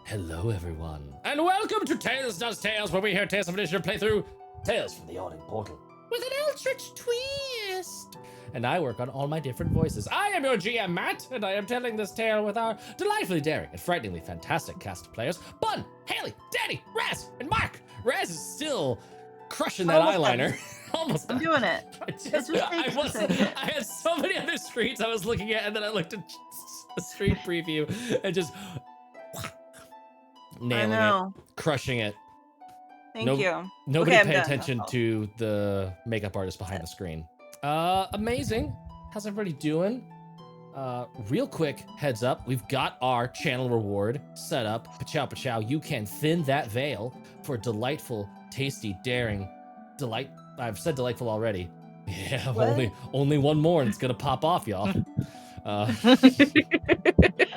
Hello, everyone, and welcome to Tales Does Tales, where we hear Tales of Initiative playthrough Tales from the Yawning Portal with an Eldritch twist. And I work on all my different voices. I am your GM, Matt, and I am telling this tale with our delightfully daring and frighteningly fantastic cast of players: Bun, Haley, Danny, Raz, and Mark. Raz is still crushing that eyeliner. Almost. I'm doing it. I had so many other screens I was looking at, and then I looked at a screen preview and just nailing it, crushing it. Thank you. Nobody pay attention to the makeup artist behind the screen. Amazing. How's everybody doing? Real quick heads up, we've got our channel reward set up. Pachow, pachow, you can thin that veil for delightful, tasty, daring, delight. I've said delightful already. Yeah, only one more and it's gonna pop off, y'all. I have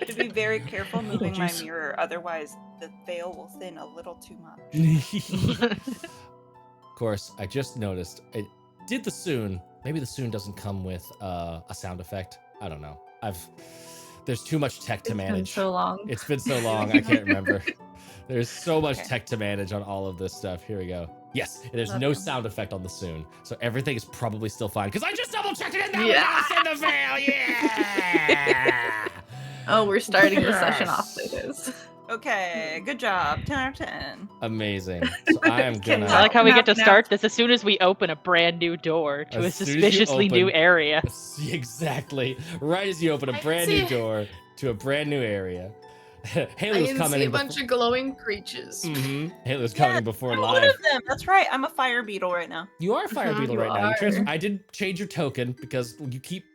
to be very careful moving my mirror, otherwise the veil will thin a little too much. Of course, I just noticed it did the soon. Maybe the soon doesn't come with a sound effect. I don't know. There's too much tech to manage. It's been so long. It's been so long, I can't remember. There's so much tech to manage on all of this stuff. Here we go. Yes, there's no sound effect on the soon, so everything is probably still fine because I just double checked it in the veil. Yeah. Oh, we're starting the session off with this. Okay, good job. 10 out of 10. Amazing. So I am gonna. I like how we get to start this as soon as we open a brand new door to a suspiciously new area. Exactly. Right as you open a brand new door to a brand new area. Haley was coming. See a bunch of glowing creatures. Mm-hmm. Haley was coming before live. One of them. That's right. I'm a fire beetle right now. You are a fire beetle right now. I did change your token because you keep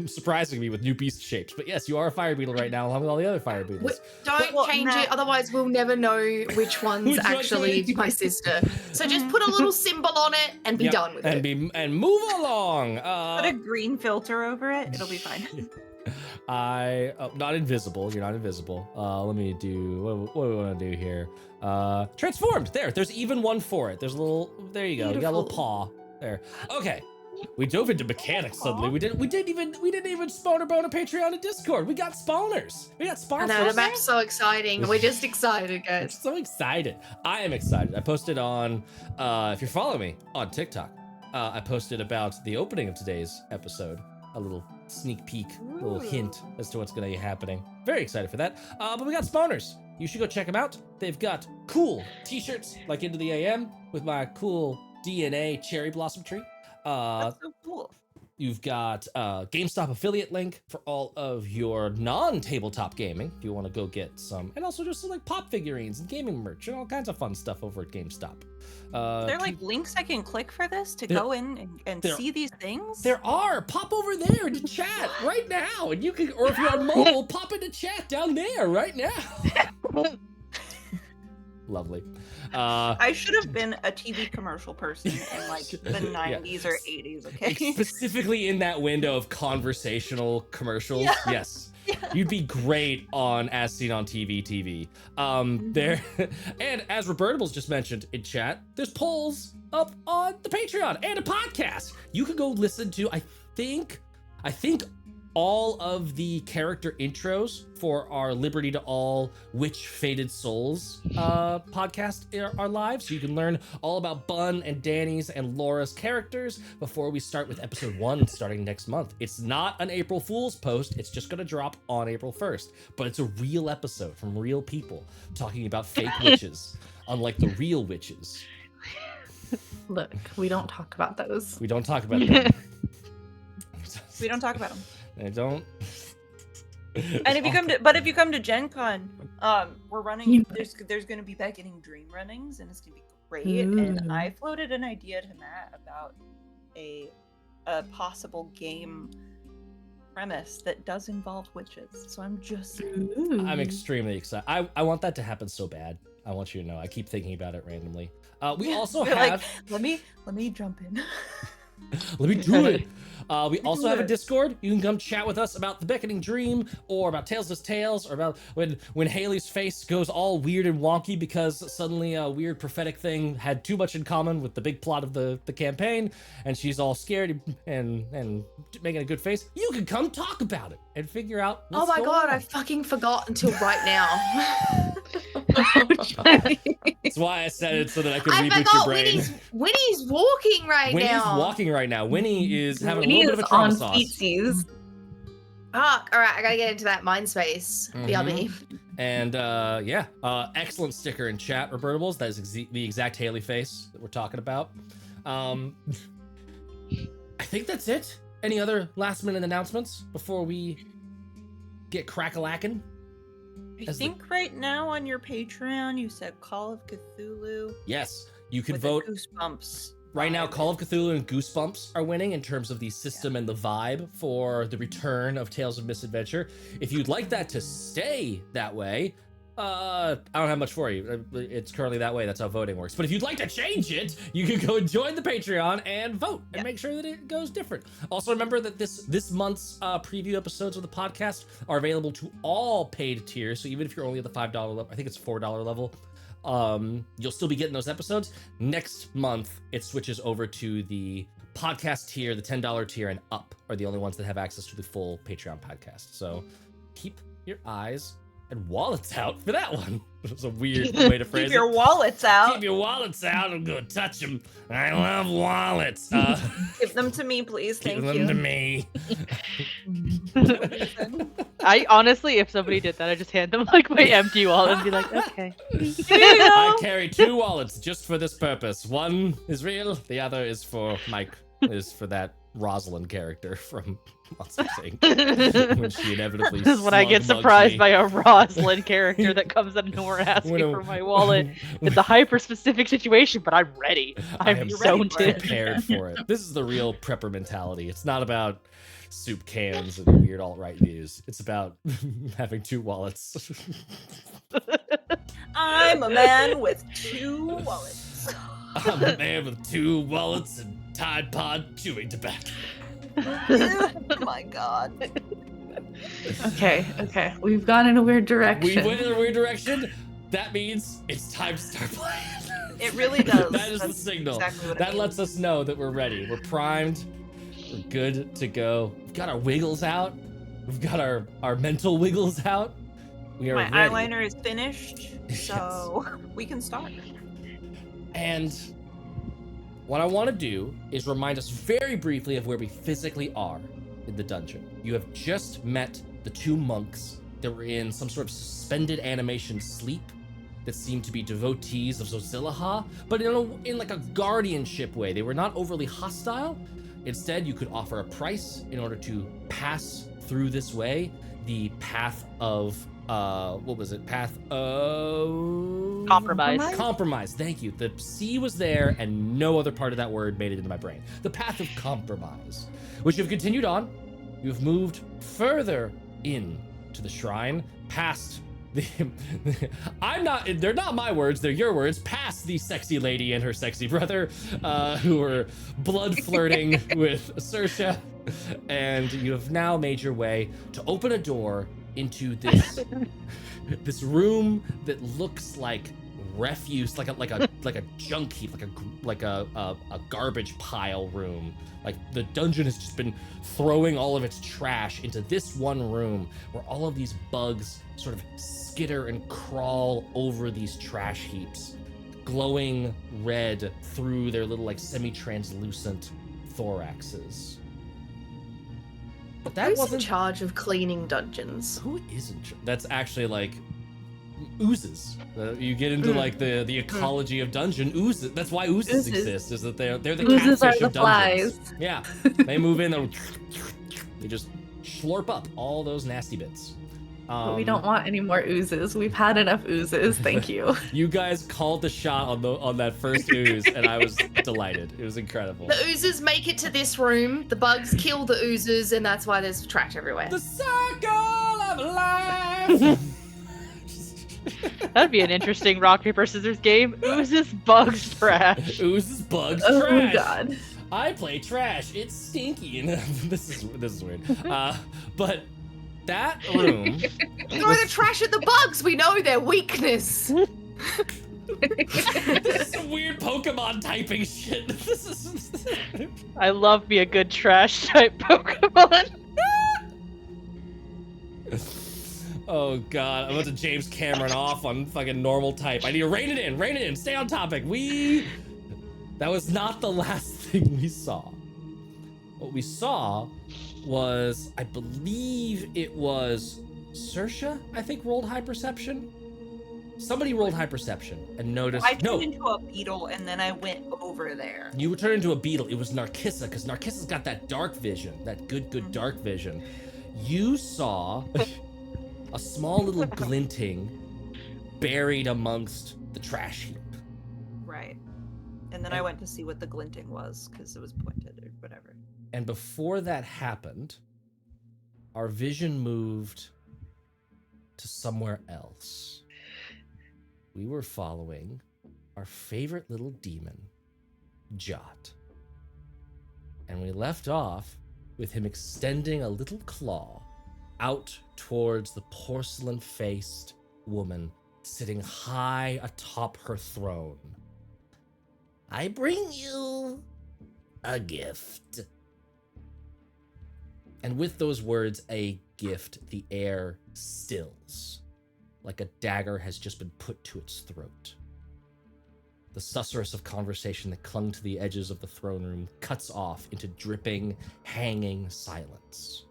surprising me with new beast shapes. But yes, you are a fire beetle right now, along with all the other fire beetles. Don't change it, otherwise we'll never know which one's actually my sister. So just put a little symbol on it and be done with it. And move along. Put a green filter over it. It'll be fine. Not invisible. You're not invisible. Let me do what do we want to do here? Transformed. There's even one for it. There's a little. There you go. Beautiful. You got a little paw there. Okay. We dove into mechanics suddenly. We didn't even spawn or bone a Patreon and Discord. We got spawners. We got sponsors. I know, the map's so exciting. We're just excited, guys. I'm so excited. I am excited. I posted on if you're following me on TikTok, I posted about the opening of today's episode. A little sneak peek, a little hint as to what's going to be happening. Very excited for that. But we got spawners. You should go check them out. They've got cool t-shirts like Into the AM with my cool DNA cherry blossom tree. That's so cool. You've got GameStop affiliate link for all of your non-tabletop gaming if you want to go get some, and also just some, like pop figurines and gaming merch and all kinds of fun stuff over at GameStop. There are like links I can click for this to go in and see these things? There are. Pop over there into chat right now, and you can, or if you're on mobile, pop into chat down there right now. Lovely. I should have been a TV commercial person in like the 90s or 80s, okay? Specifically in that window of conversational commercials. Yeah. Yes. Yeah. You'd be great on As Seen on TV. There, and as Robertables just mentioned in chat, there's polls up on the Patreon and a podcast. You can go listen to, I think all of the character intros for our Liberty to All Witch Fated Souls podcast are live, so you can learn all about Bun and Danny's and Laura's characters before we start with episode 1 starting next month. It's not an April Fool's post, it's just gonna drop on April 1st, but it's a real episode from real people talking about fake witches, unlike the real witches. Look, we don't talk about those. We don't talk about them. We don't talk about them. I don't. And if you come to Gen Con, we're running. There's going to be Beckoning Dream runnings, and it's going to be great. And I floated an idea to Matt about a possible game premise that does involve witches. So I'm extremely excited. I want that to happen so bad. I want you to know. I keep thinking about it randomly. We also have. Like, let me jump in. Let me do it. We also have a Discord. You can come chat with us about the Beckoning Dream, or about Tales Does Tales, or about when Haley's face goes all weird and wonky because suddenly a weird prophetic thing had too much in common with the big plot of the campaign, and she's all scared and making a good face. You can come talk about it and figure out what's oh my going god, on. I fucking forgot until right now. That's why I said it so that I could I reboot your forgot brain. Winnie's walking right Winnie's now. walking right now. Winnie is having Winnie a little bit is of a trauma on sauce. feetsies. Fuck. All right, I gotta get into that mind space. BRB. And yeah, excellent sticker in chat, Robertables. That is the exact Haley face that we're talking about. I think that's it. Any other last minute announcements before we get crack-a-lackin'? I think right now on your Patreon you said Call of Cthulhu. Yes, you can with vote. a Goosebumps. Right now, vibe. Call of Cthulhu and Goosebumps are winning in terms of the system and the vibe for the return of Tales of Misadventure. If you'd like that to stay that way, I don't have much for you. It's currently that way. That's how voting works. But if you'd like to change it, you can go and join the Patreon and vote and make sure that it goes different. Also, remember that this month's preview episodes of the podcast are available to all paid tiers. So even if you're only at the $5 level, I think it's $4 level, you'll still be getting those episodes. Next month, it switches over to the podcast tier. The $10 tier and up are the only ones that have access to the full Patreon podcast. So keep your eyes and wallets out for that one. It was a weird way to phrase Keep your it. wallets out. Keep your wallets out. I'm gonna touch them. I love wallets. Give them to me, please. Give Thank them you. to me. I honestly, if somebody did that, I'd just hand them like my empty wallet and be like, okay. I carry 2 wallets just for this purpose. One is real. The other is for that Rosalind character from Monster Inc. When she inevitably This is when I get slug mugs surprised me. by a Rosalind character that comes out of nowhere asking When a- for my wallet. It's a hyper specific situation, but I'm ready. I I'm am zoned in. prepared for it. This is the real prepper mentality. It's not about soup cans and weird alt-right views. It's about having 2 wallets. I'm a man with 2 wallets. I'm a man with 2 wallets and Tide Pod chewing tobacco. Oh my god. Okay. We've gone in a weird We direction. went in a weird direction. That means it's time to start playing. It really does. That is the That's signal. exactly what it That means. lets us know that we're ready. We're primed. We're good to go. We've got our wiggles out. We've got our mental wiggles out. We are My ready. eyeliner is finished, so we can start. And what I want to do is remind us very briefly of where we physically are in the dungeon. You have just met the 2 monks that were in some sort of suspended animation sleep that seemed to be devotees of Zozilaha, but in like a guardianship way. They were not overly hostile. Instead, you could offer a price in order to pass through this way. The path of what was it? Path of Compromise. Compromise. Thank you. The C was there, and no other part of that word made it into my brain. The path of compromise, which you've continued on. You've moved further in to the shrine, past the. They're not my words. They're your words. Past the sexy lady and her sexy brother, who were blood flirting with Saoirse, and you have now made your way to open a door into this this room that looks like refuse, like a junk heap, like a garbage pile room. Like the dungeon has just been throwing all of its trash into this one room where all of these bugs sort of skitter and crawl over these trash heaps, glowing red through their little like semi-translucent thoraxes. But that Who's in wasn't charge of cleaning dungeons? Who isn't? That's actually like oozes. You get into like the ecology of dungeon oozes. That's why oozes exist. Is that they're the Oozes catfish are of the dungeons. flies. Yeah, they move in. They just slurp up all those nasty bits. But we don't want any more oozes. We've had enough oozes. Thank you. You guys called the shot on that first ooze, and I was delighted. It was incredible. The oozes make it to this room, the bugs kill the oozes, and that's why there's trash everywhere. The circle of life. That'd be an interesting rock, paper, scissors game. Oozes, bugs, trash. Oozes, bugs, Oh trash. god. I play trash. It's stinky, and this is weird. But that room. Throw the trash at the bugs. We know their weakness. This is some weird Pokemon typing shit. This is. I love me a good trash type Pokemon. Oh god, I'm about to James Cameron off on fucking normal type. I need to rein it in, stay on topic. That was not the last thing we saw. What we saw was, I believe it was Saoirse, I think, rolled high perception. Somebody rolled high perception and noticed. I turned into a beetle and then I went over there. You turned into a beetle. It was Narcissa, because Narcissa's got that dark vision, that good dark vision. You saw a small little glinting buried amongst the trash heap. Right. And then I went to see what the glinting was because it was pointed or whatever. And before that happened, our vision moved to somewhere else. We were following our favorite little demon, Jot. And we left off with him extending a little claw out towards the porcelain-faced woman sitting high atop her throne. I bring you a gift. And with those words, a gift, the air stills, like a dagger has just been put to its throat. The susurrus of conversation that clung to the edges of the throne room cuts off into dripping, hanging silence.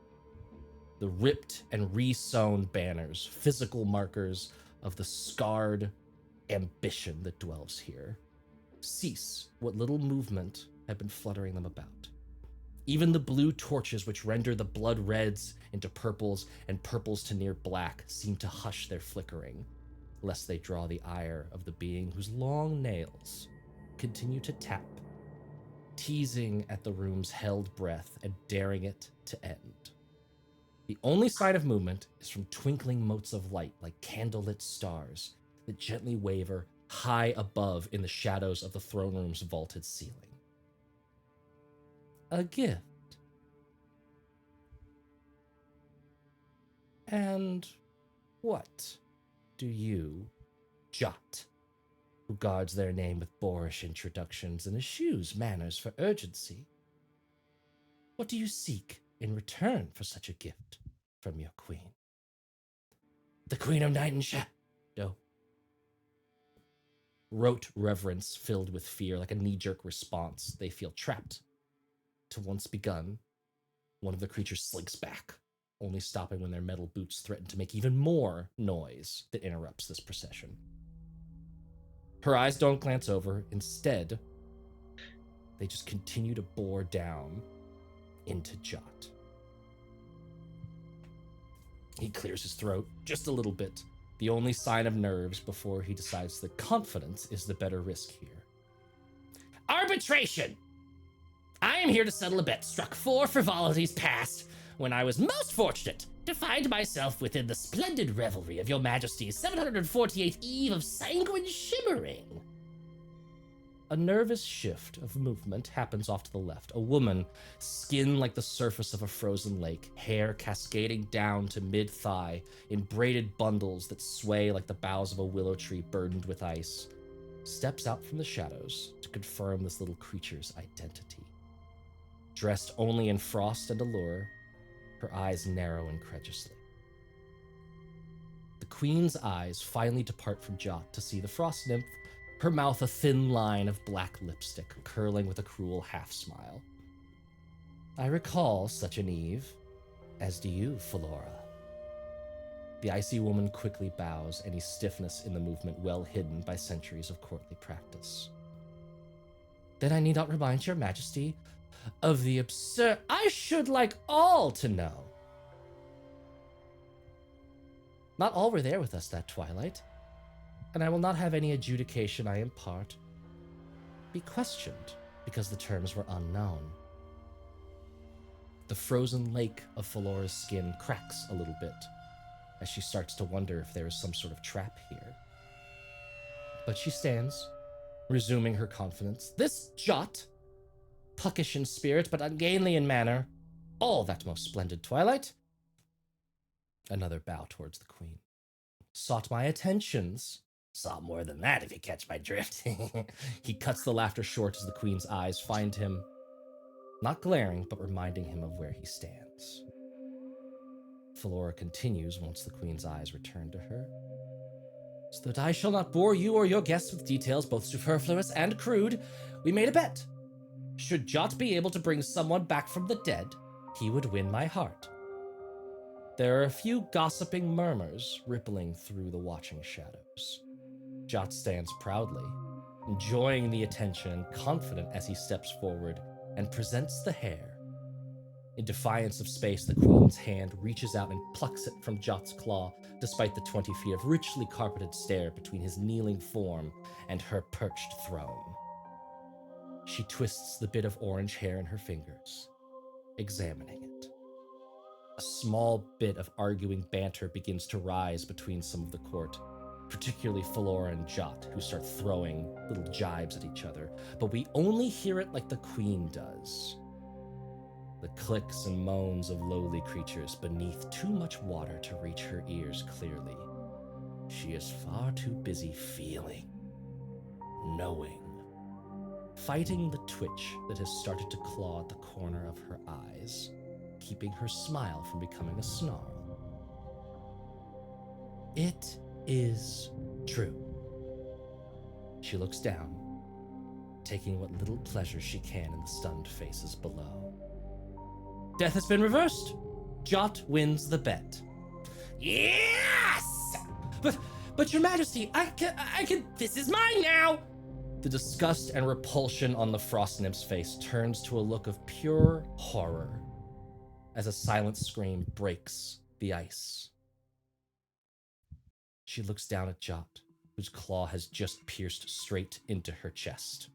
The ripped and re-sewn banners, physical markers of the scarred ambition that dwells here, cease what little movement had been fluttering them about. Even the blue torches which render the blood reds into purples and purples to near black seem to hush their flickering, lest they draw the ire of the being whose long nails continue to tap, teasing at the room's held breath and daring it to end. The only sign of movement is from twinkling motes of light like candlelit stars that gently waver high above in the shadows of the throne room's vaulted ceiling. A gift. And what do you, Jot, who guards their name with boorish introductions and eschews manners for urgency, what do you seek in return for such a gift from your queen? The Queen of Night and Shadow. Rote reverence filled with fear, like a knee-jerk response. They feel trapped. To once begun, one of the creatures slinks back, only stopping when their metal boots threaten to make even more noise that interrupts this procession. Her eyes don't glance over. Instead, they just continue to bore down into Jot. He clears his throat just a little bit, the only sign of nerves before he decides that confidence is the better risk here. Arbitration! I am here to settle a bet struck 4 frivolities past, when I was most fortunate to find myself within the splendid revelry of your majesty's 748th eve of sanguine shimmering. A nervous shift of movement happens off to the left. A woman, skin like the surface of a frozen lake, hair cascading down to mid-thigh in braided bundles that sway like the boughs of a willow tree burdened with ice, steps out from the shadows to confirm this little creature's identity. Dressed only in frost and allure, her eyes narrow incredulously. The queen's eyes finally depart from Jot to see the frost nymph, her mouth a thin line of black lipstick curling with a cruel half-smile. I recall such an eve, as do you, Flora. The icy woman quickly bows, any stiffness in the movement well hidden by centuries of courtly practice. Then I need not remind your majesty of the absurd... I should like all to know. Not all were there with us that twilight, and I will not have any adjudication I impart be questioned because the terms were unknown. The frozen lake of Felora's skin cracks a little bit as she starts to wonder if there is some sort of trap here. But she stands, resuming her confidence. This Jot, puckish in spirit but ungainly in manner, all that most splendid twilight. Another bow towards the queen. Sought my attentions. Saw more than that, if you catch my drift. He cuts the laughter short as the queen's eyes find him, not glaring, but reminding him of where he stands. Flora continues once the queen's eyes return to her. So that I shall not bore you or your guests with details both superfluous and crude, we made a bet. Should Jot be able to bring someone back from the dead, he would win my heart. There are a few gossiping murmurs rippling through the watching shadows. Jot stands proudly, enjoying the attention and confident as he steps forward and presents the hair. In defiance of space, the queen's hand reaches out and plucks it from Jot's claw, despite the 20 feet of richly carpeted stair between his kneeling form and her perched throne. She twists the bit of orange hair in her fingers, examining it. A small bit of arguing banter begins to rise between some of the court, particularly Flora and Jot, who start throwing little jibes at each other, but we only hear it like the queen does. The clicks and moans of lowly creatures beneath too much water to reach her ears clearly. She is far too busy feeling, knowing, fighting the twitch that has started to claw at the corner of her eyes, keeping her smile from becoming a snarl. It is true. She looks down, taking what little pleasure she can in the stunned faces below. Death has been reversed. Jot wins the bet. Yes! But your majesty, I can, this is mine now! The disgust and repulsion on the frost nymph's face turns to a look of pure horror as a silent scream breaks the ice. She looks down at Jot, whose claw has just pierced straight into her chest.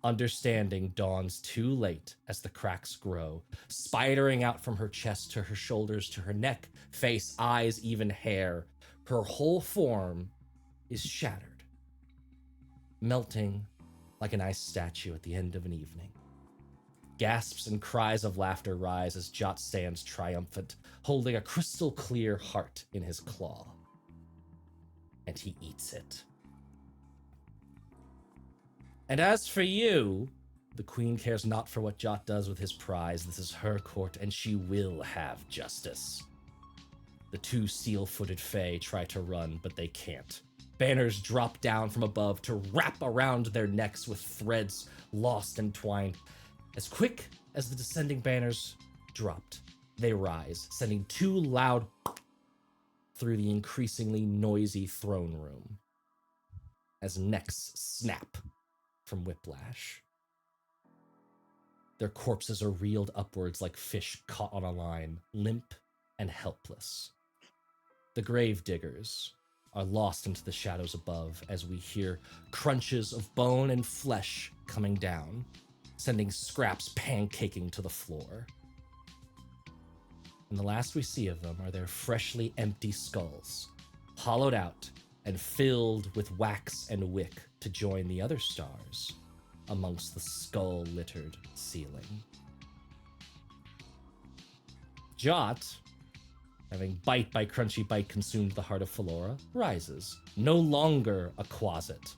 Understanding dawns too late as the cracks grow, spidering out from her chest to her shoulders to her neck, face, eyes, even hair. Her whole form is shattered, melting like an ice statue at the end of an evening. Gasps and cries of laughter rise as Jot stands triumphant, holding a crystal clear heart in his claw. And he eats it. And as for you, the queen cares not for what Jot does with his prize. This is her court, and she will have justice. The two steel-footed fae try to run, but they can't. Banners drop down from above to wrap around their necks with threads lost and twined. As quick as the descending banners dropped, they rise, sending two loud through the increasingly noisy throne room as necks snap from whiplash. Their corpses are reeled upwards like fish caught on a line, limp and helpless. The grave diggers are lost into the shadows above as we hear crunches of bone and flesh coming down, sending scraps pancaking to the floor. And the last we see of them are their freshly empty skulls, hollowed out and filled with wax and wick to join the other stars amongst the skull-littered ceiling. Jot, having bite by crunchy bite consumed the heart of Flora, rises, no longer a quasit.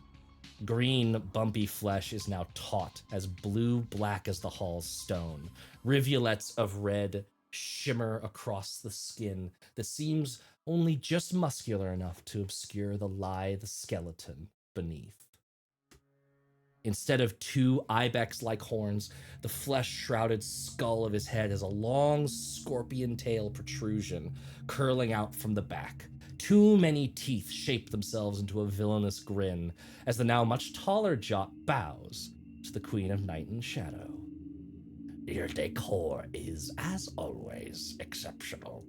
Green, bumpy flesh is now taut, as blue-black as the hall's stone. Rivulets of red shimmer across the skin that seems only just muscular enough to obscure the lithe skeleton beneath. Instead of two ibex-like horns, the flesh-shrouded skull of his head has a long scorpion tail protrusion curling out from the back. Too many teeth shape themselves into a villainous grin as the now much taller Jot bows to the Queen of Night and Shadow. Your decor is, as always, exceptional.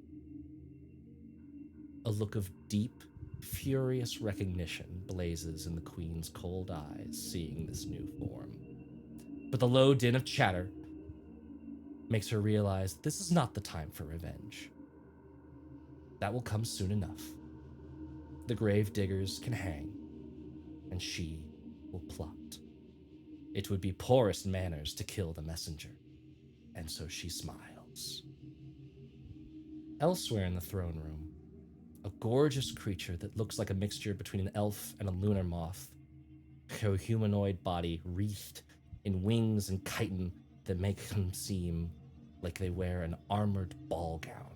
A look of deep, furious recognition blazes in the Queen's cold eyes, seeing this new form. But the low din of chatter makes her realize this is not the time for revenge. That will come soon enough. The grave diggers can hang, and she will plot. It would be poorest manners to kill the messenger, and so she smiles. Elsewhere in the throne room, a gorgeous creature that looks like a mixture between an elf and a lunar moth, her humanoid body wreathed in wings and chitin that make them seem like they wear an armored ball gown,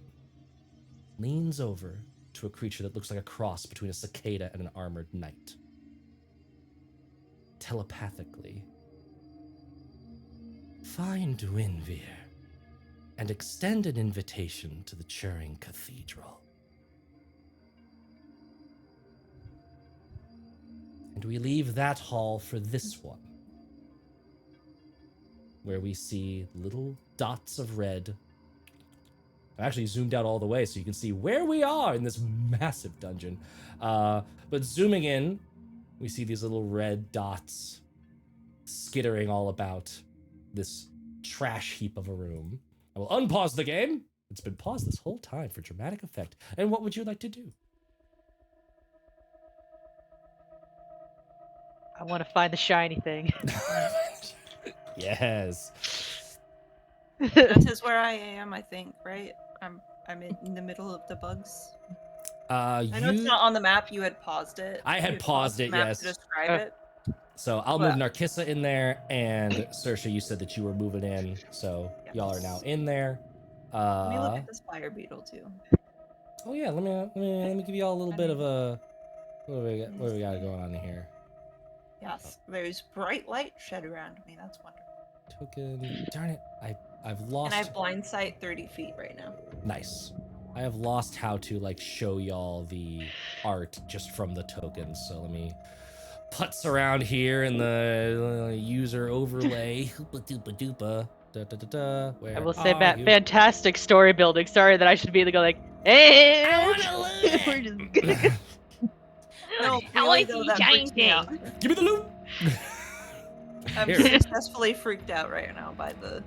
leans over to a creature that looks like a cross between a cicada and an armored knight. Telepathically, find Winvir and extend an invitation to the Turing Cathedral. And we leave that hall for this one, where we see little dots of red. I actually zoomed out all the way so you can see where we are in this massive dungeon. But zooming in, we see these little red dots skittering all about this trash heap of a room. I will unpause the game. It's been paused this whole time for dramatic effect. And what would you like to do? I want to find the shiny thing. Yes. This is where I am, I think, right? I'm in the middle of the bugs. I know it's not on the map. You had paused it. I had paused it, yes. To describe it. So I'll move Narkissa in there, and Saoirse, you said that you were moving in, so y'all are now in there. Let me look at this fire beetle too. Oh yeah, let me give y'all a little bit of a what do we got going on here? Yes, there's bright light shed around me. That's wonderful. Token. Darn it, I've lost. And I have blind sight 30 feet right now. Nice. I have lost how to like show y'all the art just from the tokens. So let me putz around here in the user overlay. Where I will say are you? fantastic story building. Sorry that I should be able to go like, hey, we're just No, How really, I though, see that freaks me out. shiny. Give me the loot. I'm Here. successfully freaked out right now by the.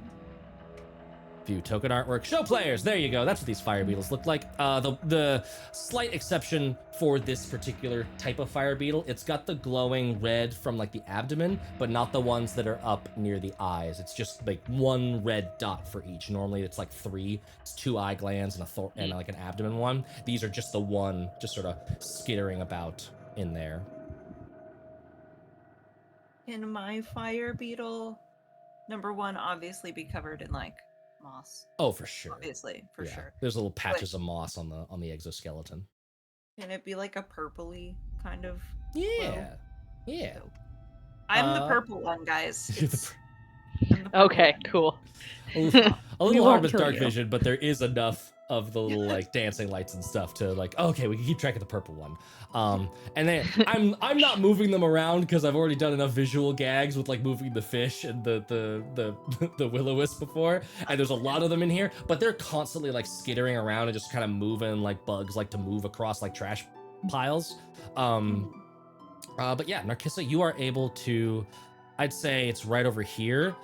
View token artwork. Show players. There you go. That's what these fire beetles look like. The slight exception for this particular type of fire beetle, it's got the glowing red from like the abdomen, but not the ones that are up near the eyes. It's just like one red dot for each. Normally it's like 3. It's 2 eye glands and like an abdomen one. These are just the one, just sort of skittering about in there. Can my fire beetle, number one, obviously be covered in like moss? Oh, for sure. Obviously, for Yeah. sure. There's little patches of moss on the exoskeleton. Can it be like a purpley kind of? Yeah. Yeah. I'm the purple one, guys. You're the It's- I'm the purple Okay, one. cool. A little We hard won't with kill dark you. vision, but there is enough of the little like dancing lights and stuff to like, okay, we can keep track of the purple one. And then I'm not moving them around because I've already done enough visual gags with like moving the fish and the will-o-wisp before, and there's a lot of them in here, but they're constantly like skittering around and just kind of moving like bugs like to move across like trash piles. But yeah, Narkissa, you are able to, I'd say it's right over here.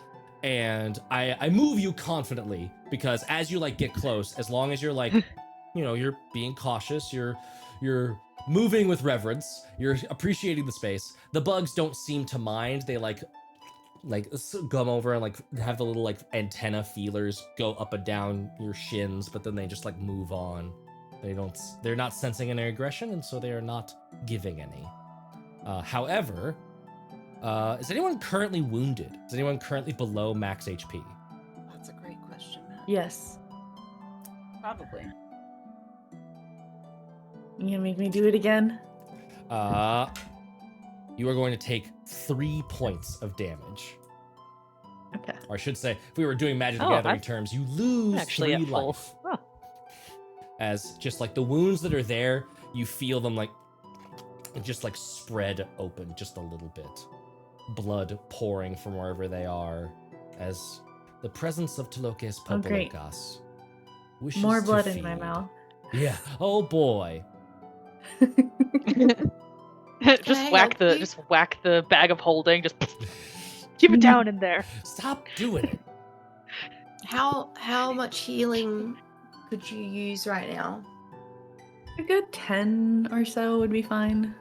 And I move you confidently because as you like get close, as long as you're like, you know, you're being cautious, you're moving with reverence, you're appreciating the space. The bugs don't seem to mind. They like come over and like have the little like antenna feelers go up and down your shins, but then they just like move on. They're not sensing any aggression, and so they are not giving any. However, is anyone currently wounded? Is anyone currently below max HP? That's a great question, Matt. Yes. Probably. You gonna make me do it again? You are going to take 3 points of damage. Okay. Or I should say, if we were doing Magic the Oh, Gathering I'm terms, you lose actually 3 at full. life. Oh. As just like the wounds that are there, you feel them like just like spread open just a little bit. Blood pouring from wherever they are, as the presence of Tolokes Oh, great. Popolokas wishes More to blood in my feed. mouth. Yeah. Oh boy. just whack the bag of holding. Just keep it down in there. Stop doing it. How much healing could you use right now? A good 10 or so would be fine.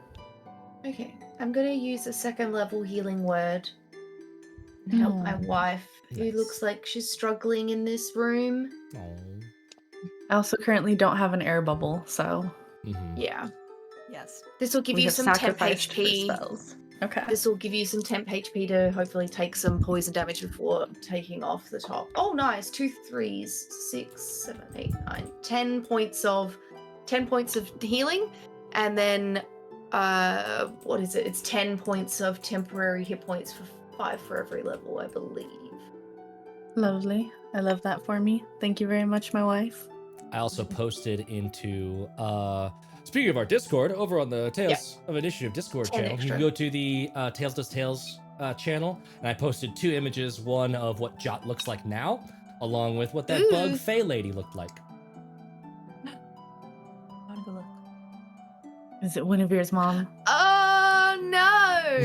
Okay, I'm gonna use a 2nd level healing word and help my wife, who Nice. looks like she's struggling in this room. Oh. I also currently don't have an air bubble, so Mhm. Yeah, Yes. this will give we you have some temp sacrificed for HP. spells. Okay. This will give you some temp HP to hopefully take some poison damage before taking off the top. Oh, nice. 2 3s, 6, 7, 8, 9, 10 points of 10 points of healing, and then what is it? It's 10 points of temporary hit points for 5 for every level, I believe. Lovely. I love that for me. Thank you very much, my wife. I also posted into speaking of our Discord, over on the Tales of Initiative Discord 10 channel, you extra. can go to the Tales Does Tales channel, and I posted 2 images, one of what Jot looks like now, along with what that bug Ooh. Fey lady looked like. I wanna go look. Is it Guinevere's mom? Oh no!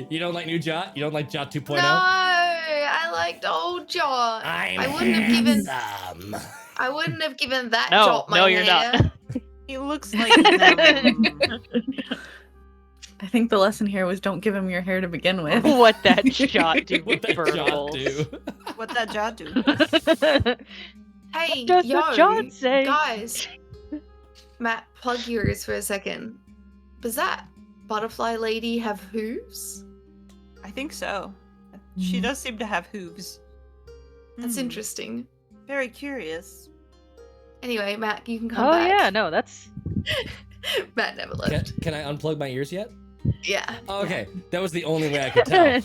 You don't like new Jot? You don't like Jot 2.0? No, I liked old Jot. I wouldn't have given. I wouldn't have given that No, Jot my no, you're hair. not. He looks like them. I think the lesson here was don't give him your hair to begin with. What that shot do What with that Jot verbals. do? What that jaw do? Hey, Does yo, the John say? guys. Matt, plug your ears for a second. Does that butterfly lady have hooves? I think so. She Mhm. does seem to have hooves. That's Hmm, interesting. Very curious. Anyway, Matt, you can come Oh back. yeah, no, that's Matt never left. Can I unplug my ears yet? Yeah. Oh, okay, that was the only way I could tell.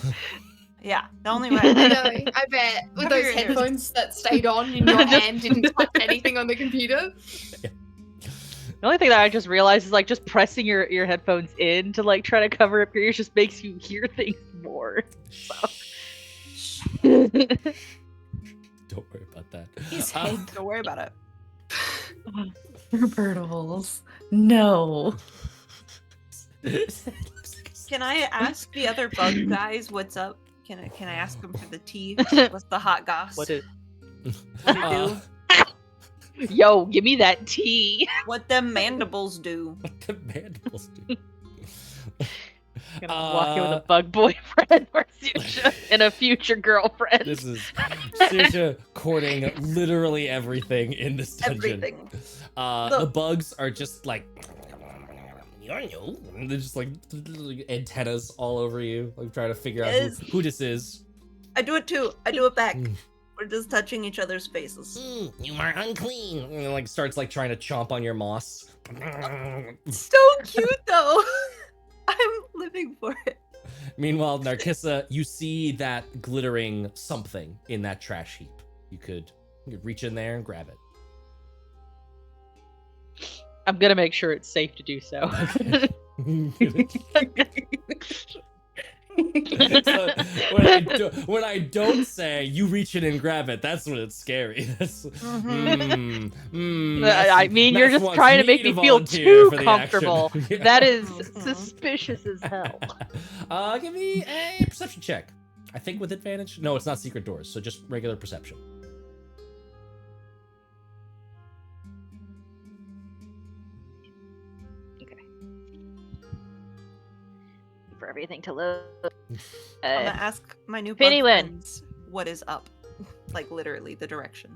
Yeah, the only I way. know, I bet. With Cover those your ears. headphones that stayed on and your hand didn't touch anything on the computer. the only thing that I just realized is like just pressing your headphones in to like try to cover up your ears just makes you hear things more. Don't worry about that. His head. Don't worry about it. Birdables. No. Can I ask the other bug guys what's up? Can I ask them for the tea? What's the hot goss? What is? What it do? Yo, give me that tea. What them mandibles do? What the mandibles do? Gonna walk in with a bug boyfriend or Susha and a future girlfriend. This is Susha courting literally everything in this dungeon. Everything. The bugs are just like, and they're just like antennas all over you, like trying to figure out Yes. who this is. I do it too. I do it back. Mm. We're just touching each other's faces. You are unclean. And it like starts like trying to chomp on your moss. So cute though. I'm living for it. Meanwhile, Narkissa, you see that glittering something in that trash heap. You could reach in there and grab it. I'm gonna make sure it's safe to do so. So, when I don't say you reach in and grab it, that's when it's scary. That's, I mean, you're Max just wants trying to me make me feel volunteer too for the action. comfortable. Yeah. That is suspicious as hell. Give me a perception check. I think with advantage. No, it's not secret doors, so just regular perception. For everything to load. I'm gonna ask my new bug Finny win. friends what is up. Like literally the direction.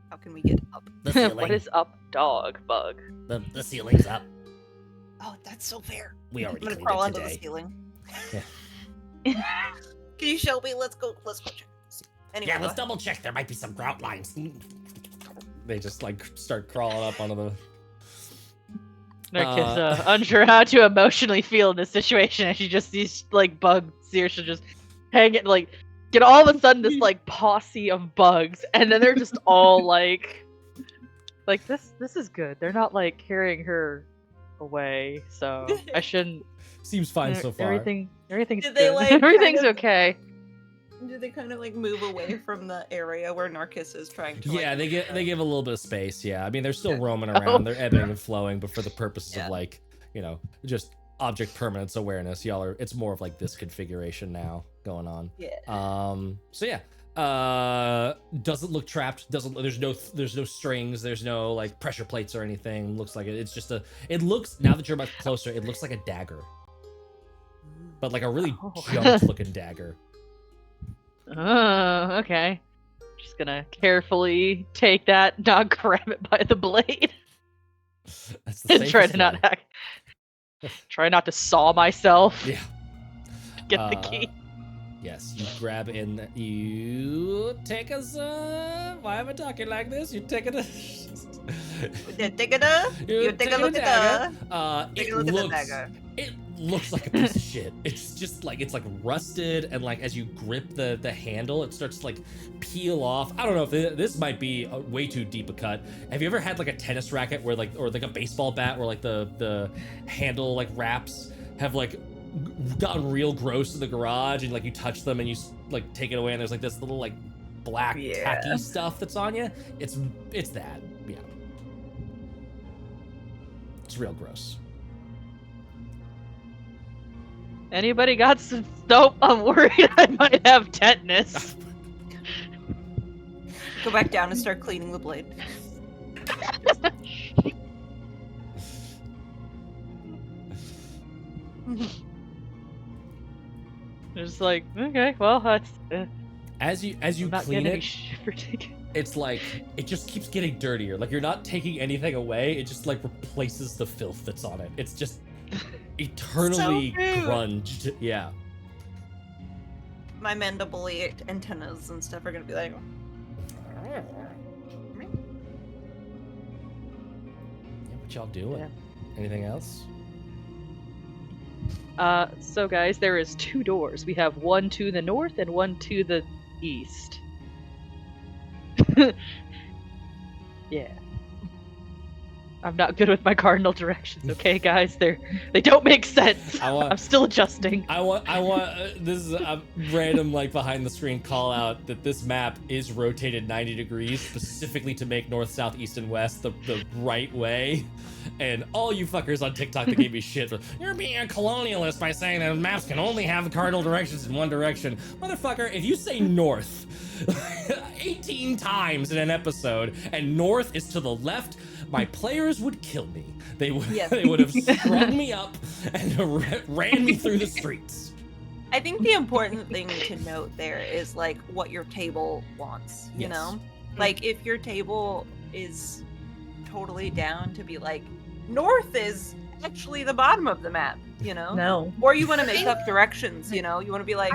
How can we get up? The ceiling. What is up, dog bug? The ceiling's up. Oh, that's so fair. We I'm already gonna cleaned crawl it onto the today. ceiling. Yeah. Can you show me? Let's go check this. Anyway, Yeah, let's double check. There might be some grout lines. They just like start crawling up onto the. Narkissa, unsure how to emotionally feel in this situation, and she just sees like bug Saoirse just hanging, like get all of a sudden this like posse of bugs, and then they're just all like this is good. They're not like carrying her away, so I shouldn't. Seems fine so far. Everything's Did they, good. like, Everything's kind of- okay. do they kind of like move away from the area where Narkissa is trying to? Yeah, like, they give a little bit of space. Yeah, I mean they're still Okay. roaming Oh. around. They're ebbing and flowing, but for the purposes Yeah. of like just object permanence awareness, y'all are. It's more of like this configuration now going on. Yeah. So yeah. Doesn't look trapped. There's no strings. There's no like pressure plates or anything. Looks like it's just a. It looks, now that you're much closer, it looks like a dagger, but like a really Oh. jumped looking dagger. Oh, okay. Just gonna carefully take that, not grab it by the blade, That's the and try safest to not way. hack. Try not to saw myself. Yeah. Get the key. Yes, you grab in. You take us. Why am I talking like this? You take it. Take a look at It the looks dagger. it looks like a piece of shit. It's just like it's like rusted, and like as you grip the handle, it starts to like peel off. I don't know if this might be way too deep a cut. Have you ever had like a tennis racket where like, or like a baseball bat where like the handle like wraps have like gotten real gross in the garage, and like you touch them and you like take it away and there's like this little like black tacky stuff that's on you? It's that. Yeah. It's real gross. Anybody got some soap? I'm worried I might have tetanus. Go back down and start cleaning the blade. Just like, okay, well, that's. As you I'm not clean getting any it, shit for taking. it's like it just keeps getting dirtier. Like you're not taking anything away. It just like replaces the filth that's on it. It's just eternally So rude. grunged. Yeah. My mandible antennas and stuff are gonna be like, Yeah, what y'all doing? Yeah. Anything else? So guys, there is 2 doors. We have one to the north and one to the east. Yeah. I'm not good with my cardinal directions, okay, guys? They don't make sense. I'm still adjusting. I want this is a random like behind the screen call out that this map is rotated 90 degrees specifically to make north, south, east, and west the right way. And all you fuckers on TikTok that gave me shit for, you're being a colonialist by saying that maps can only have the cardinal directions in one direction. Motherfucker, if you say north 18 times in an episode and north is to the left, my players would kill me. They would Yes. they would have strung me up and ran me through the streets. I think the important thing to note there is like what your table wants, you Yes. know? Like if your table is totally down to be like north is actually the bottom of the map, you know? No. Or you want to make up directions, you know? You want to be like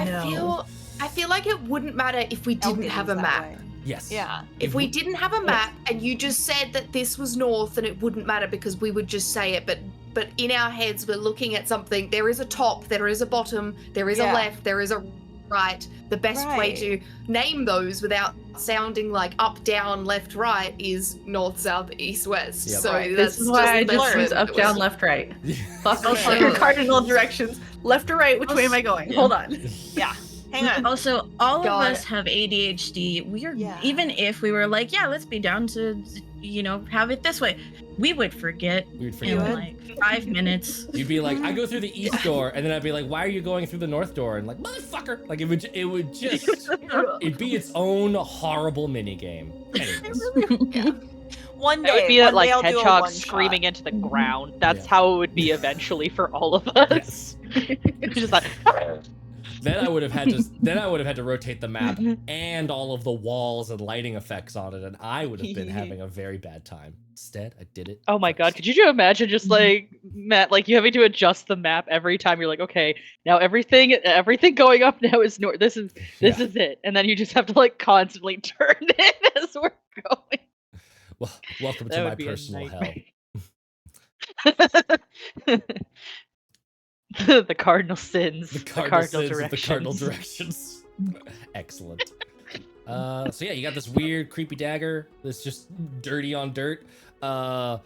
I feel like it wouldn't matter if we didn't Elkins have a that map. way. Yes. Yeah. If we didn't have a map and you just said that this was north, then it wouldn't matter because we would just say it. But in our heads, we're looking at something. There is a top, there is a bottom, there is a Yeah. left, there is a right. The best way Right. to name those without sounding like up, down, left, right is north, south, east, west. Yep. So Right. that's This is why I the just best use way up, to down, do it. left, right. Fuck Also- all your cardinal directions. Left or right, which way am I going? Yeah. Hold on. Yeah. Hang on. Also, all God. of us have ADHD. We are Yeah. even if we were like, yeah, let's be down to, have it this way, we would forget We would in forget. would. like 5 minutes. You'd be like, I go through the east door, and then I'd be like, why are you going through the north door? And like, motherfucker, like it would just, it'd be its own horrible mini game. Anyways, One day, It would be one that like day I'll do a hedgehog one-shot. screaming into the ground. That's Yeah. how it would be eventually for all of us. yes. Just like, Then I would have had to rotate the map and all of the walls and lighting effects on it, and I would have been having a very bad time. Instead, I did it. oh my god, first. could you imagine just like Matt, like you having to adjust the map every time you're like, okay, now everything going up now is north. This is it, and then you just have to like constantly turn it as we're going. Well, welcome That to would my be a personal hell. nightmare. The cardinal sins. The cardinal sins of directions. the cardinal directions. Excellent. So yeah, you got this weird, creepy dagger that's just dirty on dirt. Bug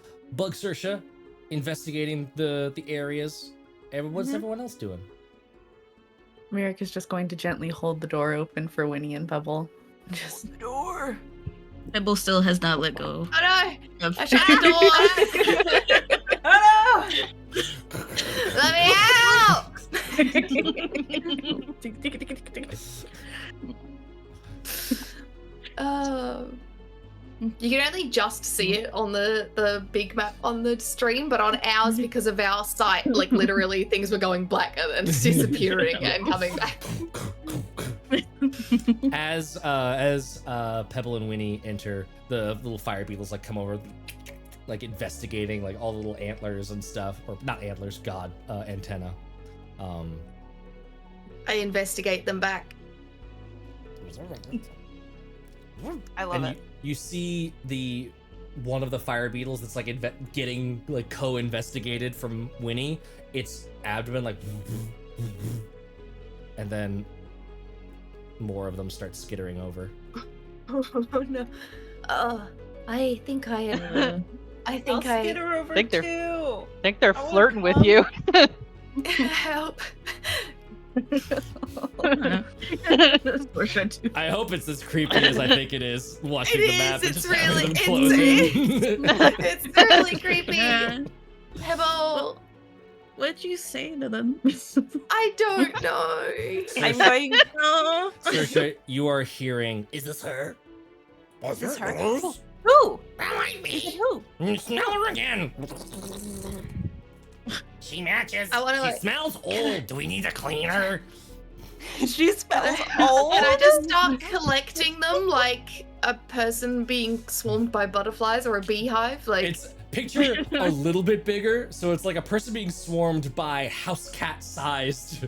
Sersha investigating the areas. What's everyone else doing? Merrick is just going to gently hold the door open for Winnie and Bubble. Just The door. Pebble still has not let go. Oh no! Of- I shut the door! Oh Let me out! You can only just see it on the big map on the stream, but on ours, because of our site, like literally things were going black and then disappearing and coming back. As Pebble and Winnie enter, the little fire beetles like come over, like investigating like all the little antlers and stuff, or not antlers, god, antenna. I investigate them back. I love and it. you see the one of the fire beetles that's like getting like co-investigated from Winnie, its abdomen like, and then more of them start skittering over. Oh no. I think I am. I think I'll I skitter over think they're- too. I think they're I wanna flirting with come. you. help. I hope it's as creepy as I think it is watching It the map is, and it's just having really- them it's- closing. It's really creepy. Yeah. Pebble, What'd you say to them? I don't know. I'm going. Oh. Saoirse, you are hearing, is this her? Is this her? Who? That might Is it be. who? Smell her again. She matches. I wanna, She like- smells old. Do we need to clean her? She smells old. Can I just start collecting them like a person being swarmed by butterflies or a beehive? Like, It's picture a little bit bigger, so it's like a person being swarmed by house cat sized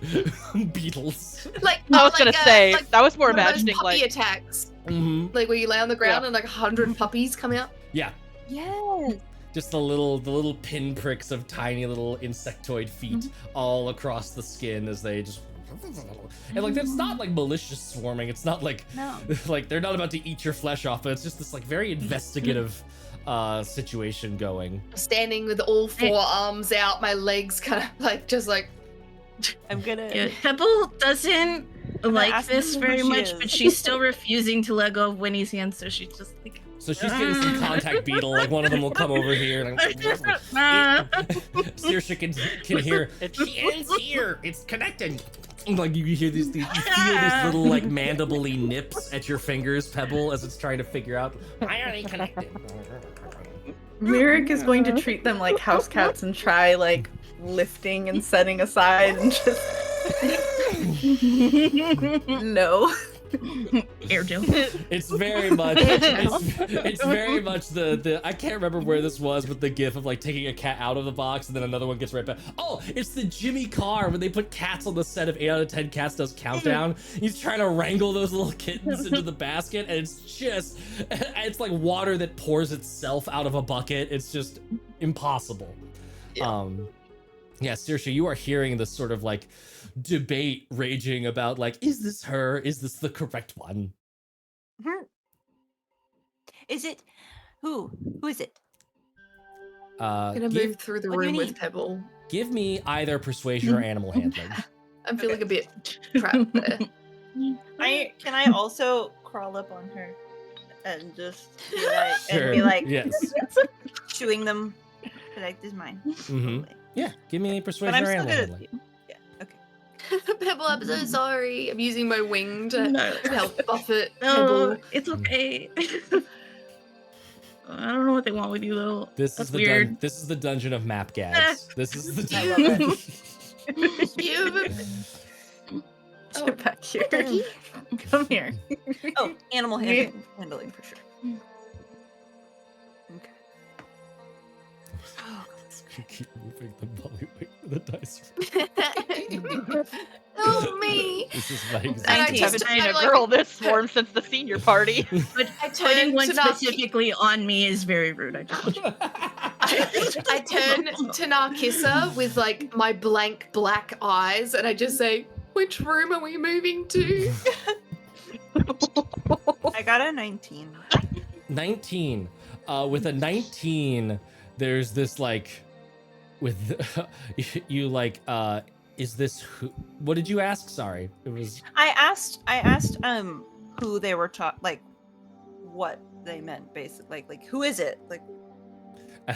beetles. like I was like gonna a- say like I was more one of those imagining puppy like attacks, Mm-hmm. like where you lay on the ground Yeah. and like 100 puppies come out. Yeah, Yes. just the little pinpricks of tiny little insectoid feet all across the skin as they just. And like it's not like malicious swarming. It's not like No. like they're not about to eat your flesh off, but it's just this like very investigative situation going. Standing with all four arms out, my legs kind of like just like. I'm gonna. Yeah, Pebble doesn't like ask this them who very she much, is. but she's still refusing to let go of Winnie's hand, so she's just like. So she's getting some contact beetle. Like one of them will come over here and Saoirse can hear. She ends here. It's connected. Like you hear these you feel these little like mandible-y nips at your fingers, Pebble, as it's trying to figure out why are they connected. Mirik is going to treat them like house cats and try like lifting and setting aside and just no. Air deal. It's very much it's very much the I can't remember where this was, but the gif of like taking a cat out of the box and then another one gets right back. Oh, it's the Jimmy Carr when they put cats on the set of 8 out of 10 Cats Does Countdown. He's trying to wrangle those little kittens into the basket, and it's like water that pours itself out of a bucket. It's just impossible. Yeah. Yeah, Saoirse, you are hearing this sort of like debate raging about like, is this her? Is this the correct one? Is it? Who? Who is it? I'm gonna Give, move through the what do you room with need? Pebble. give me either persuasion or animal handling. I'm feeling a bit trapped there. Can I also crawl up on her and just be like, Sure. Yes. chewing them? Like, this is mine. Mhm. Yeah, give me But persuasion I'm or still animal good at handling. Yeah. Okay. Pebble, I'm so sorry. I'm using my wing to No. help buffet No, Pebble. it's okay. I don't know what they want with you though. This That's is the weird. this is the dungeon of map gags. This is the I love it. You Oh, Get back here. Becky? Come here. Oh, animal handling for sure. Okay. Oh, You keep moving them while we wait for the dice. Help me! This is my And I exact. I just- haven't seen I a like- girl this swarm since the senior party. But I putting turned one to Narki- specifically on me is very rude. I just want you. I turn to Narkissa with like my blank black eyes and I just say, which room are we moving to? I got a 19. 19. With a 19, there's this like, with you like, is this who? What did you ask? Sorry, it was. I asked who they were like what they meant basically. Like who is it? Like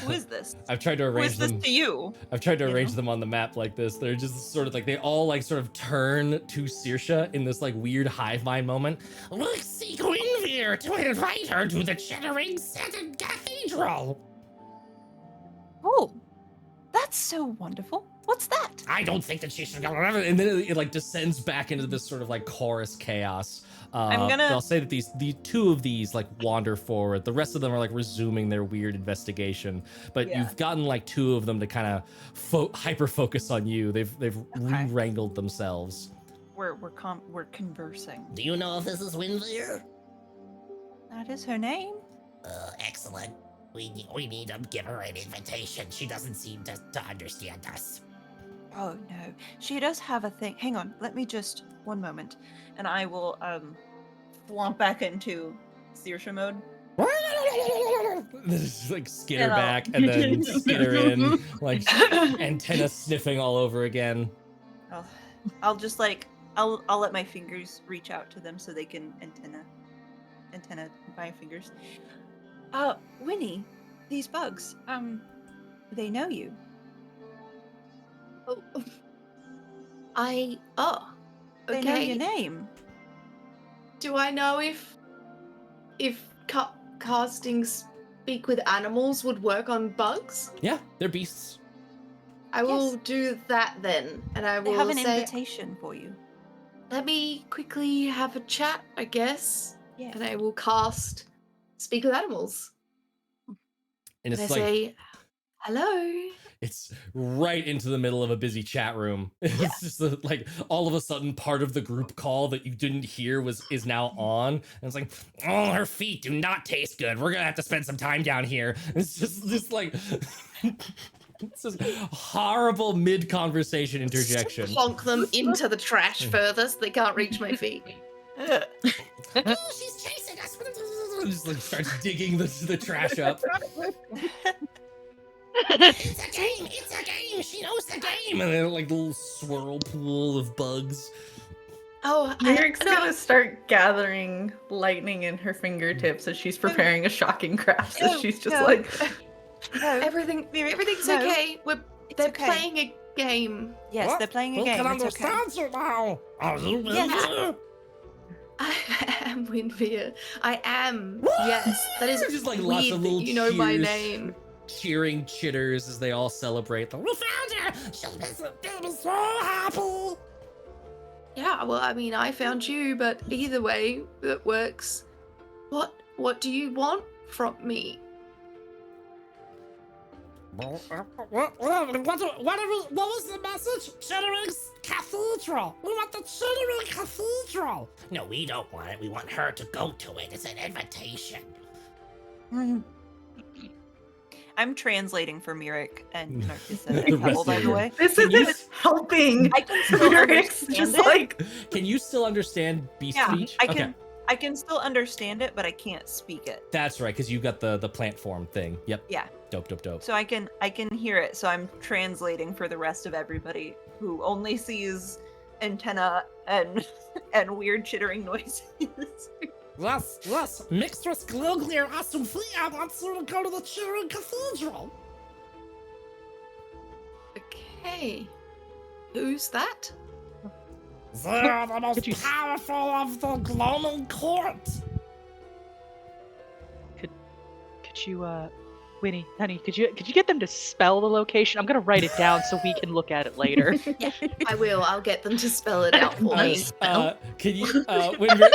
who is this? I've tried to Who arrange is this them. to you? I've tried to you arrange know? them on the map like this. They're just sort of like they all like sort of turn to Saoirse in this like weird hive mind moment. We'll seek Winvir to invite her to the Chittering Satin Cathedral. Oh, that's so wonderful. What's that? I don't think that she should go. And then it like descends back into this sort of like chorus chaos. I'm gonna- I'll say that the two of these like wander forward. The rest of them are like resuming their weird investigation. But Yeah. you've gotten like two of them to kind of hyper focus on you. They've Okay. re-wrangled themselves. We're conversing. Do you know if this is Winvir? That is her name. Excellent. We need to give her an invitation. She doesn't seem to understand us. Oh no, she does have a thing. Hang on, let me just 1 moment, and I will flomp back into Saoirse mode. Just like skitter And I'll- back and then skitter in, like antenna sniffing all over again. I'll just like I'll let my fingers reach out to them so they can antenna my fingers. Winnie, these bugs, they know you. Oh, They know okay. your name. Do I know if casting speak with animals would work on bugs? Yeah, they're beasts. I will Yes. do that then, and I They will have an say, invitation for you. let me quickly have a chat, I guess, Yeah. and I will cast speak with animals. And And it's I like say, hello. it's right into the middle of a busy chat room. It's just like all of a sudden part of the group call that you didn't hear is now on. And it's like, oh, her feet do not taste good. We're gonna have to spend some time down here. It's just like it's just horrible mid-conversation interjection. Plonk them into the trash further so they can't reach my feet. Oh, she's chasing us. Just like starts digging the trash up. It's a game. It's a game. She knows the game. And then like a little swirl pool of bugs. Oh, Lyric's gonna start gathering lightning in her fingertips as she's preparing a shocking craft. So No, she's just no. like, No, everything's No. okay. it's They're okay. playing a game. Yes, they're playing a game. It's okay. you now. Yes. I am Winvia. I am. Yes, that is Just like weird lots of that little you know my cheers. name. Cheering chitters as they all celebrate. We found her. She'll be so happy. Yeah, well, I mean, I found you, but either way, it works. What do you want from me? What was the message? Chittering's Cathedral. We want the Chittering Cathedral. No, we don't want it. We want her to go to it. It's an invitation. I'm translating for Mirik and Narcissa The and rest Pebble, by of the you. way. this Can you isn't helping. I can still Lyric's understand just it. like, Can you still understand beast Yeah, speech? I Okay, can. I can still understand it, but I can't speak it. that's right, because you got the plant form thing. Yep. Yeah. Dope. So I can hear it. So I'm translating for the rest of everybody who only sees antenna and weird chittering noises. Yes. Mistress Gloglir Asumfia wants you to go to the Chittering Cathedral. Okay. Who's that? They're the most Could you- powerful of the Gloaming Court. Could you, Winnie, honey, could you get them to spell the location? I'm gonna write it down so we can look at it later. I will. I'll get them to spell it out for me. Can you when you're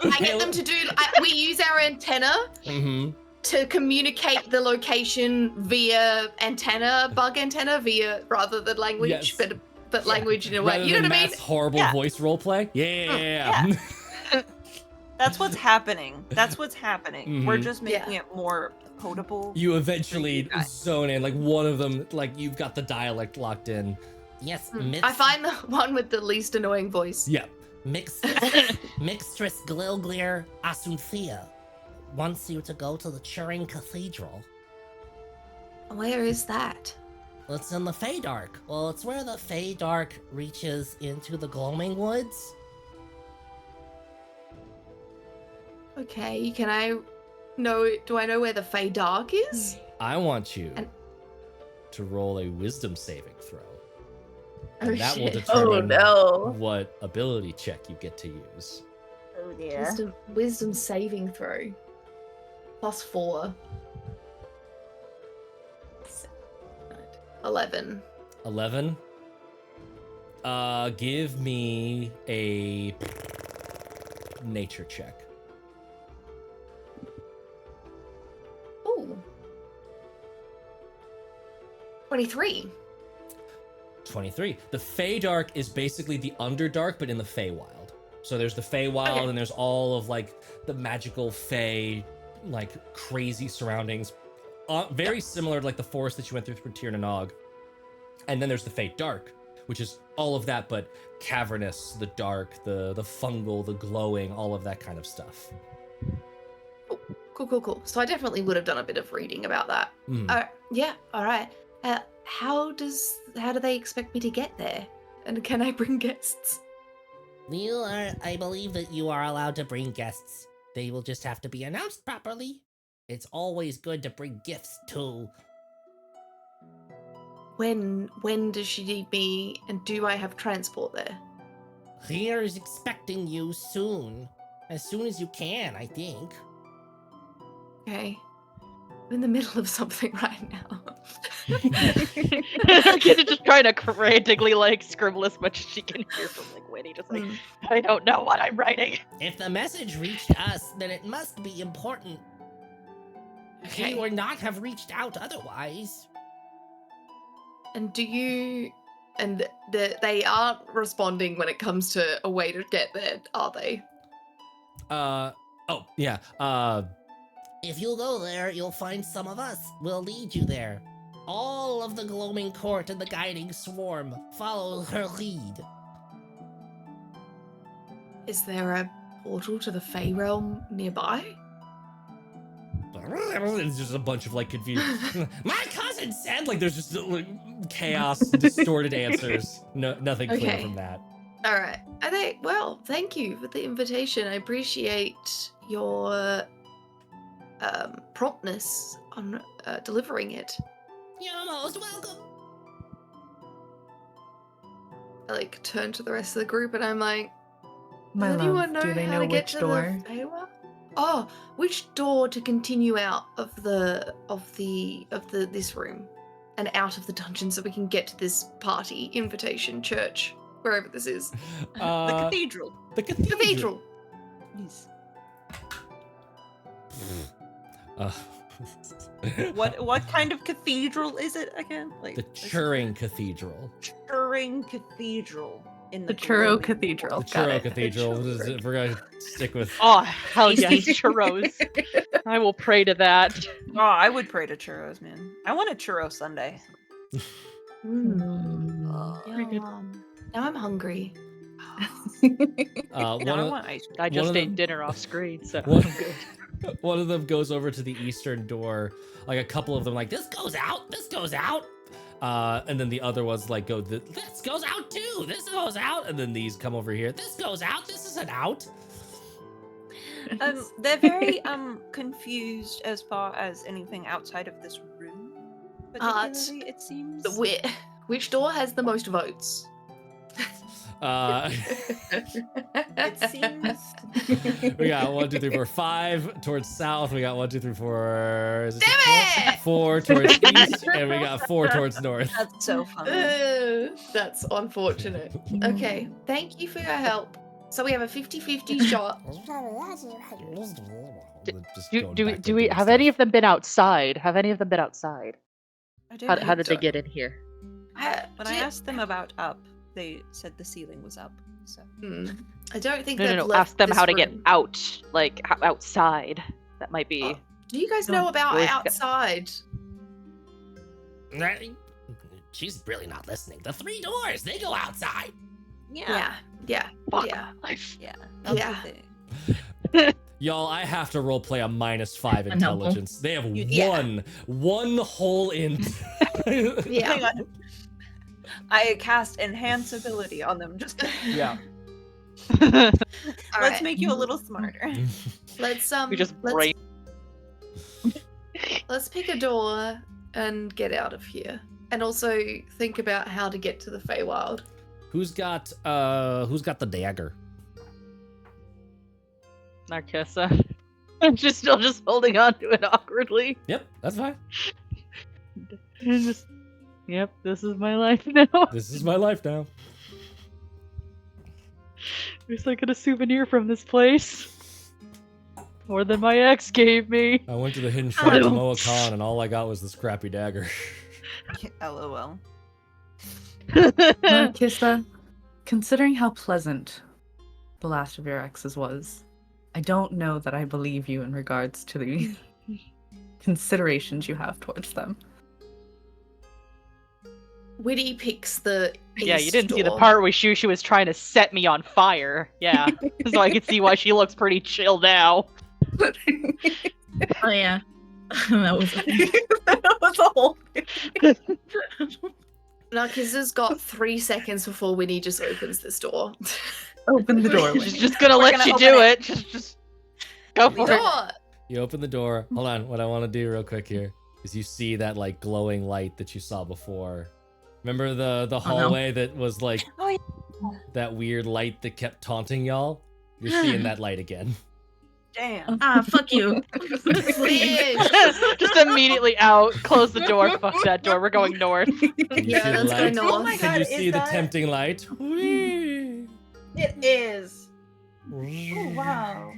I get them to do. We use our antenna Mhm. to communicate the location via antenna, bug antenna, via rather than language, Yes. but language in a way. Rather You know than what I mean? Matt's horrible Yeah. voice roleplay? Yeah. That's what's happening. We're Mhm. just making it more potable. You eventually guys. zone in, like one of them, like you've got the dialect locked in. Yes, I find the one with the least annoying voice. Yeah. Mistress Gloglir Asumfia wants you to go to the Chittering Cathedral. Where is that? It's in the Feydark. Well, it's where the Feydark reaches into the Gloaming Woods. Okay, can I know? Do I know where the Fey Dark is? I want you And- to roll a wisdom saving throw. Oh, And that will shit. determine oh no. what ability check you get to use. Oh dear. Wisdom saving throw. +4. 11. 11. Give me a nature check. Ooh. 23. 23. The Feydark is basically the Underdark, but in the Feywild. So there's the Feywild, Okay. and there's all of like the magical Fey, like crazy surroundings. very similar to like the forest that you went through Tir na Nog. And then there's the Fate Dark, which is all of that, but cavernous, the dark, the fungal, the glowing, all of that kind of stuff. Cool. So I definitely would have done a bit of reading about that. Yeah, all right. How do they expect me to get there? And can I bring guests? I believe that you are allowed to bring guests. They will just have to be announced properly. It's always good to bring gifts too. When does she need me, and do I have transport there? Here is expecting you soon. As soon as you can, I think. Okay. I'm in the middle of something right now. Kitty's just trying to frantically like scribble as much as she can hear from like Winnie, just like I don't know what I'm writing. If the message reached us, then it must be important. Okay. He would not have reached out otherwise. And they aren't responding when it comes to a way to get there, are they? Oh, yeah. If you'll go there, you'll find some of us. We'll lead you there. All of the Gloaming Court and the Guiding Swarm follow her lead. Is there a portal to the Fey Realm nearby? It's just a bunch of like confused. My cousin said like there's just like, chaos, distorted answers. No, nothing clear Okay. from that. All right. Well, thank you for the invitation. I appreciate your promptness on delivering it. You're most welcome. I like turn to the rest of the group and I'm like, My does anyone love, do they how know to get which to door? the Feywild? Oh, which door to continue out of this room and out of the dungeon so we can get to this party, invitation, church, wherever this is. The cathedral. The cathedral. Cathedral. Yes. Uh, What kind of cathedral is it again? Like the Turing Cathedral. Turing Cathedral in The Churro glowing Cathedral. The Got Churro it. Cathedral. What is it? We're gonna stick with. Oh hell yes, churros. I will pray to that. Oh, I would pray to churros, man. I want a churro Sunday. Very good. Now I'm hungry. No, One I of, want ice cream. I One just of ate them- dinner off screen, so One- I'm good. one of them goes over to the eastern door. Like a couple of them, like this goes out. This goes out. And then the other ones like go. This goes out too. This goes out. And then these come over here. This goes out. This isn't out. They're very confused as far as anything outside of this room. Particularly, it seems. Which door has the most votes? It seems. We got 1, 2, 3, 4, 5 towards south. We got 1, 2, 3, 4. Is it Damn it! 4 towards east, and we got 4 towards north. That's so funny. That's unfortunate. Okay, thank you for your help. So we have a 50-50 shot. Just Do, going do we back to do we doing have stuff. any of them been outside? Have any of them been outside? I don't How think did they so. get in here? When I asked them about up, they said the ceiling was up. So I don't think No, they've no. left Ask them this how to get room. out, like outside. That might be. Oh, do you guys No, know about where's the- outside? She's really not listening. The 3 doors, they go outside. yeah, Fuck yeah. life. yeah. That's Yeah. what they- Y'all, I have to roleplay a -5 Unhelpful. intelligence. They have Yeah. one whole int. Yeah. Hang on. I cast enhance ability on them. Just Yeah. All let's right. make you a little smarter. Let's We just let's, brain. let's pick a door and get out of here. And also think about how to get to the Feywild. Who's got the dagger? Narcissa. I'm still just holding on to it awkwardly. Yep, that's fine. And just, yep, this is my life now. This is my life now. Wish I get a souvenir from this place. More than my ex gave me. I went to the hidden shrine of Moakan and all I got was this crappy dagger. LOL. Narcissa, considering how pleasant the last of your exes was, I don't know that I believe you in regards to the considerations you have towards them. Whitty picks the Yeah, you east didn't see the door. part where she was trying to set me on fire. Yeah, so I could see why she looks pretty chill now. Oh yeah. That was That was a whole thing. Narcissa's got 3 seconds before Winnie just opens this door. Open the door. She's Winnie. just gonna We're let gonna you open do it. it. Just go for it. Door! You open the door. Hold on. What I want to do real quick here is you see that like glowing light that you saw before. Remember the hallway that was like Oh, yeah. that weird light that kept taunting y'all? You're seeing that light again. Damn. fuck you. Fish! Just immediately out. Close the door. Fuck that door. We're going north. Can you Yeah, see the let's go light? north. Oh my Can God, you is see the that- tempting light? Whee! It is. Oh, wow.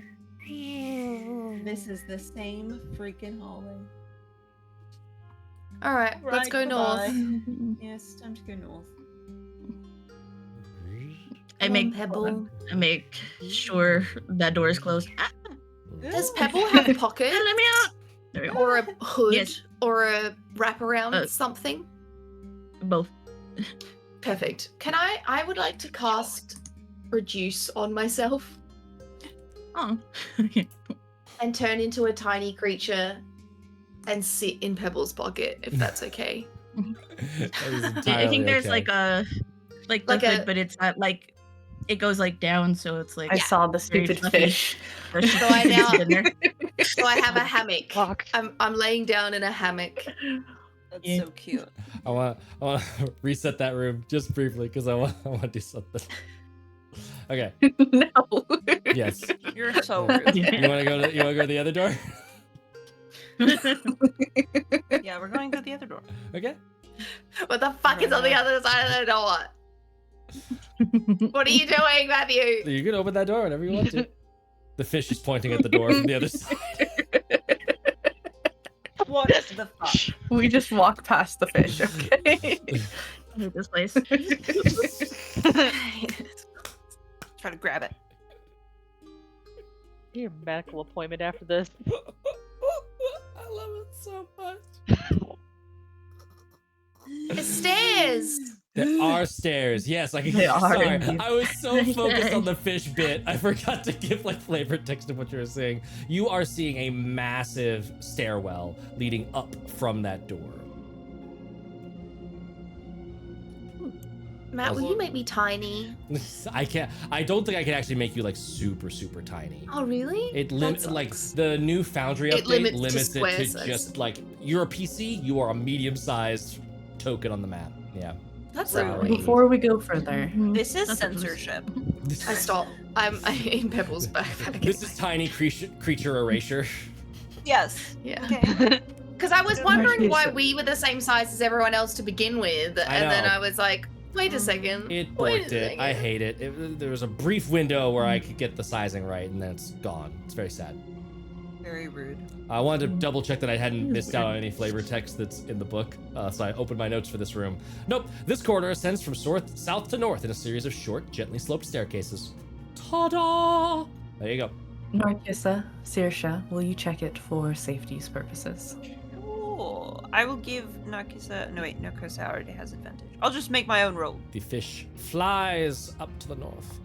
This is the same freaking hallway. Alright, let's go north. Yes, time to go north. I Come make on, Pebble. I make sure that door is closed. Does Pebble have pockets? Let me out. There we go. Or a hood? Yes. Or a wraparound Uh, something? Both. Perfect. I would like to cast Reduce on myself Oh. and turn into a tiny creature and sit in Pebble's pocket, if that's okay. I think there's like a like the Like hood, a- but it's not like it goes like down, so it's like I saw the very stupid fluffy. fish. So I now- in there. So I have a hammock. Fuck. I'm laying down in a hammock. That's Yeah. so cute. I want to reset that room just briefly because I want to do something. Okay. No. Yes. You're so rude. You want to go to the other door? Yeah, we're going to the other door. Okay. What the fuck is on the other side of the door? What are you doing, Matthew? You can open that door whenever you want to. The fish is pointing at the door from the other side. What the fuck? We just walk past the fish, okay? I hate this place. Try to grab it. Your medical appointment after this. I love it so much. The stairs. There are stairs. Yes, I can. They are Sorry, indeed. I was so focused on the fish bit, I forgot to give like flavor text of what you were saying. You are seeing a massive stairwell leading up from that door. Matt, will you make me tiny? I can't. I don't think I can actually make you like super tiny. Oh, really? It That limits like sucks. the new Foundry It update limits to limits square it to size. just like you're a PC, you are a medium-sized token on the map. Yeah. That's Rude. annoying. Before we go further, This is That's what it was. censorship. I stop. I'm in Pebble's backpack. This is tiny creature erasure. Yes. Yeah. Okay. Because I was Don't wondering make why me we were the same size as everyone else to begin with, and then know. I was like, wait a second. It Wait a borked it. I second. hate it. There was a brief window where I could get the sizing right, and then it's gone. It's very sad. Very rude. I wanted to double check that I hadn't missed out on any flavor text that's in the book, so I opened my notes for this room. Nope, this corridor ascends from south to north in a series of short, gently sloped staircases. Ta-da! There you go. Narcissa, Saoirse, will you check it for safety's purposes? Cool. I will give Narcissa. No, wait, Narcissa already has advantage. I'll just make my own roll. The fish flies up to the north,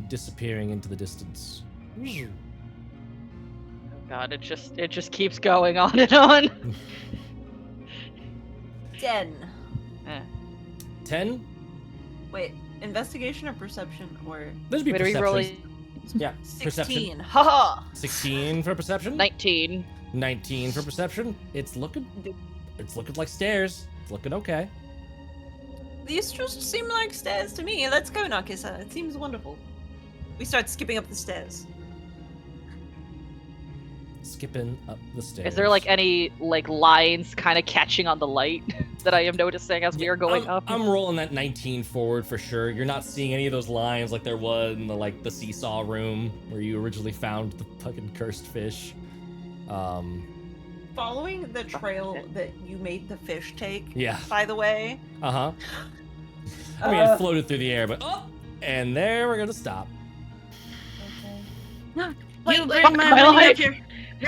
disappearing into the distance. God, it just keeps going on and on. 10. 10? Wait, investigation or perception or Those would be Wait, are we perception. rolling? Yeah, perception. 16? Haha. 16 for perception. 19. 19 for perception. It's looking like stairs. It's looking okay. These just seem like stairs to me. Let's go, Narcissa. It seems wonderful. We start skipping up the stairs. Skipping up the stairs. Is there like any like lines kind of catching on the light that I am noticing as we are going I'm, up? I'm rolling that 19 forward for sure. You're not seeing any of those lines like there was in the seesaw room where you originally found the fucking cursed fish. Following the trail that you made the fish take, Yeah. by the way. Uh-huh. I mean, it floated through the air, but and there we're gonna stop. You Wait, bring fuck my my money life. back here.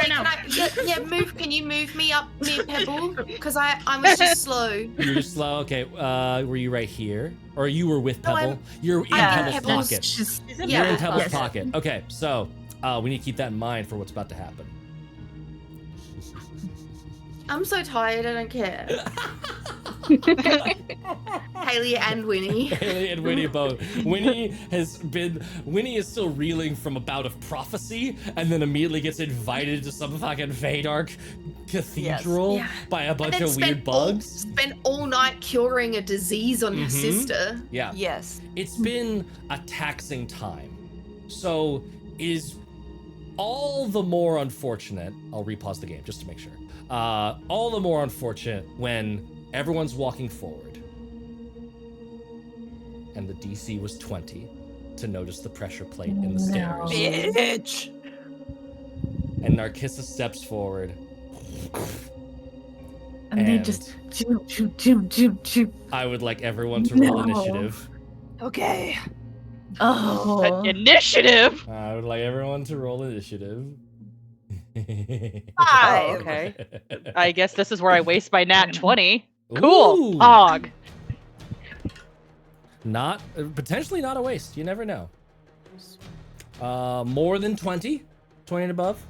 Here Hey, now. move. Can you move me up near Pebble? Because I was just slow. You're slow. Okay. Were you right here, or you were with No, Pebble? You're in I'm Pebble's Pebble's pocket. Just Is it You're in Yeah. Pebble's Yes. pocket. Okay. So we need to keep that in mind for what's about to happen. I'm so tired. I don't care. Haley and Winnie. Haley and Winnie both. Winnie is still reeling from a bout of prophecy, and then immediately gets invited to some fucking Veydark cathedral Yeah. by a bunch And then of weird bugs. Spent all night curing a disease on your Mhm. sister. Yeah. Yes. It's been a taxing time. So is all the more unfortunate. I'll repause the game just to make sure. All the more unfortunate when everyone's walking forward. And the DC was 20 to notice the pressure plate in the stairs. Bitch. And Narcissa steps forward. And they And- just choo. I would like everyone to roll No. initiative. Okay. Oh. Initiative. I would like everyone to roll initiative. 5. Okay. I guess this is where I waste my nat 20. Cool. Ooh. Pog. Not potentially not a waste. You never know. More than 20? 20 and above?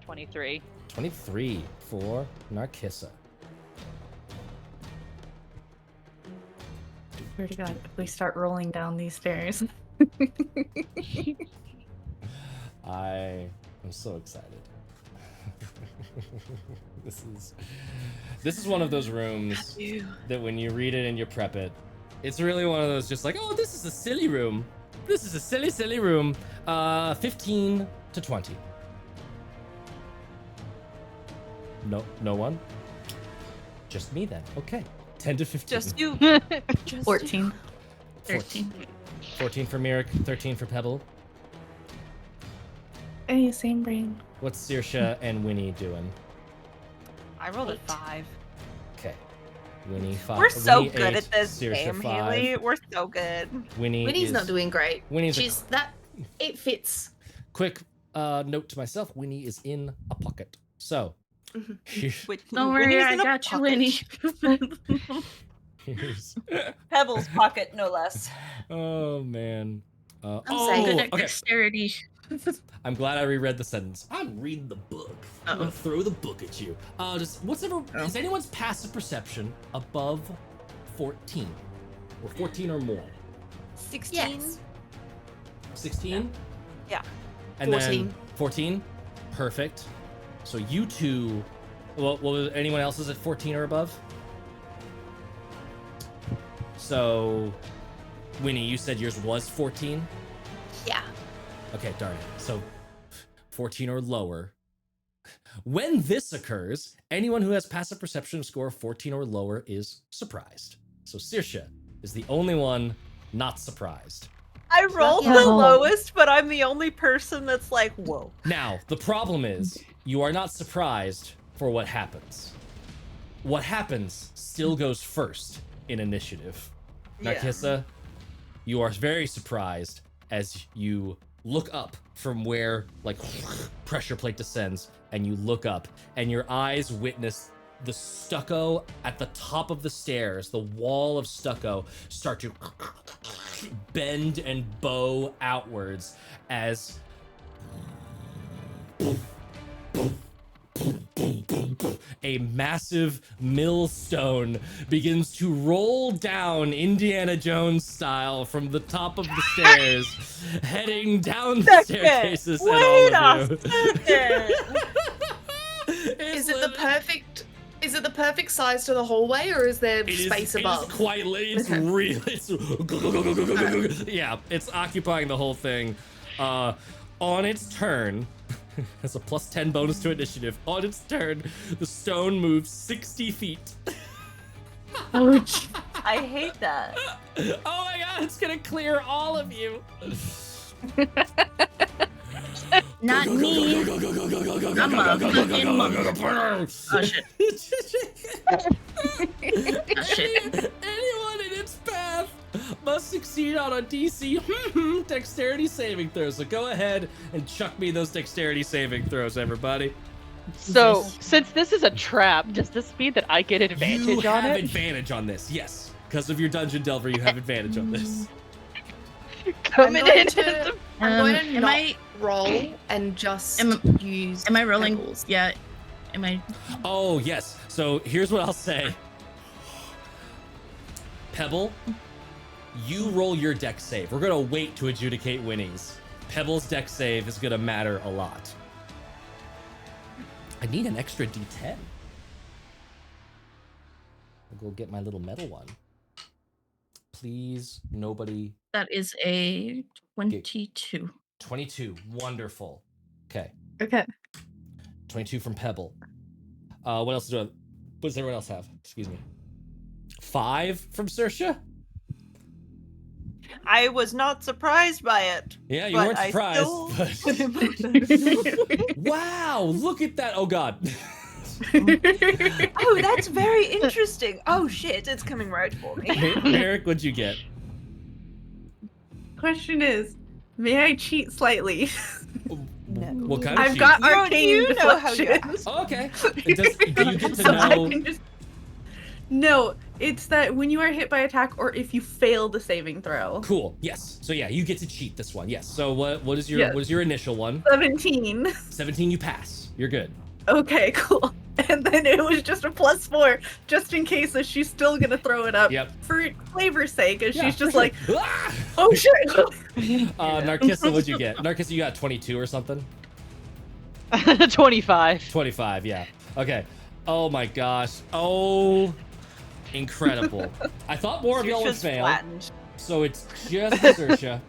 23. 23 for Narcissa. Swear to God, if we start rolling down these stairs. I am so excited. This is one of those rooms that when you read it and you prep it, it's really one of those just like, oh, this is a silly room. This is a silly room. 15 to 20. No one? Just me then. Okay. 10 to 15. Just you. Just 14. 13. 14 for Mirik, 13 for Pebble. Hey, same brain. What's Saoirse and Winnie doing? I rolled a 5. Okay. Winnie 5. We're so Winnie good 8, at this Saoirse game, 5. Haley. We're so good. Winnie's Winnie's not doing great. Winnie's a She's that. It fits. quick note to myself. Winnie is in a pocket. So Wait, Don't worry, Winnie's I in a got you, pocket. Winnie. here's Pebbles pocket, no less. oh man. I'm Oh, Good at okay. dexterity. I'm glad I reread the sentence. I'm reading the book. I'm gonna throw the book at you. Is anyone's passive perception above 14? Or 14 or more? 16. Yes. 16? Yeah. And 14. then 14? Perfect. So you two, well, anyone else is at 14 or above? So, Winnie, you said yours was 14? Yeah. Okay, darn it. So 14 or lower. When this occurs, anyone who has passive perception score of 14 or lower is surprised. So Saoirse is the only one not surprised. I rolled Yeah. the lowest, but I'm the only person that's like, whoa. Now, the problem is you are not surprised for what happens. What happens still goes first in initiative. Yeah. Narcissa, you are very surprised as you look up from where like pressure plate descends, and you look up and your eyes witness the stucco at the top of the stairs, the wall of stucco, start to bend and bow outwards as a massive millstone begins to roll down Indiana Jones style from the top of the stairs, heading down the staircases at all Wait of a you. second. Is it the perfect? Is it the perfect size to the hallway, or is there space above? It is quite it's Okay. real. It's yeah, it's occupying the whole thing. On its turn, has a plus 10 bonus to initiative. On its turn, the stone moves 60 feet. Ouch. I hate that. Oh my god, it's gonna clear all of you. Not me. I'm a fucking monk. Oh shit. Oh shit. Anyone in its path must succeed on a DC dexterity saving throw. So go ahead and chuck me those dexterity saving throws, everybody. So, since this is a trap, does this mean that I get advantage You on have it? advantage on this, yes. Because of your Dungeon Delver, you have advantage on this. Coming going in. to- I'm going to am not I roll and just Am- use. am I rolling? Pebbles. Yeah. Am I? Oh, yes. So here's what I'll say. Pebble, you roll your dex save. We're going to wait to adjudicate winnings. Pebble's dex save is going to matter a lot. I need an extra d10. I'll go get my little metal one. Please, nobody. That is a 22. 22. Wonderful. Okay. Okay. 22 from Pebble. What else what does everyone else have? Excuse me. 5 from Saoirse? I was not surprised by it. Yeah, you but weren't I surprised. still But... put in my- Wow, look at that. Oh, God. Oh, that's very interesting. Oh shit, it's coming right for me. Eric, what'd you get? Question is, may I cheat slightly? No. What kind of I've cheat? got You- arcane you know how you deflection. Oh, okay. Do you get to So I know? can just... No, it's that when you are hit by attack or if you fail the saving throw. Cool. Yes. So yeah, you get to cheat this one. Yes. So what is your Yes. what is your initial one? 17. 17. You pass. You're good. Okay, cool. And then it was just a +4, just in case that she's still gonna throw it up Yep. for flavor's sake, and Yeah, she's just for like, sure. Ah! oh shit. Narkissa, what'd you get? Narkissa, you got 22 or something? 25. 25. Yeah. Okay. Oh my gosh. Oh, incredible. I thought more of y'all would Saoirse's fail. flattened. So it's just Saoirse.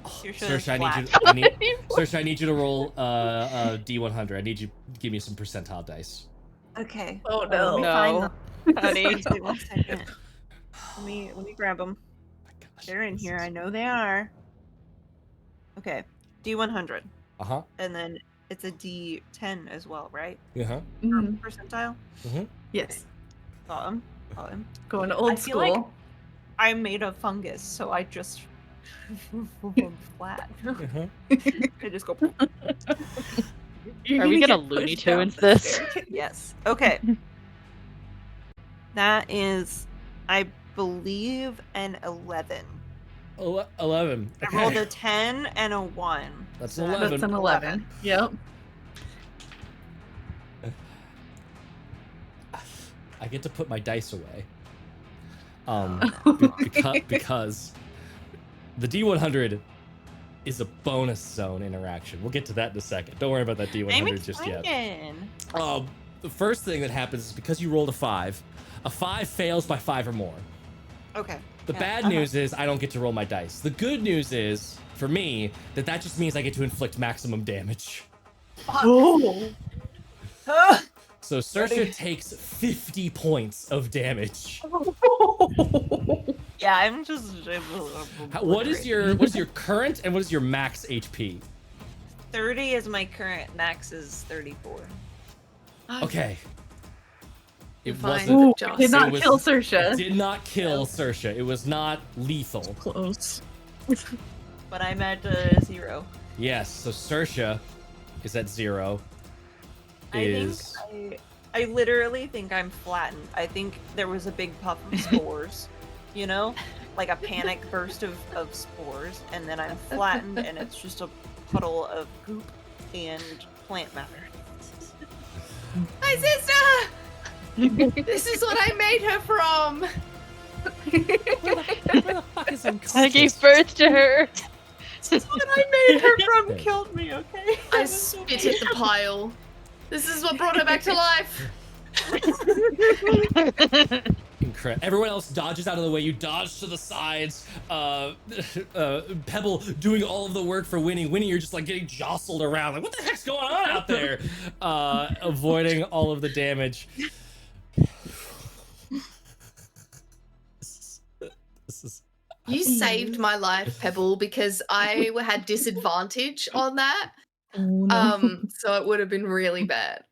Saoirse Saoirse, is Saoirse, I need you to roll a D100. I need you to give me some percentile dice. Okay. Oh Let no. me No. find them. Honey. Seriously, 1 second. Let me grab them. Gosh, They're in this here. is- I know they are. Okay. D100. Uh-huh. And then it's a D10 as well, right? Uh-huh. Mhm. Percentile? Yes. Got him. Got him. Going I old feel like- school. I'm made of fungus, so I just flat. Uh-huh. I just go. You're Are we gonna get Looney pushed down Tunes the this? staircase. Yes. Okay. That is, I believe, an 11. 11. I rolled Okay. a 10 and a 1. That's So an 11. That's an 11. Yep. I get to put my dice away. Oh, Because the D100 is a bonus zone interaction. We'll get to that in a second. Don't worry about that I'm D100 just yet. excited. The first thing that happens is because you rolled a 5 fails by 5 or more. Okay. The Yeah, bad uh-huh. news is I don't get to roll my dice. The good news is, for me, that just means I get to inflict maximum damage. Oh. So Saoirse takes 50 points of damage. Yeah, I'm just. What is your current and what is your max HP? 30 is my current. Max is 34. Okay. It Fine. wasn't. Ooh, Just- did not it was- kill Saoirse. Did not kill Saoirse. It was not lethal. Close. But I'm at 0. Yes. So Saoirse is at 0. I literally think I'm flattened. I think there was a big puff of spores, you know? Like a panic burst of spores, and then I'm flattened and it's just a puddle of goop and plant matter. My sister! This is what I made her from! I gave birth to her. What I made her from killed me, okay? I spit at the pile. This is what brought her back to life. Incredible. Everyone else dodges out of the way. You dodge to the sides. Pebble doing all of the work for Winnie. Winnie, you're just like getting jostled around. Like, what the heck's going on out there? Avoiding all of the damage. This is You saved my life, Pebble, because I had disadvantage on that. Oh, no. So it would have been really bad.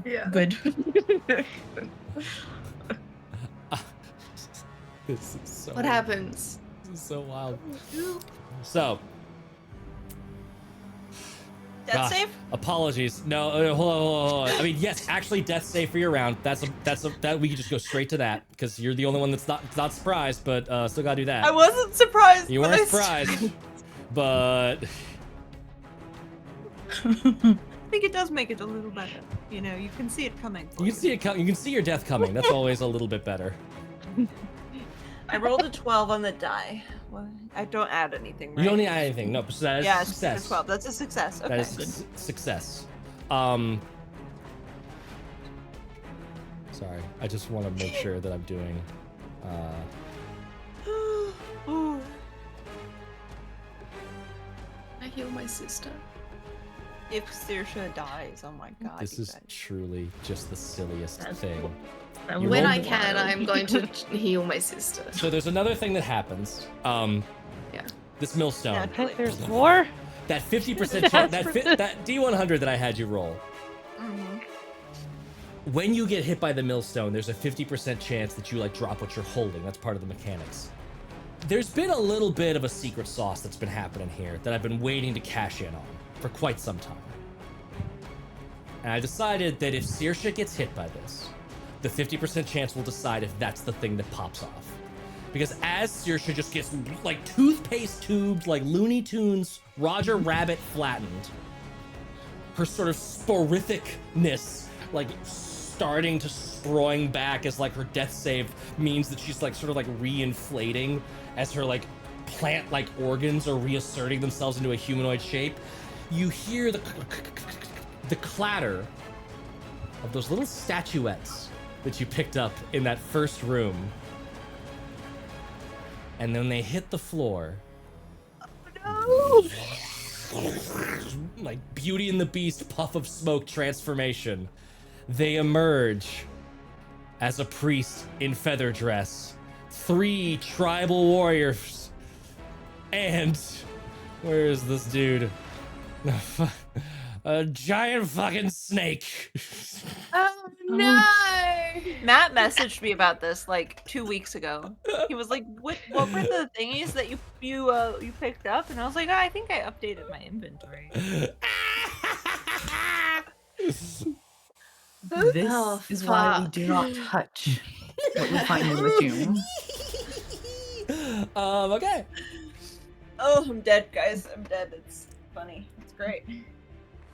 Yeah. Good. This is so What happens? This is so wild. So, Death gosh, save? apologies. No, hold on. I mean, yes, actually, death save for your round. That we can just go straight to that because you're the only one that's not surprised, but still gotta do that. I wasn't surprised. You but weren't I surprised, but I think it does make it a little better. You know, you can see it coming. you can see it. You can see your death coming. That's always a little bit better. I rolled a 12 on the die. Well, I don't add anything, right? You don't need anything. No, so that is Yeah, a success. it's a 12. That's a success. Okay. That is success. Sorry, I just want to make sure that I'm doing. Ooh. I heal my sister. If Saoirse dies, oh my god. This you is guys. truly just the silliest thing. That You When rolled I the- can, I'm going to heal my sister. So there's another thing that happens. Yeah. This millstone. Naturally. There's more. That 50% chance, that D100 that I had you roll. Mhm. When you get hit by the millstone, there's a 50% chance that you like drop what you're holding. That's part of the mechanics. There's been a little bit of a secret sauce that's been happening here that I've been waiting to cash in on for quite some time. And I decided that if Saoirse gets hit by this, the 50% chance will decide if that's the thing that pops off. Because as Saoirse just gets like toothpaste tubed, like Looney Tunes, Roger Rabbit flattened, her sort of sporificness like starting to sprawling back as like her death save means that she's like sort of like reinflating as her like plant-like organs are reasserting themselves into a humanoid shape. You hear the clatter of those little statuettes that you picked up in that first room. And then they hit the floor. No. Like Beauty and the Beast puff of smoke transformation. They emerge as a priest in feather dress, 3 tribal warriors, and where is this dude? A giant fucking snake. Oh no! Matt messaged me about this like 2 weeks ago. He was like, "What were the thingies that you picked up?" And I was like, "Oh, I think I updated my inventory." This Oh, is why we fuck. do not touch what we find in the tomb. Okay. Oh, I'm dead, guys. I'm dead. It's funny. It's great.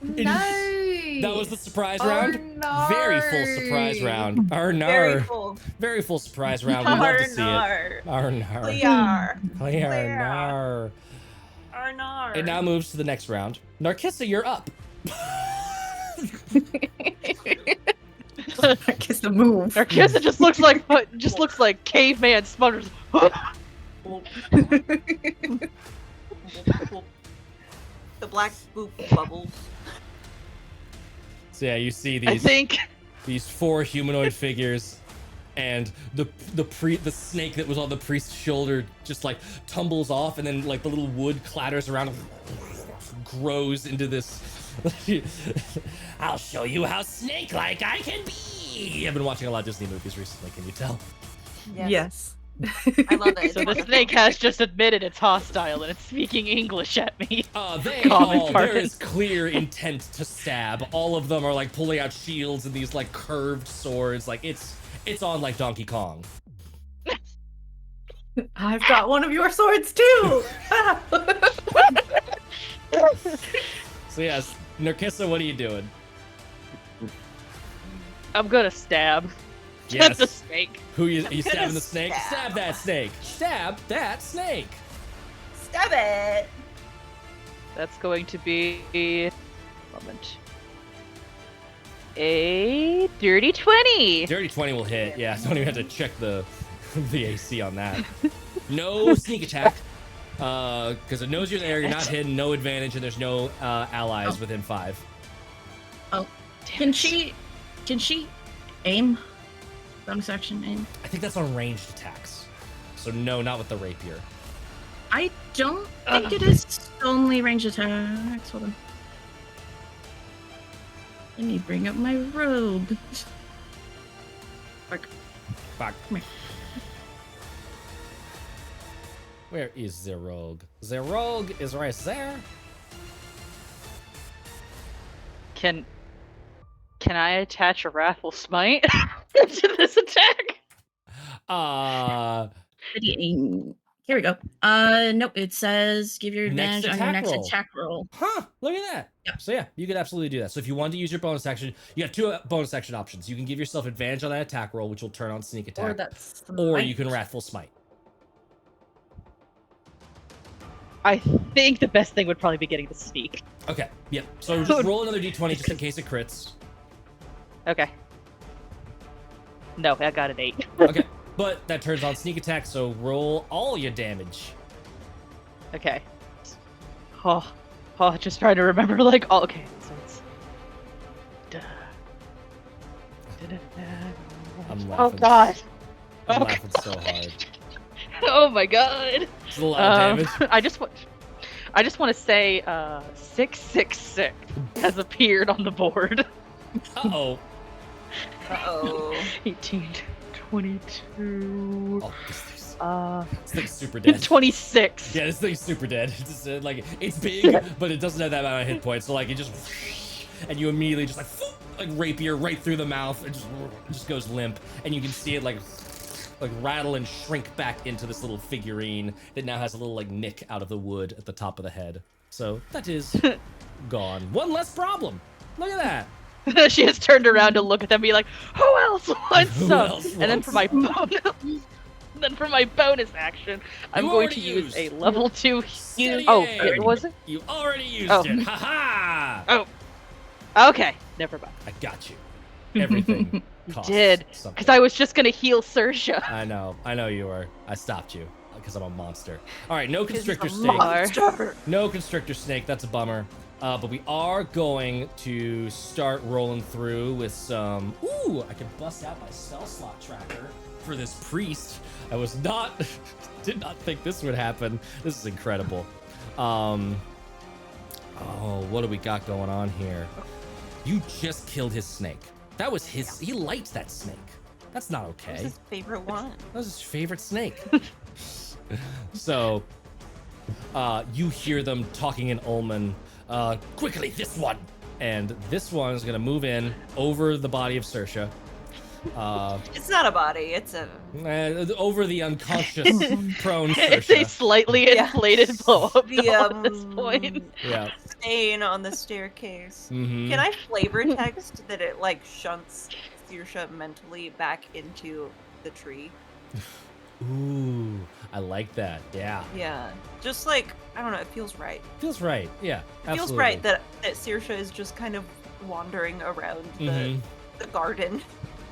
No! That was the surprise Oh, round. no. Very full surprise round. Very Arnar. full. Very full surprise round. We'd love to see it. Arnar. Arnar. Clear. Arnar. Arnar. It now moves to the next round. Narkissa, you're up. Kiss the move. Narkissa just looks like caveman smutters. The black boop bubbles. So yeah, you see I these think these 4 humanoid figures, and the snake that was on the priest's shoulder just like tumbles off, and then like the little wood clatters around, and grows into this. I'll show you how snake-like I can be. I've been watching a lot of Disney movies recently. Can you tell? Yes. I love it. so. The snake has just admitted it's hostile and it's speaking English at me. There pardon. is clear intent to stab. All of them are like pulling out shields and these like curved swords. Like it's on like Donkey Kong. I've got one of your swords too. So yes, Narkissa, what are you doing? I'm gonna stab. Yes. the snake. Who you stabbing the snake? Stab. Stab that snake. Stab that snake. Stab it. That's going to be moment. A dirty 20. Dirty 20 will hit. Yeah, don't even have to check the AC on that. No sneak attack. Because it knows you're there, you're not hidden, no advantage, and there's no allies within 5. Can she aim? Bonus action aim. I think that's on ranged attacks. So no, not with the rapier. I don't think it is only range attacks. Hold on. Let me bring up my robe. Fuck. Come here. Where is the rogue? The rogue is right there. Can I attach a Wrathful Smite to this attack? Here we go. Nope. It says give your Next advantage on your attack next roll. attack roll. Huh, look at that. Yep. So yeah, you could absolutely do that. So if you want to use your bonus action, you have two bonus action options. You can give yourself advantage on that attack roll, which will turn on sneak Or attack, that's or you can Wrathful Smite. I think the best thing would probably be getting the sneak. Okay, yep. So just roll another d20 just in case it crits. Okay. No, I got an 8. Okay, but that turns on sneak attack, so roll all your damage. Okay. Oh, just trying to remember, like, oh, okay. So it's... I'm laughing. Oh, God. I'm Okay. laughing so hard. Oh, my God. It's a lot of damage. I just want to say 666 has appeared on the board. Uh-oh. Uh-oh. 18, 22, Oh, this thing's uh, This thing's super dead. 26. Yeah, this thing's super dead. It's just, like, it's big, but it doesn't have that amount of hit points. So like, it just, and you immediately just like rapier right through the mouth. It just goes limp, and you can see it like rattle and shrink back into this little figurine that now has a little like nick out of the wood at the top of the head. So that is gone. One less problem. Look at that. She has turned around to look at them and be like, who else wants Who some? else And then wants for my bonus action, I'm You going already to use used. a level 2 Steady Oh, aim. it was it? You already used Oh. it. Ha Okay, never mind. I got you. Everything costs Did, something. because I was just gonna heal Sersha. I know you were. I stopped you because I'm a monster. All right, no constrictor It's a snake. monster. No constrictor snake. That's a bummer. But we are going to start rolling through with some. Ooh, I can bust out my spell slot tracker for this priest. I was not, did not think this would happen. This is incredible. Oh, what do we got going on here? You just killed his snake. That was his. He liked that snake. That's not okay. What's his favorite one? That was his favorite snake. So, you hear them talking in Ulman. Quickly, this one! And this one is gonna move in over the body of Sersha. It's not a body. It's a. Over the unconscious, prone It's a Sersha. slightly Yeah. inflated blow-up The doll at this point. Yeah. stain on the staircase. Mm-hmm. Can I flavor text that it like shunts Saoirse mentally back into the tree? Ooh, I like that. Yeah. Yeah. Just like I don't know, it feels right. Feels right. Yeah. It feels right that Saoirse is just kind of wandering around Mhm. the garden.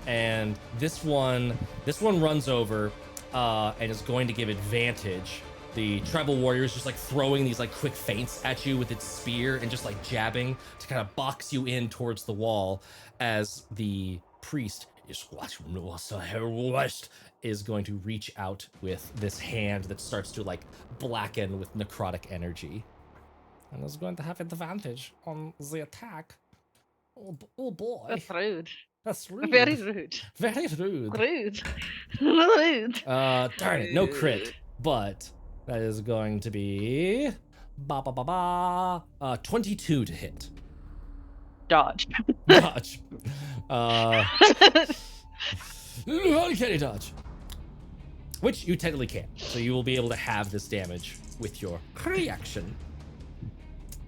And this one runs over and is going to give advantage. The tribal warrior is just like throwing these like quick feints at you with its spear and just like jabbing to kind of box you in towards the wall as the priest is going to reach out with this hand that starts to like blacken with necrotic energy and is going to have advantage on the attack. Oh boy. That's rude. That's rude. Very rude. Very rude. Rude. Rude. Darn it, no crit, but that is going to be 22 to hit. Dodge. Dodge. Uncanny dodge. Which you technically can. So you will be able to have this damage with your reaction.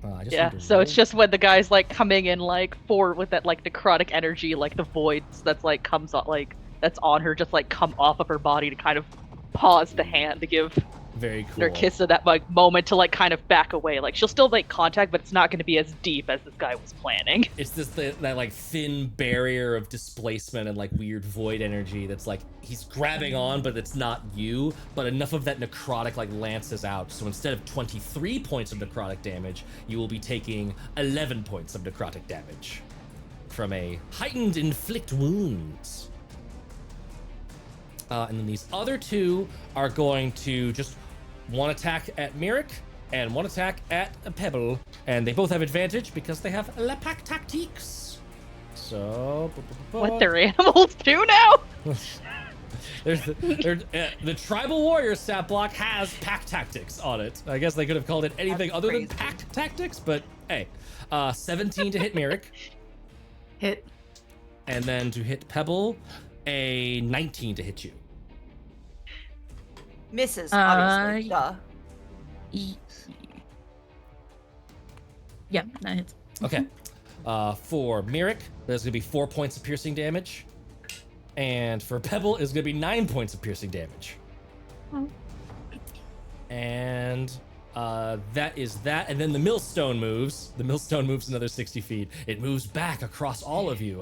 I just Yeah, need to so it's roll. just when the guy's like coming in like forward with that like necrotic energy, like the voids that's like comes on like that's on her just like come off of her body to kind of pause the hand to give Very cool. Narkissa that like moment to like kind of back away. Like she'll still make contact, but it's not going to be as deep as this guy was planning. It's this that like thin barrier of displacement and like weird void energy that's like he's grabbing on, but it's not you. But enough of that necrotic like lances out. So instead of 23 points of necrotic damage, you will be taking 11 points of necrotic damage from a heightened inflict wounds. And then these other two are going to just one attack at Mirik and one attack at Pebble. And they both have advantage because they have La Pack Tactiques. So... What, their animals too now? The tribal warrior stat block has pack tactics on it. I guess they could have called it anything other than pack tactics, but hey, 17 to hit Merrick, Hit. and then to hit Pebble, a 19 to hit you. Misses, obviously. Duh. Yeah, that hits. Okay. For Merrick, there's gonna be 4 points of piercing damage, and for Pebble, is gonna be 9 points of piercing damage. Oh. And that is that. And then the millstone moves. The millstone moves another 60 feet. It moves back across all of you.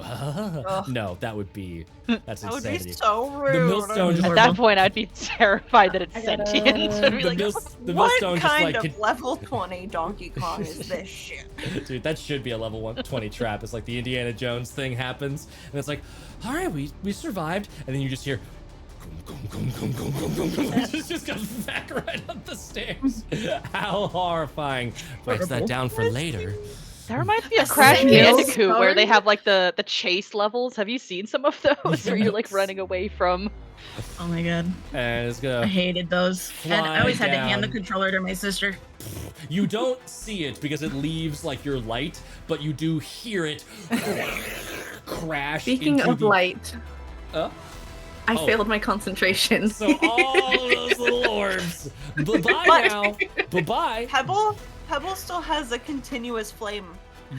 No, that's That would be insanity. so rude. The millstone At that point, I'd be terrified that it's sentient. I'd be the, like, the What millstone just kind like of level 20 Donkey Kong is this shit? dude, that should be a level 120 trap. It's like the Indiana Jones thing happens, and it's like, all right, we survived, and then you just hear, it just goes back right up the stairs. How horrifying! Writes that down for later. that reminds me of A Crash single Bandicoot, where they stone? have like the chase levels. Have you seen some of those where you're like Yes. running away from? Oh my god. And it's I gonna. hated those. And I always Fly had to hand the down. controller to my sister. You don't see it because it leaves like your light, but you do hear it crash. Speaking into of the... light, Uh? I Oh. failed my concentration. So all of those little orbs. Bye-bye now. Bye-bye. Pebble still has a continuous flame.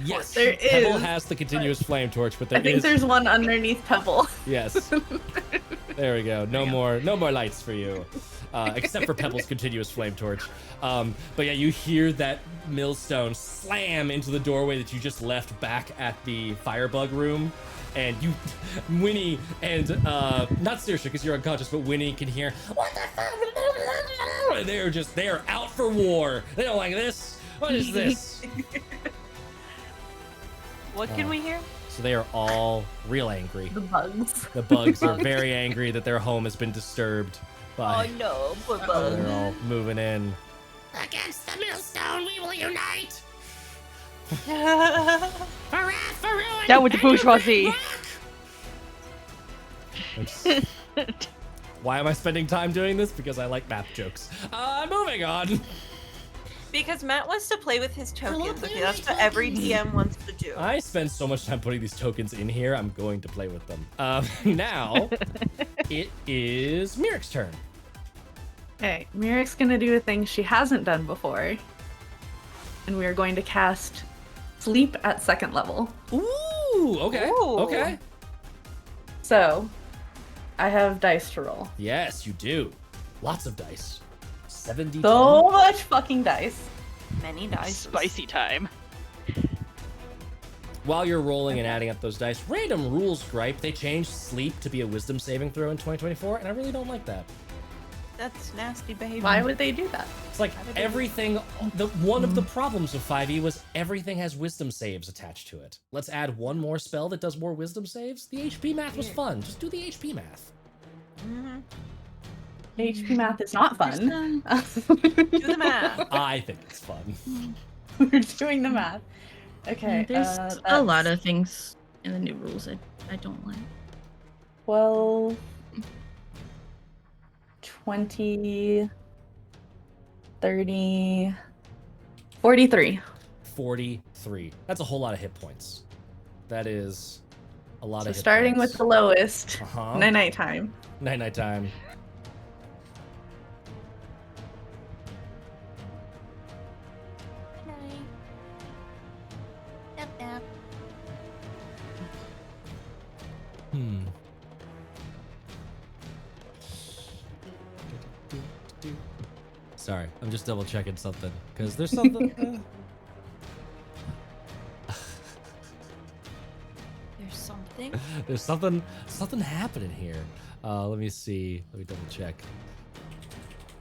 Yes, There Pebble is, has the continuous flame torch, but I there think is. there's one underneath Pebble. Yes. There we go. No more lights for you, except for Pebble's continuous flame torch. But yeah, you hear that millstone slam into the doorway that you just left back at the firebug room, and you, Winnie, and not Saoirse because you're unconscious, but Winnie can hear. What the fuck? And they are out for war. They don't like this. What is this? What can we hear? So they are all real angry. The bugs. The bugs are very angry that their home has been disturbed by. Oh no, poor They're bug. all moving in. Against the millstone, we will unite. Oh, For wrath, for ruin. Down with the bourgeoisie. It's- Why am I spending time doing this? Because I like map jokes. Moving on. because Matt wants to play with his tokens. play Okay, with that's my what every tokens. DM wants to do. I spend so much time putting these tokens in here, I'm going to play with them. Now, it is Mirick's turn. Okay, Mirick's gonna do a thing she hasn't done before. And we are going to cast Sleep at 2nd level. Ooh, okay, Ooh. okay. So, I have dice to roll. Yes, you do. Lots of dice. 70. So much fucking dice. Many dice. Spicy time. While you're rolling and adding up those dice, random rules gripe. They changed sleep to be a wisdom saving throw in 2024, and I really don't like that. That's nasty behavior. Why would they do that? It's like everything. One of the problems of 5e was everything has wisdom saves attached to it. Let's add one more spell that does more wisdom saves. The HP math was fun. Just do the HP math. Mhm. HP math is not fun. Do the math. I think it's fun. We're doing the math. Okay, There's a that's lot of things in the new rules I don't like. 12, 20, 30, 43. 43. That's a whole lot of hit points. That is a lot So of hit starting points. with the lowest, Uh-huh. night time. Night time. Hmm. Sorry, I'm just double checking something because there's something. There's something. There's something happening here. Let me see. Let me double check.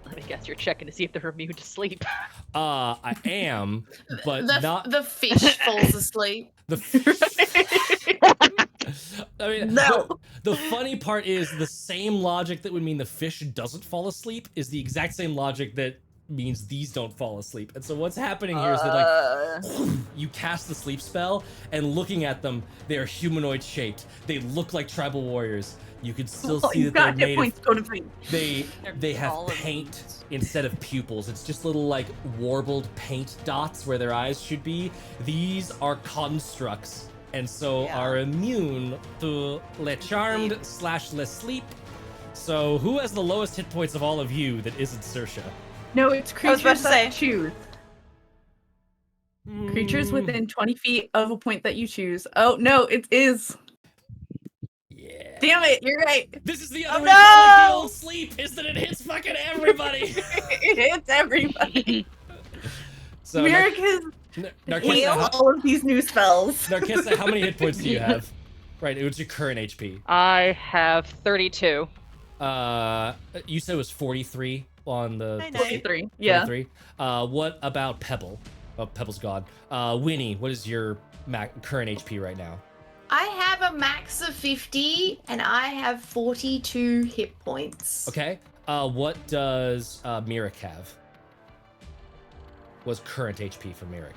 Let me guess, you're checking to see if they're immune to sleep. I am, but not The fish falls asleep. the. I mean, No. the funny part is the same logic that would mean the fish doesn't fall asleep is the exact same logic that means these don't fall asleep. And so what's happening here is that like you cast the sleep spell, and looking at them, they are humanoid shaped. They look like tribal warriors. You can still see you've that they're got hit made points. Go to sleep. they have all of paint these. instead of pupils. It's just little like warbled paint dots where their eyes should be. These are constructs, and so Yeah. are immune to Le Charmed / Le Sleep. So who has the lowest hit points of all of you that isn't Saoirse? No, it's I was about creatures to that say. choose. Creatures Mm, within 20 feet of a point that you choose. Oh, no, it is. Yeah. Damn it, you're right. This is the Oh, other reason I like the no! old sleep, is that it hits fucking everybody. It hits everybody. So Merrick has Narkissa, hates how, all of these new spells. Narkissa, how many hit points do you have? Right, what's your current HP? I have 32. You said it was 43 on the Nice. 43. Yeah. 43. What about Pebble? Oh, Pebble's gone. Winnie, what is your current HP right now? I have a max of 50 and I have 42 hit points. Okay. What does Mirik have? What's current HP for Mirik?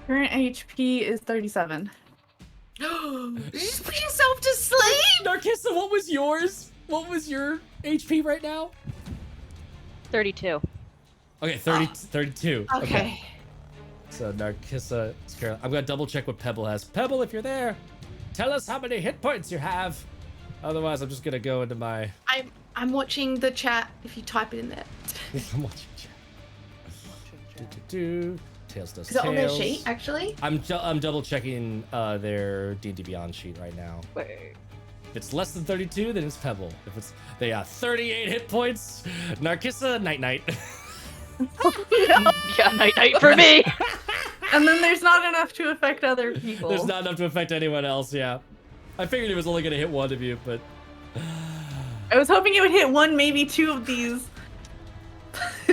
Current HP is 37. You just put yourself to sleep? Narkissa, what was yours? What was your HP right now? 32. Okay, 32. Okay. So Narkissa, I'm gonna double check what Pebble has. Pebble, if you're there, tell us how many hit points you have. Otherwise, I'm just gonna go into my. I'm watching the chat if you type it in there. I'm watching chat. Tails does Is it on their tails. sheet, actually? I'm double checking their D&D Beyond sheet right now. Wait. If it's less than 32, then it's Pebble. If it's they got 38 hit points, Narkissa, night night. Yeah, night for me. And then there's not enough to affect other people. There's not enough to affect anyone else. Yeah, I figured it was only gonna hit one of you, but I was hoping it would hit one, maybe two of these.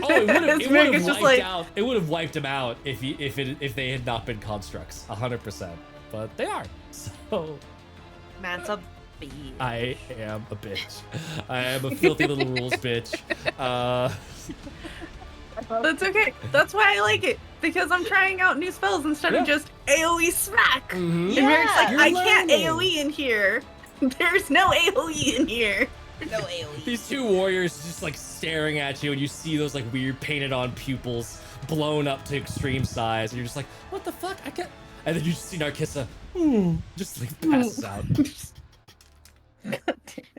oh, it would have Merrick is just like, out. It would have wiped him out if they had not been constructs, 100%. But they are. So Man's a bee. I am a bitch. I am a filthy little rules bitch. That's okay. That's why I like it. Because I'm trying out new spells instead Yeah. of just AoE smack. mhm. And Merrick's like, You're I can't learning. AoE in here. There's no AoE in here. No AoE. These two warriors just like staring at you, and you see those like weird painted on pupils blown up to extreme size, and you're just like, what the fuck? I can't. And then you just see Narkissa, just like passes out.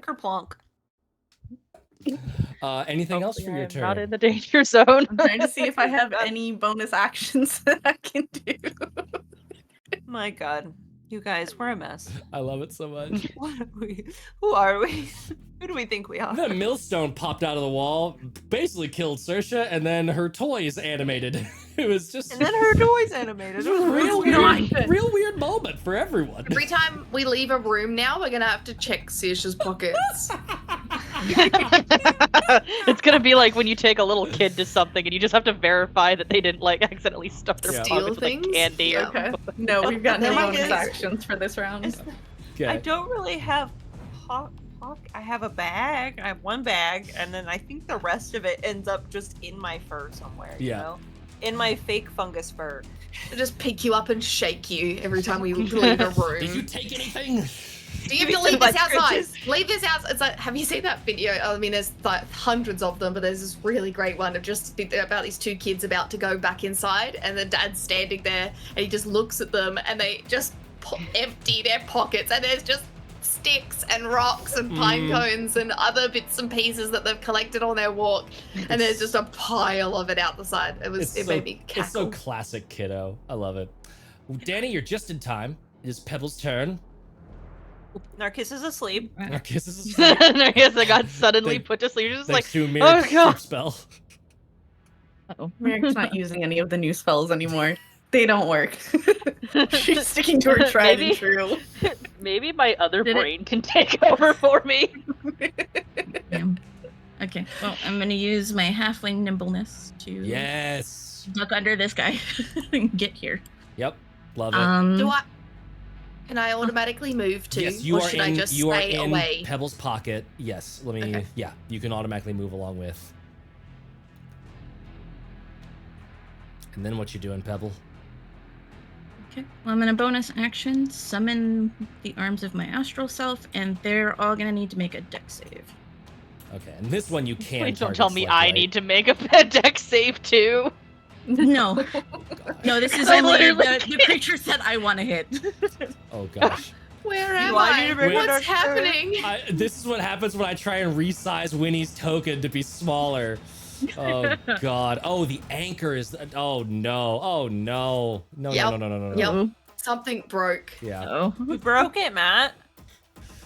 Kerplonk. Anything else for Hopefully I your am turn? Not in the danger zone. I'm trying to see if I have any bonus actions that I can do. My god. You guys, we're a mess. I love it so much. What are we? Who are we? Who do we think we are? The millstone popped out of the wall, basically killed Saoirse, and then her toys animated. It was just And then her toys animated. It was real really not weird, good. real weird moment for everyone. Every time we leave a room now, we're gonna have to check Saoirse's pockets. It's gonna be like when you take a little kid to something and you just have to verify that they didn't like accidentally stuff their Yeah. pocket Steal with like things? candy or Okay. No, we've got no There bonus is- actions for this round. Okay. I don't really have I have a bag. I have one bag, and then I think the rest of it ends up just in my fur somewhere. You Yeah. know? In my fake fungus fur. They just pick you up and shake you every time we leave a room. Did you take anything? Do you Give have me to leave some this outside? cartridges. Leave this outside. It's like, have you seen that video? I mean, there's like hundreds of them, but there's this really great one of just about these two kids about to go back inside, and the dad's standing there, and he just looks at them, and they just empty their pockets, and there's just sticks and rocks and pine cones and other bits and pieces that they've collected on their walk, and there's just a pile of it out the side. It made me cackle. It's so classic, kiddo. I love it. Danny, you're just in time. It is Pebble's turn. Narcissus is asleep. Narcissus is And I guess I got suddenly Thank- put to sleep. You're just thanks like, to Mirac's God. sleep spell. Uh-oh. Merrick's not using any of the new spells anymore. They don't work. She's sticking to her tried and Maybe- true. maybe my other Did it- brain can take over for me. Damn. Okay, well, I'm gonna use my halfling nimbleness to Yes. duck under this guy and get here. Yep. Love it. Can I automatically move too, yes, you or are should in. I just You are stay in away? Pebble's pocket. Yes. Let me. Okay. Yeah. You can automatically move along with. And then what you doing, Pebble? Okay. Well, I'm gonna bonus action summon the arms of my astral self, and they're all gonna need to make a dex save. Okay, and this one you can. Please don't target tell me Slick, I right? need to make a pet deck save too. No, Gosh. no, this is I only literally the creature that I want to hit. Oh gosh. Where am want me I? to bring it What's happening? This is what happens when I try and resize Winnie's token to be smaller. Oh god. Oh, the anchor is. Oh no. Oh no. No. Yep. No. Yep. Something broke. Yeah. Oh, You broke it, Matt.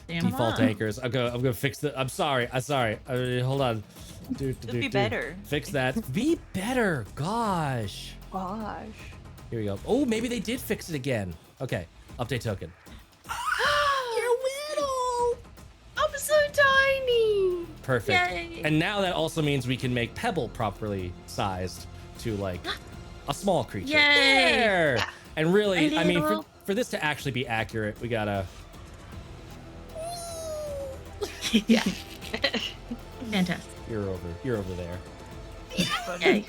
damn. Default on. anchors. I'm gonna fix the. I'm sorry. Hold on. It'll be better. Fix that. Be better. Gosh. Gosh. Here we go. Oh, maybe they did fix it again. Okay. Update token. You're little. I'm so tiny. Perfect. Yay. And now that also means we can make Pebble properly sized to like a small creature. Yay. There. Yeah. And really, A I mean, little- for this to actually be accurate, we gotta. Yeah. Fantastic. You're over there. Yay.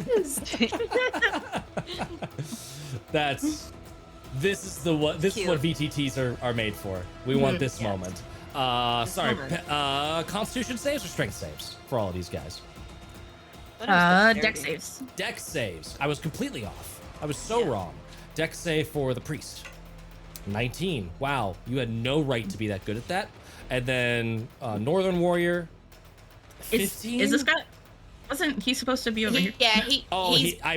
This is what VTTs are made for. We want this moment. Sorry, moment. Constitution saves or Strength saves for all of these guys? Dex saves. Dex saves. I was completely off. I was so wrong. Dex save for the priest. 19. Wow, you had no right to be that good at that. And then Northern Warrior. 15. Is this guy? Wasn't he supposed to be over here? I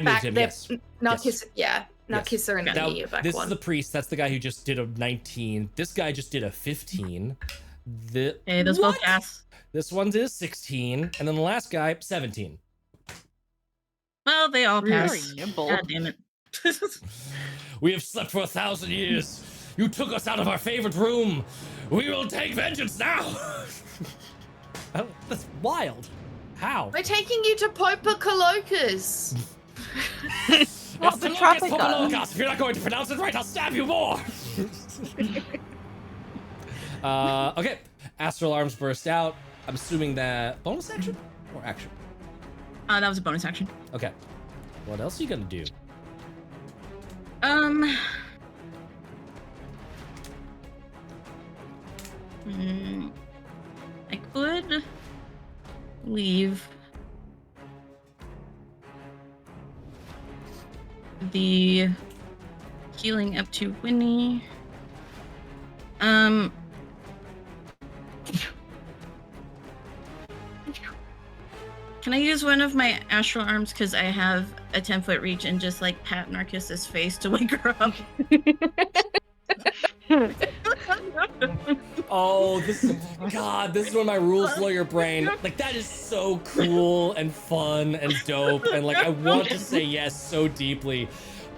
moved back him. there. Yes. Narcissa, Yes. Narcissa and Now, me are back this one. is the priest. That's the guy who just did a 19. This guy just did a 15. Hey, those both pass. This one's is 16, and then the last guy 17. Well, they all Very pass. nimble. God damn it. We have slept for 1,000 years. You took us out of our favorite room. We will take vengeance now. Oh, that's wild. How? We're taking you to Popa Colocas. Well, the Yes, Tropica. Popolocas. If you're not going to pronounce it right, I'll stab you more. Okay. Astral arms burst out. I'm assuming that bonus action or action. That was a bonus action. Okay. What else are you gonna do? I could leave the healing up to Winnie. Can I use one of my astral arms because I have a 10-foot reach and just like pat Narcissus' face to wake her up? Oh, this is when my rules lawyer brain. Like that is so cool and fun and dope, and like I want to say yes so deeply,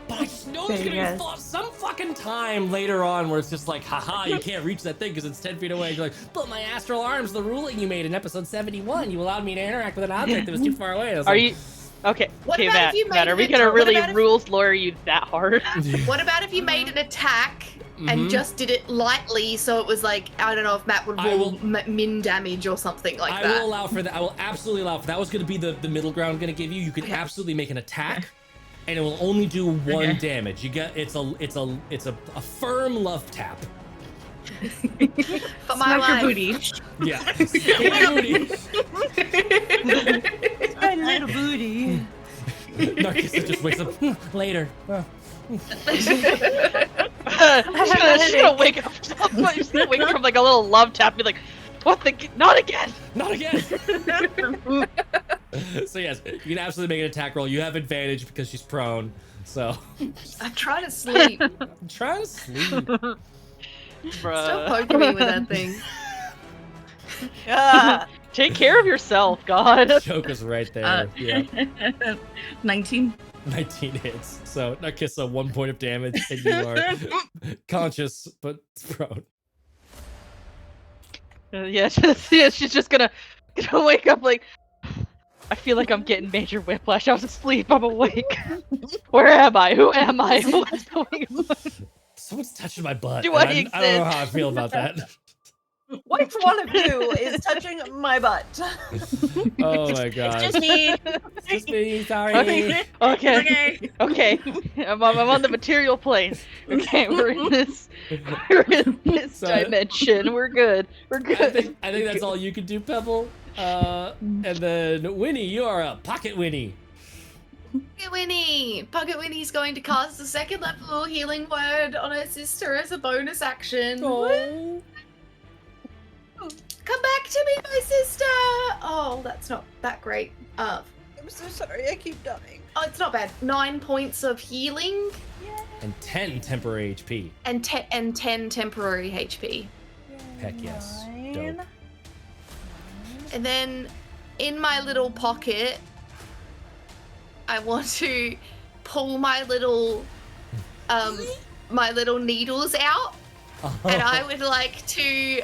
but I just know there's Say gonna yes. be some fucking time later on where it's just like, haha, you can't reach that thing because it's 10 feet away. You're like, but my astral arms, the ruling you made in episode 71, you allowed me to interact with an object that was too far away. And I was Are like, you okay? What Okay, about Matt. if you made Matt, are an we gonna attack- what really about if- rules lawyer you that hard? What about if you made an attack Mhm. and just did it lightly, so it was like, I don't know if Matt would I roll will- min damage or something like I that. will allow for that. I will absolutely allow for that. Was going to be the middle ground I'm going to give you. You can absolutely make an attack, and it will only do one Okay. damage. You get it's a firm love tap. For my Smack your life. booty. Yeah. My booty. My little booty. Narcissa just wakes up later. She's gonna wake up. She's gonna wake up from like a little love tap, and be like, "What the? Not again!" Not again. So yes, you can absolutely make an attack roll. You have advantage because she's prone. So I'm trying to sleep. I'm trying to sleep. Stop Bruh. poking me with that thing. Yeah. Take care of yourself, God. Joke is right there. Yeah. 19. 19 hits. So Narcissa, 1 point of damage, and you are conscious but prone. Yeah, she's just gonna wake up like, I feel like I'm getting major whiplash. I was asleep. I'm awake. Where am I? Who am I? What's going on? Someone's touching my butt. Do and I I don't know exist? how I feel about that. Which one of you is touching my butt? Oh my god. It's just me. It's just me, sorry. Okay. Okay. Okay. I'm on the material plane. Okay, we're in this So- dimension. We're good. We're good. I think that's all you can do, Pebble. And then Winnie, you are a Pocket Winnie. Pocket Winnie! Pocket Winnie's going to cast a second level healing word on her sister as a bonus action. Oh. Come back to me, my sister! Oh, that's not that great. I'm so sorry, I keep dying. Oh, it's not bad. 9 points of healing And 10 temporary HP. and 10 temporary HP. Heck yes. Dope. And then in my little pocket, I want to pull my little needles out, and I would like to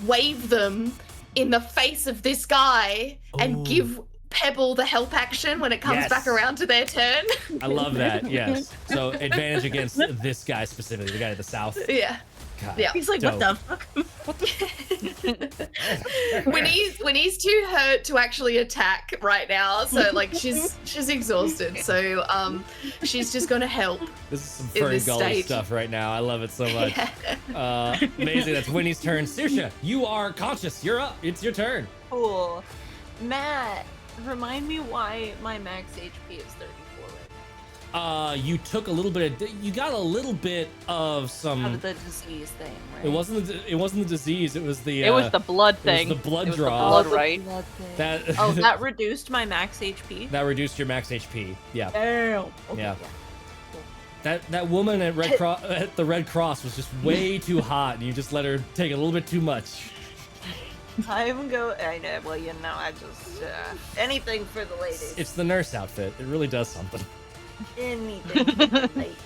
wave them in the face of this guy and Ooh. give Pebble the help action when it comes Yes. back around to their turn. I love that, yes. So advantage against this guy specifically, the guy to the south. Yeah. God. Yeah. He's like, Dope. what the fuck? Winnie's too hurt to actually attack right now, so like she's exhausted. So she's just gonna help. This is some In Fern this Gully stage. stuff right now. I love it so much. Yeah. Amazing. That's Winnie's turn. Saoirse, you are conscious. You're up. It's your turn. Cool. Matt, remind me why my max HP is 34 right You took a little bit of, you got a little bit of now. some. Out of the disease thing, right? It wasn't the disease. It was the. It was the blood it was thing. the blood It was the draw. blood, Oh, the right? blood thing. That. Oh, that reduced my max HP? that reduced your max HP. Yeah. Damn. Okay, Yeah. That woman at Red Cross at the Red Cross was just way too hot, and you just let her take a little bit too much. I know, well, you know, I just, anything for the ladies. It's the nurse outfit. It really does something. Anything for the ladies.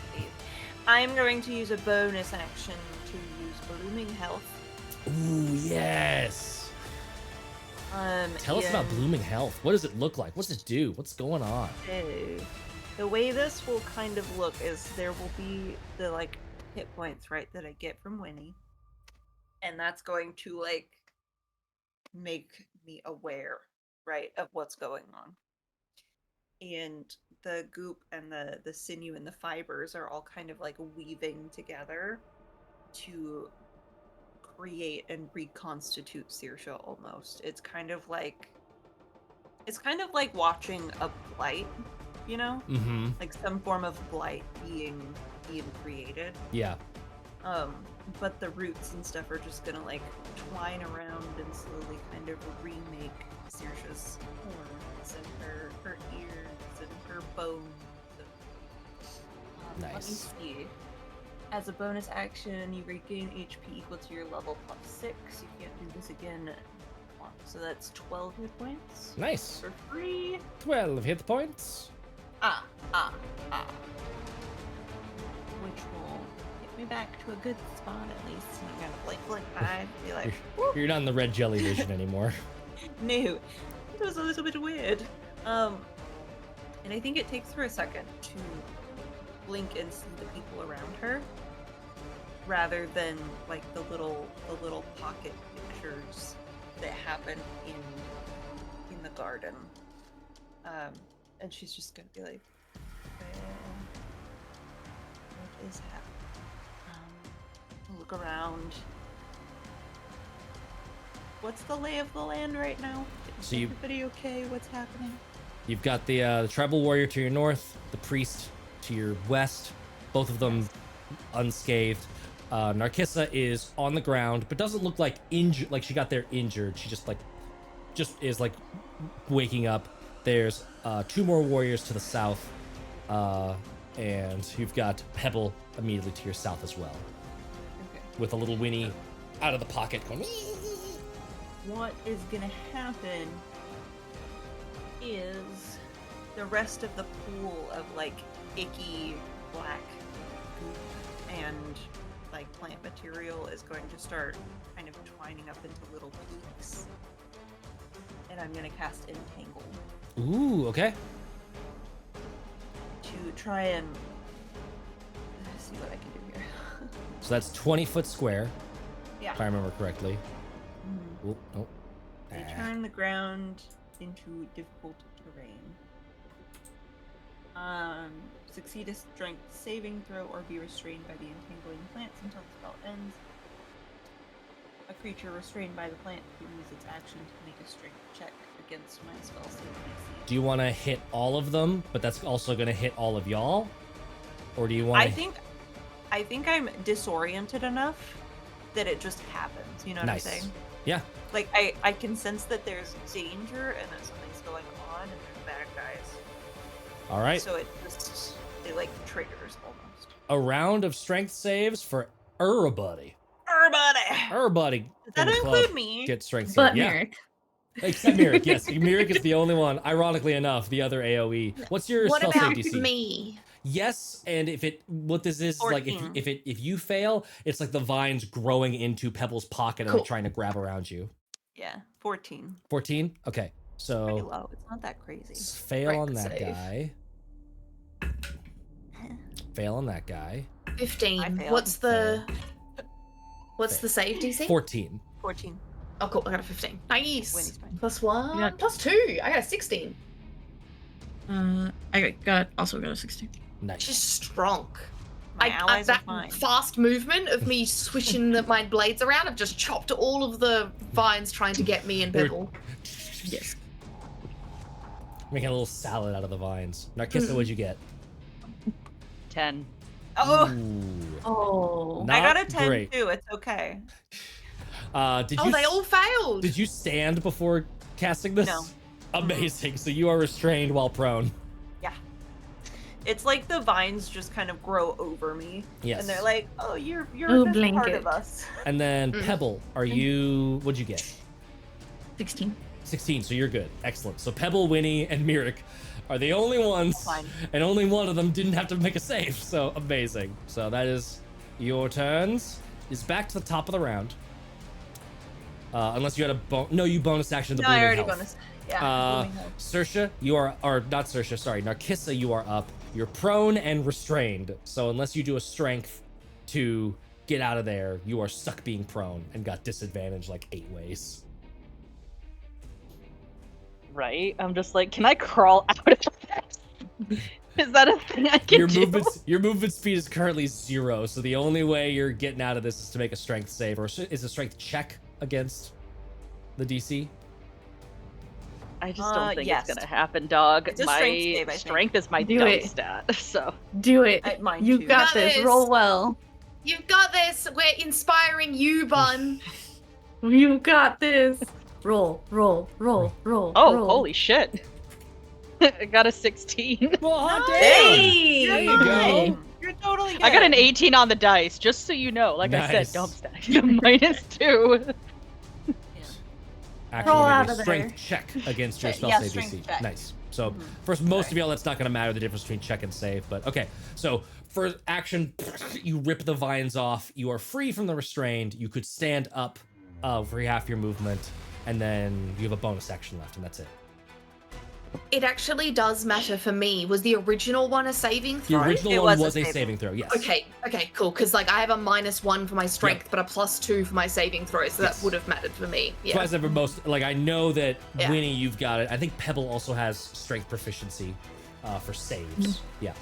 I'm going to use a bonus action to use Blooming Health. Ooh, yes. Tell us about and Blooming Health. What does it look like? What's it do? What's going on? so, the way this will kind of look is there will be the, like, hit points, right, that I get from Winnie. And that's going to, like, make me aware, right, of what's going on. And the goop and the sinew and the fibers are all kind of like weaving together to create and reconstitute Saoirse almost. It's kind of like watching a blight, you know? Mm-hmm. Like some form of blight being created. Yeah. But the roots and stuff are just gonna like twine around and slowly kind of remake Saoirse's horns and her ears and her bones. Let me Nice. see. As a bonus action, you regain HP equal to your level plus 6. You can't do this again. So that's 12 hit points Nice. for free. 12 hit points. Which will get me back to a good spot at least. I'm gonna blink by, be like, You're not in the red jelly vision anymore. no. It was a little bit weird. And I think it takes her a second to blink and see the people around her, rather than like the little pocket pictures that happen in the garden. And she's just gonna be like, what is happening? Look around. What's the lay of the land right now? Is So you- everybody okay? What's happening? You've got the tribal warrior to your north, the priest to your west, both of them unscathed. Narkissa is on the ground, but doesn't look like injured. Like she got there injured. She just is like waking up. There's 2 more warriors to the south, and you've got Pebble immediately to your south as well, Okay. with a little Winnie out of the pocket going. What is gonna happen is the rest of the pool of like icky black goop and like plant material is going to start kind of twining up into little peaks. And I'm gonna cast Entangle Ooh, okay. to try and see what I can do here. So that's 20-foot square, Yeah. if I remember correctly. Ooh, nope. They turn the ground into difficult terrain. Succeed a strength saving throw or be restrained by the entangling plants until the spell ends. A creature restrained by the plant can use its action to make a strength check against my spell save DC. Do you want to hit all of them, but that's also going to hit all of y'all? Or do you want to... I think I'm disoriented enough that it just happens. You know what Nice. I'm saying? Yeah. Like, I can sense that there's danger and that something's going on and there's bad guys. All right. So it like triggers almost. A round of strength saves for everybody. Everybody! Everybody Does that in the include club me? get strength But save. Yeah. Merrick. Except Mirik, yes. Mirik is the only one. Ironically enough, the other AoE. What's your What spell save about DC? me? Yes, and what this is like 14. if you fail, it's like the vines growing into Pebble's pocket and like, Cool. trying to grab around you. Yeah, 14. 14? Okay. Pretty So low. It's not that crazy. fail on Strength that save. guy. Fail on that guy. 15. I failed. What's the save DC? 14. 14. Oh, cool. I got a 15. Nice. Winnie's fine. +1. Yeah. +2. I got a 16. I also got a 16. Nice. She's strong. My allies are that fine. fast movement of me swishing my blades around, I've just chopped all of the vines trying to get me and They're- Pebble. Yes. Making a little salad out of the vines. Narkissa, what'd you get? 10. Oh, Ooh. Oh. Not I got a 10 great. too. It's okay. Did Oh, you they all failed. did you stand before casting this? No. Amazing. So you are restrained while prone. It's like the vines just kind of grow over me. Yes. And they're like, oh, you're Oh, just part blanket. of us. And then Pebble, are you? What'd you get? 16. 16. So you're good. Excellent. So Pebble, Winnie, and Mirik are the only ones, Fine. and only one of them didn't have to make a save. So amazing. So that is your turns. Is back to the top of the round. Unless you had a you bonus action the No, I blooming already health. bonus. Yeah. blooming health. Saoirse, you are, or not Saoirse, sorry, Narkissa, you are up. You're prone and restrained. So unless you do a strength to get out of there, you are stuck being prone and got disadvantage like 8 ways. Right? I'm just like, can I crawl out of this? Is that a thing I can do? Your movement speed is currently 0, so the only way you're getting out of this is to make a strength save, or is a strength check against the DC. I just don't think yes. it's gonna happen, dog. It's a My strength save, I think. strength is my Do dumb it. stat, so Do it. Mine You too. got Got this. this. Roll well. You've got this. We're inspiring you, Bun. You got this. Roll, roll, roll, roll. oh, roll. holy shit! I got a 16. Oh, Hey! There you go. You're totally good. I got an 18 on the dice, just so you know. Like I Nice. said, dumb stat. -2. Actually, Roll make out a of strength there. check against your Okay, spell yeah, save strength DC. check. Nice. So for most of y'all, that's not going to matter the difference between check and save. But okay. So for action, you rip the vines off. You are free from the restrained. You could stand up for half your movement, and then you have a bonus action left, and that's it. It actually does matter for me. Was the original one a saving The throw? original It one was a was a saving. saving throw. Yes. Okay, cool. Because like I have a -1 for my strength, but a +2 for my saving throw, so Yes. that would have mattered for me. That's why I Yeah. said for most, like I know that Yeah. Winnie, you've got it. I think Pebble also has strength proficiency for saves. Yeah.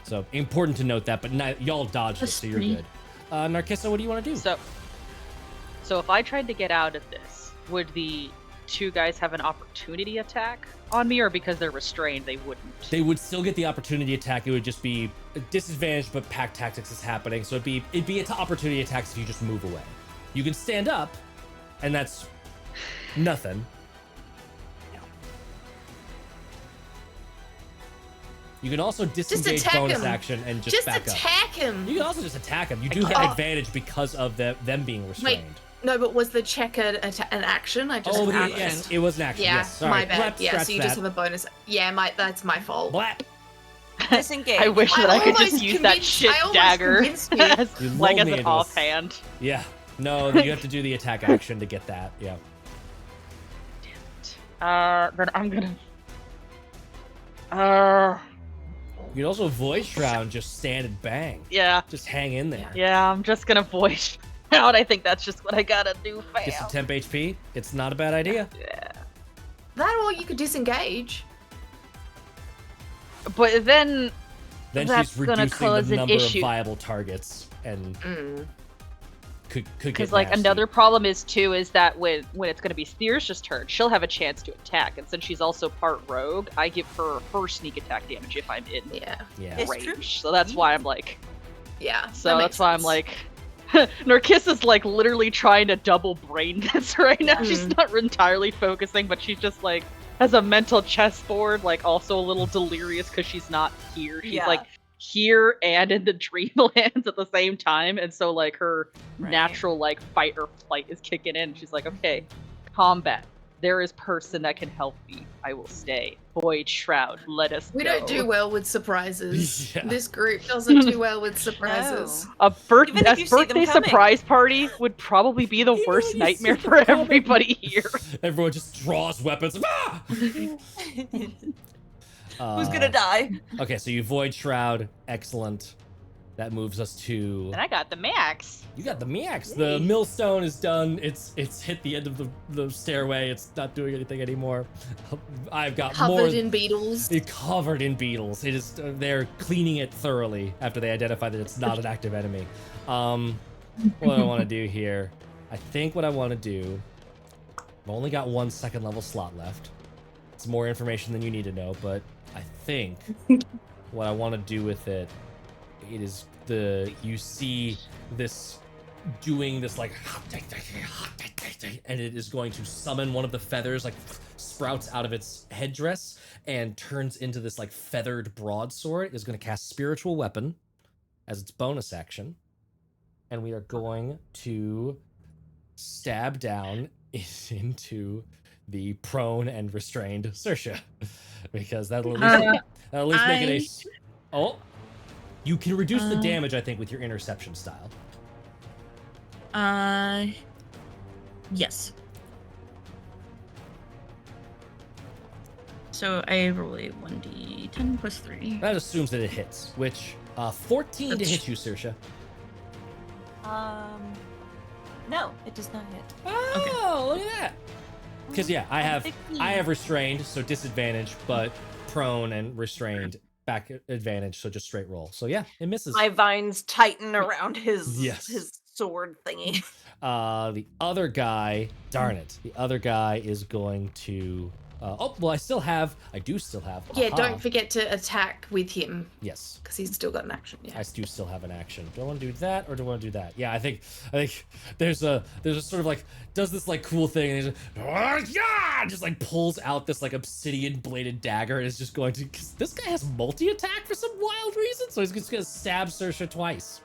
So important to note that, but y'all dodged it, so you're Three. good. Narkissa, what do you want to do? So if I tried to get out of this, would the 2 guys have an opportunity attack on me, or because they're restrained, they wouldn't? They would still get the opportunity attack. It would just be a disadvantage, but pack tactics is happening, so it'd be an opportunity attacks if you just move away. You can stand up, and that's nothing. You can also disengage attack bonus him. action and just, Just back up. attack him. You can also just attack them. You do have Oh. advantage because of them being restrained. No, but was the check an action? I just Oh, actioned. yes, it was an action. Yeah, yes, sorry. my bad. Blap, Yeah, scratch so you just that. have a bonus. Yeah, that's my fault. Blap. Disengage. I wish that I could just almost use that convinced- shit I almost dagger convinced you. as, You like lulled as me an into this. offhand. Yeah. No, you have to do the attack action to get that. Yeah. Then I'm gonna. You can also voice shroud, just stand and bang. Yeah, Just hang in there. yeah. I'm just gonna voice out. I think that's just what I gotta do, fam. Get some temp HP. It's not a bad idea. Yeah. That or you could disengage. But then Then That's she's gonna reducing cause the an number of issue. viable targets and could get because like nasty. another problem is that when it's gonna be Thyrsa's turn, she'll have a chance to attack, and since she's also part rogue, I give her sneak attack damage if I'm in Yeah. Yeah. It's range. true. So that's why I'm like, Yeah. so that that's makes why I'm sense. like, Narcissa's like literally trying to double brain this right now. She's not entirely focusing, but she's just like has a mental chessboard, like also a little delirious because she's not here. She's Yeah. like here and in the dreamlands at the same time, and so like her Right. natural like fight or flight is kicking in. She's like, okay, combat. There is person that can help me. I will stay. Void Shroud, let us We go. don't do well with surprises. Yeah. This group doesn't do well with surprises. No. A Even if you see them birthday coming. surprise party would probably be the Even worst when you see nightmare them for coming. everybody here. Everyone just draws weapons. Ah! Who's gonna die? Okay, so you void shroud. Excellent. That moves us to. And I got the max. You got the Miax. The millstone is done. It's hit the end of the stairway. It's not doing anything anymore. I've got more. Covered in beetles. It's covered in beetles. It is. They're cleaning it thoroughly after they identify that it's not an active enemy. What do I want to do here? I think what I want to do. I've only got 1 second level slot left. It's more information than you need to know, but I think what I want to do with it, it is you see this doing this like, and it is going to summon one of the feathers, like sprouts out of its headdress and turns into this like feathered broadsword. It is going to cast spiritual weapon as its bonus action, and we are going to stab down into the prone and restrained Saoirse, because that'll at least make it a. Oh, you can reduce the damage, I think, with your interception style. Yes. So I roll a 1d10 plus 3. That assumes that it hits, which 14 to That's- hit you, Saoirse. No, it does not hit. Oh, look at that. Because yeah, I have restrained, so disadvantage, but prone and restrained back advantage, so just straight roll. So yeah, it misses. My vines tighten around his Yes. his sword thingy. The other guy, darn it, the other guy is going to. Oh well, I do still have. Yeah, aha. don't forget to attack with him Yes, because he's still got an action. Yeah. I do still have an action. Do I want to do that or do I want to do that? Yeah, I think there's a sort of like does this like cool thing and he's just like pulls out this like obsidian bladed dagger and is just going to. Cause this guy has multi attack for some wild reason, so he's just gonna stab Saoirse twice.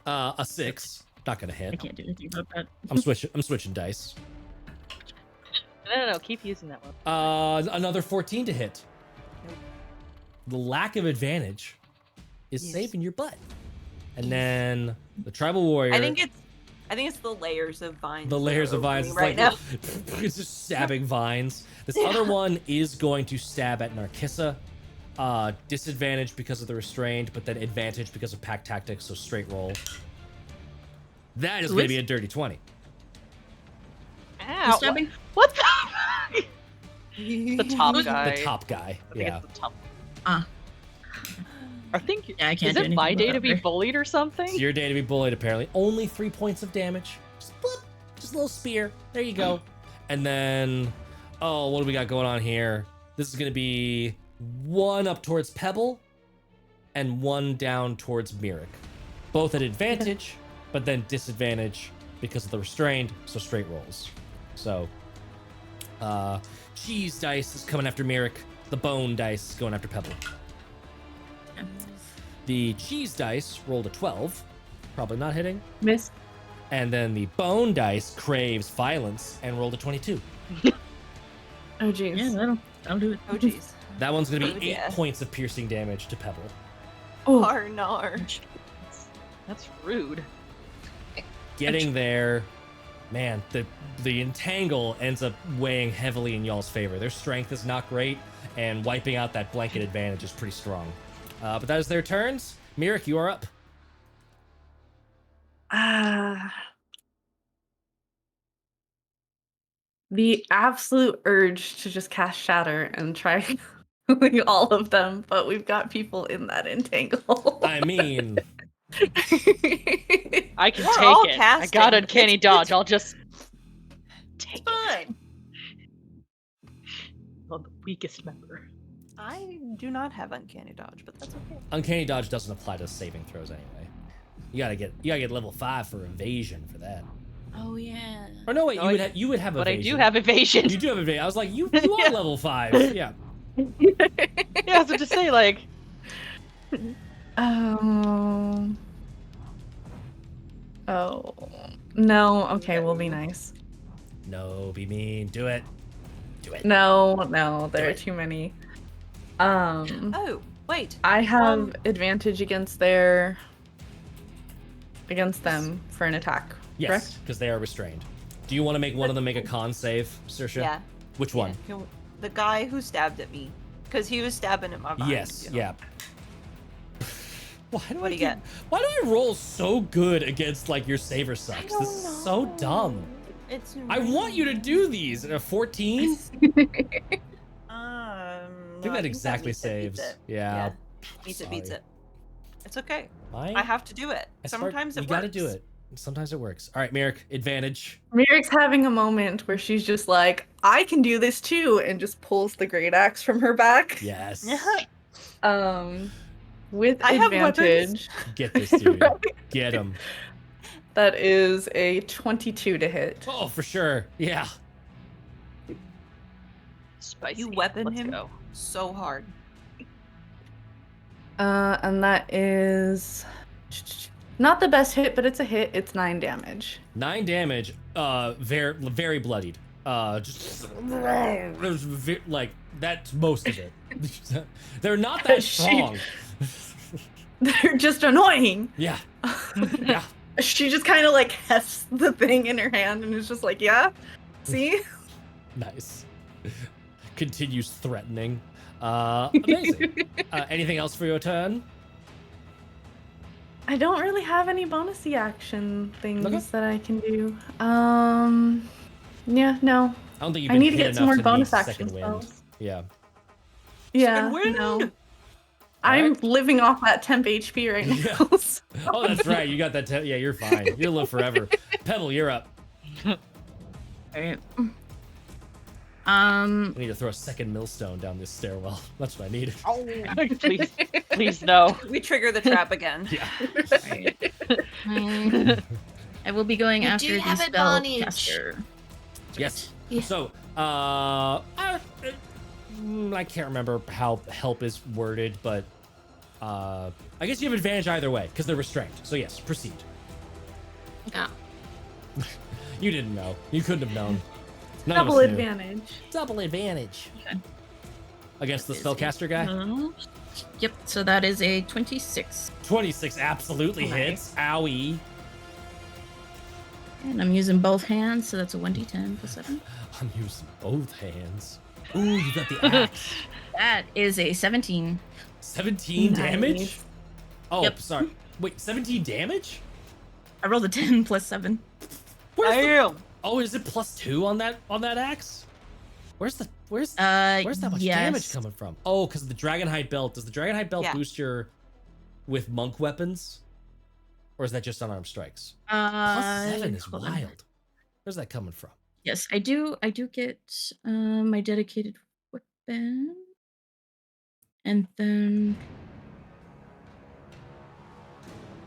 A 6, not gonna I hit. can't do anything about that. I'm switching dice. No, keep using that one. Another 14 to hit. The lack of advantage is Yes. saving your butt. And then the tribal warrior. I think it's the layers of vines. the that layers are of vines. over It's me right like, now. it's just stabbing vines. This other one is going to stab at Narcissa. Disadvantage because of the restrained, but then advantage because of pack tactics, so straight roll. That is Who going to is- be a dirty 20. Ow, Stabbing? what the? The top guy. The top guy. I think Yeah. it's the top. Ah. I think. Yeah, I can't Is do it anything my about day that to be there. bullied or something? It's your day to be bullied, apparently. Only 3 points of damage. Just bloop. Just a little spear. There you go. And then, oh, what do we got going on here? This is going to be 1 up towards Pebble and 1 down towards Mirik. Both at advantage, but then disadvantage because of the restrained, so straight rolls. So, cheese dice is coming after Mirik. The bone dice is going after Pebble. The cheese dice rolled a 12, probably not hitting. Miss. And then the bone dice craves violence and rolled a 22. Oh jeez. Yeah, that'll do it. Oh jeez. That one's going to be Oh, 8 yeah. points of piercing damage to Pebble. Oh, Arnar. That's rude. Getting there, man, the entangle ends up weighing heavily in y'all's favor. Their strength is not great, and wiping out that blanket advantage is pretty strong. But that is their turns. Mirik, you are up. The absolute urge to just cast Shatter and try killing all of them, but we've got people in that entangle. I mean, I can We're all take it. I got casting. uncanny It's- dodge. I'll just take It's fine. on the weakest member. I do not have uncanny dodge, but that's okay. uncanny dodge doesn't apply to saving throws anyway. You gotta get level 5 for evasion for that. Oh yeah. Or no, wait, No, you would have But I evasion. do have evasion. You do have evasion. I was like, you are level 5. Yeah. Yeah, so just say like, Oh. No, okay, we'll be nice. No, be mean. Do it. Do it. No, there are it. too many. Oh, wait. I have advantage against them for an attack. Yes, Correct? because they are restrained. Do you want to make one of them make a con save, Saoirse? Yeah. Which one? Yeah, the guy who stabbed at me. Because he was stabbing at my vines. Yes. you know. Yeah. Why do What do you keep- get? Why do I roll so good against like your saver sucks? don't This is so know. dumb. It's I want you to do these. 14? I I think that exactly saves. Yeah. Beats Sorry. it. It's okay. I I have to do it. I start- Sometimes you it gotta works. do it. Sometimes it works. All right, Merrick, advantage. Mirik's having a moment where she's just like, I can do this too, and just pulls the great axe from her back. Yes. With I have advantage. Get this dude. Right? Get him. That is a 22 to hit. Oh, for sure. Yeah. spicy. You weapon Let's him? go. So hard. And that is not the best hit, but it's a hit. It's 9 damage. 9 damage. Very, very bloodied. Just there's like that's most of it. They're not that She- strong. They're just annoying. Yeah. Yeah. She just kind of like hefts the thing in her hand and is just like, yeah, see? Nice. Continues threatening. Amazing. Anything else for your turn? I don't really have any bonusy action things Okay. that I can do. Yeah, no. I don't think you've I been need to hit get some enough more to need bonus action second wind. spells. Yeah. Yeah, wind! no. I'm Alright. living off that temp HP right Yeah. now. so- Oh, that's right. You got that. Yeah, you're fine. You'll live forever. Pebble, you're up. Alright. I need to throw a second millstone down this stairwell. That's what I need. Please, please no. We trigger the trap again. Yeah. I will be going You after do the have spell advantage. caster. Yes. Yeah. So, I can't remember how help is worded, but I guess you have advantage either way because they're restrained. So yes, proceed. Oh. You didn't know. You couldn't have known. None of Double us knew. advantage. Double advantage. Okay. Against the Is spellcaster guy. Yep, so that is a 26. 26 absolutely Nice. hits. Owie. And I'm using both hands, so that's a 1d10 plus 7. I'm using both hands. Ooh, you got the axe. That is a 17. 17 damage? Nice. Oh, Yep. sorry. Wait, 17 damage? I rolled a 10 plus 7. Where's the- Damn. Oh, is it +2 on that axe? Where's that much damage coming from? Oh, because of the Dragonhide belt. Does the Dragonhide belt Yeah. boost your with monk weapons? Or is that just unarmed strikes? +7 is hold on. wild. Where's that coming from? Yes, I do get my dedicated weapon. And then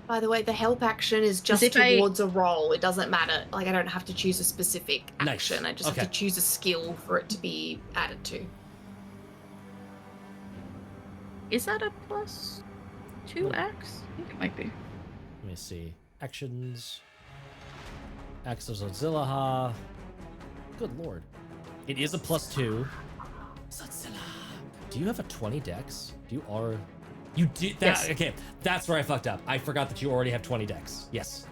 By the way, the help action is just if I- towards a roll. It doesn't matter. Like, I don't have to choose a specific Nice. action. I just Okay. have to choose a skill for it to be added to. is that a plus 2 axe? I think it might be. Let me see. Actions. Axes of Zillaha. Good lord. It is a +2. Zotzilla. Do you have a 20 dex? You did that? Yes. Okay, that's where I fucked up. I forgot that you already have 20 dex. Yes.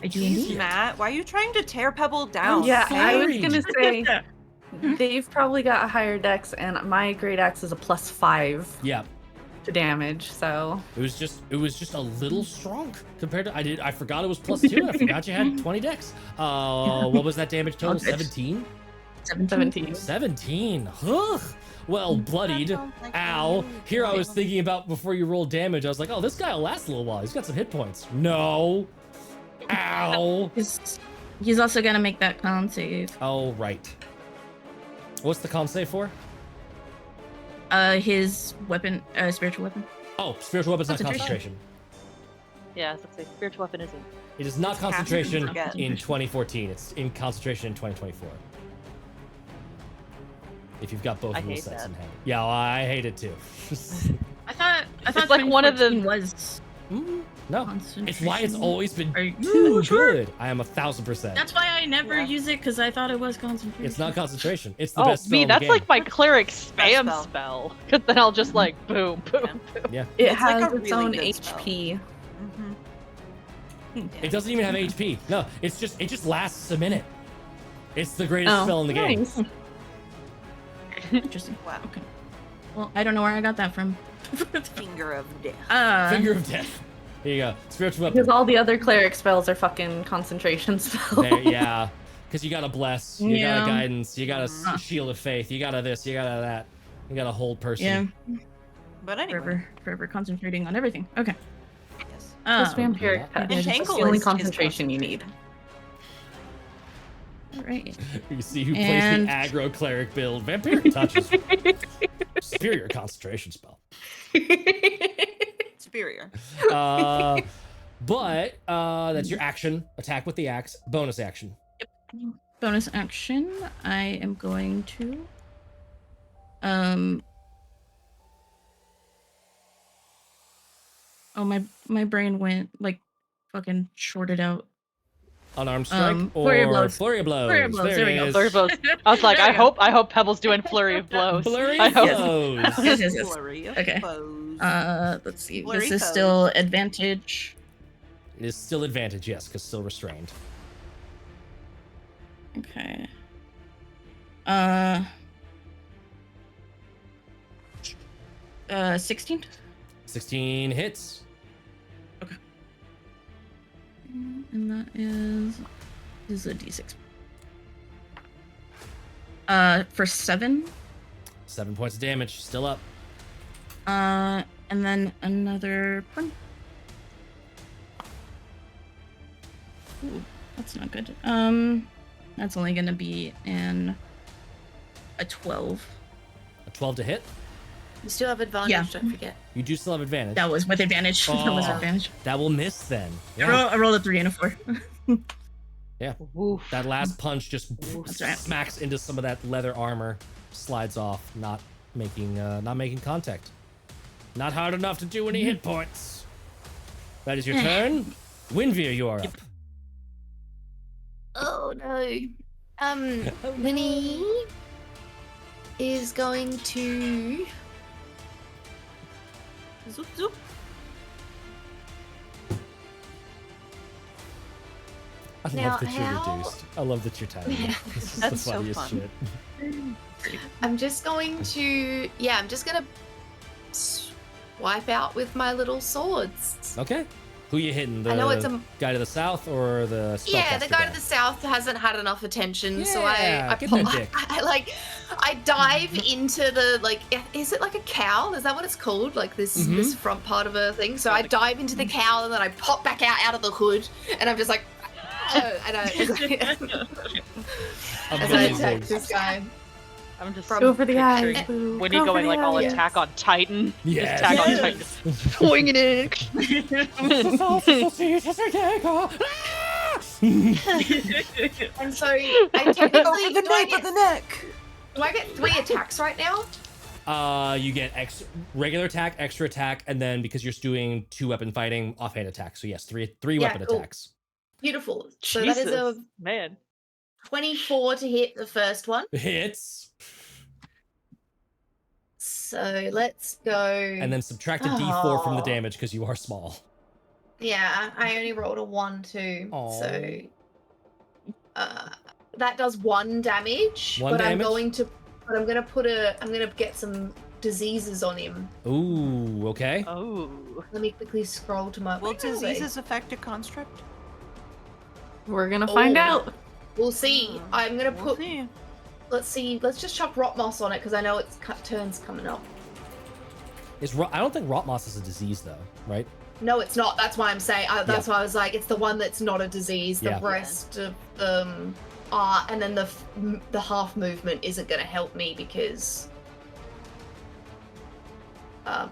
I do Jeez, indeed. Matt, why are you trying to tear Pebble down? Yeah, I was sorry. gonna say they've probably got a higher dex, and my great axe is a +5. Yeah. to damage, so It was just a little strong compared to I forgot it was +2. I forgot you had 20 dex. What was that damage total? Oh, good. 17? 17. 17. Ugh. Well, bloodied. Ow. Here I was thinking about before you rolled damage. I was like, oh, this guy will last a little while. He's got some hit points. No. Ow. He's also gonna make that con save. Oh, right. What's the con save for? His weapon, spiritual weapon. Oh, spiritual weapon's not Concentration. concentration. Yeah, I was gonna say spiritual weapon isn't. It is not concentration forget. in 2014. It's in concentration in 2024. If you've got both I rule hate sets that. in hand. Yeah, well, I hate it too. I thought It's like one of the- 2014 was No, concentration. it's why it's always been Are you too sure? good. I am 1000%. That's why I never Yeah. use it, because I thought it was concentration. It's not concentration. It's the Oh, best spell me, in the that's game. like my cleric spam spell. spell. Because then I'll just like boom, boom, boom. Yeah. It It's like has a its really own good HP. It doesn't even have HP. No, it just lasts a minute. It's the greatest spell in the game. nice. Interesting. Wow. Okay. Well, I don't know where I got that from. Finger of death. Finger of Death. Here you go. Spiritual weapon. Because all the other cleric spells are fucking concentration spells. There, yeah. Because you got a bless, you got Yeah. a guidance, you got a shield of faith, you got a this, you got a that, you got a hold person. Yeah, But anyway, forever concentrating on everything. Okay. yes. Just Um, vampiric touch. Yeah, That's Shankle the only is concentration you need. Right. You see who plays And- the aggro cleric build. Vampiric touch is superior concentration spell. Superior. But that's your action. Attack with the axe. Bonus action. Bonus action. I am going to. Oh, my brain went like fucking shorted out. Unarmed strike or flurry of blows. Flurry of blows. Flurry of blows, there we it go. is. Flurry of blows. I was like, There we go. I hope Pebble's doing flurry of blows. Flurry I of hope. blows. Yes. Flurry of Okay. blows. Let's see. Flurry This is foes. still advantage. It is still advantage, yes, because still restrained. Okay. 16. 16 hits. And that is a d6. For 7. 7 points of damage. Still up. And then another one. Ooh, that's not good. That's only gonna be a 12. A 12 to hit. You still have advantage, Yeah. don't forget. You do still have advantage. That was with advantage. That was Oh. advantage. That will miss then. I rolled a 3 and a 4. Oof. That last punch just That's right. smacks into some of that leather armor, slides off, not making contact. Not hard enough to do any hit points. That is your turn. Winvir, you are up. Oh no. Winnie is going to. Zoop zoop. I Now, love that you're how- reduced. I love that you're tiny. This is That's the so funniest fun. shit. I'm just going to. Yeah, I'm just gonna swipe out with my little swords. Okay. Who you hitting? The I know it's a. guy to the south or the Yeah, the spellcaster guy to the south hasn't had enough attention, so Yeah, I give him a dick. I dive into the like. Is it like a cowl? Is that what it's called? Like this Mhm. this front part of a thing. So I dive into the cowl and then I pop back out of the hood, and I'm just like, and I, as I attack Amazing. this guy. I'm just From- Go for the eyes, picturing boo. Winnie Go for going the like all eyes. attack on Titan. Yes. Just attack on Yes. Titan. Swinging it. And so I technically Over the nape of the neck. do I get 3 attacks right now? You get regular attack, extra attack, and then because you're doing 2 weapon fighting, offhand attack. So yes, three Yeah, weapon cool. attacks. Beautiful. So that is a Jesus, man. 24 to hit the first one. Hits, So let's go. and then subtract a D4 from the Oh. damage because you are small. Yeah, I only rolled a 1, 2. Aw. So that does 1 damage. One but damage? I'm going to get some diseases on him. Ooh, okay. Oh. Let me quickly scroll to my. Will where are they? diseases affect a construct? We're gonna find Oh. out. We'll see. I'm gonna We'll put. see. Let's see. Let's just chuck rot moss on it because I know its turns coming up. I don't think rot moss is a disease though, right? No, it's not. That's why I'm saying. That's why I was like, it's the one that's not a disease. The Yeah. rest of them are, and then the half movement isn't going to help me because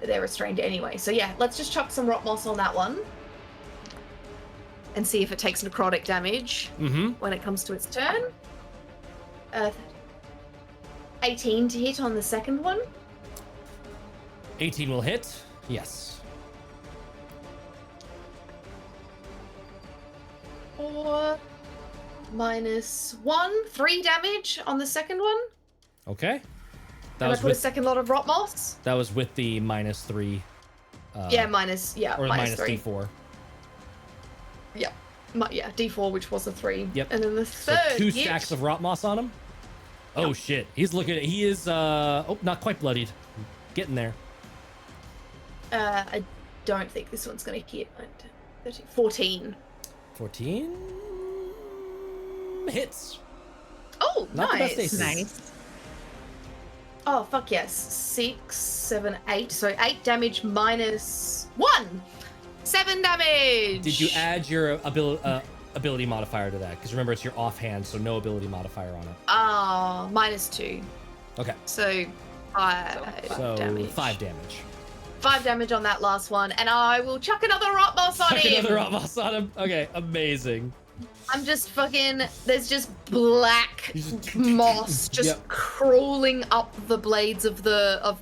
they're restrained anyway. So yeah, let's just chuck some rot moss on that one and see if it takes necrotic damage when it comes to its turn. 18 to hit on the second one. 18 will hit. Yes. 4 minus 1, 3 damage on the second one. Okay. That And I was put a with second lot of rot moss. that was with the -3. Yeah, minus or minus minus 3. D4. Yeah, yeah, D4, which was a 3. Yep. And then the So third 2 hit. stacks of rot moss on him. Oh shit. He is not quite bloodied. Getting there. I don't think this one's gonna hit. 14. 14 hits. Oh, Not the best nice. AC. Nice. Oh, fuck yes. 6, 7, 8. So 8 damage minus 1. 7 damage. Did you add your ability modifier to that? Because remember, it's your offhand, so no ability modifier on it. Minus 2. Okay. So 5 So damage. 5 damage. 5 damage on that last one, and I will chuck another rot moss on Chuck him. another rot moss on him. Okay, amazing. I'm just fucking. There's just black You just- moss just Yep. crawling up the blades of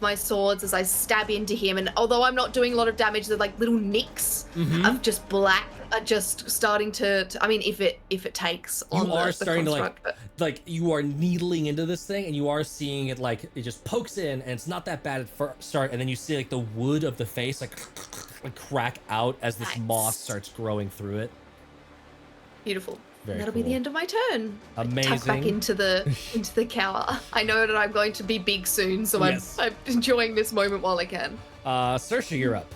my swords as I stab into him. And although I'm not doing a lot of damage, they're like little nicks Mhm. of just black are just starting to. I mean, if it takes on You are the starting to construct, like you are needling into this thing, and you are seeing it like it just pokes in, and it's not that bad at first start, and then you see like the wood of the face like crack out as this Nice. moss starts growing through it. beautiful. Very That'll be the cool. end of my turn. Amazing. Tuck back into the cower. I know that I'm going to be big soon, so Yes. I'm enjoying this moment while I can. Saoirse, you're up.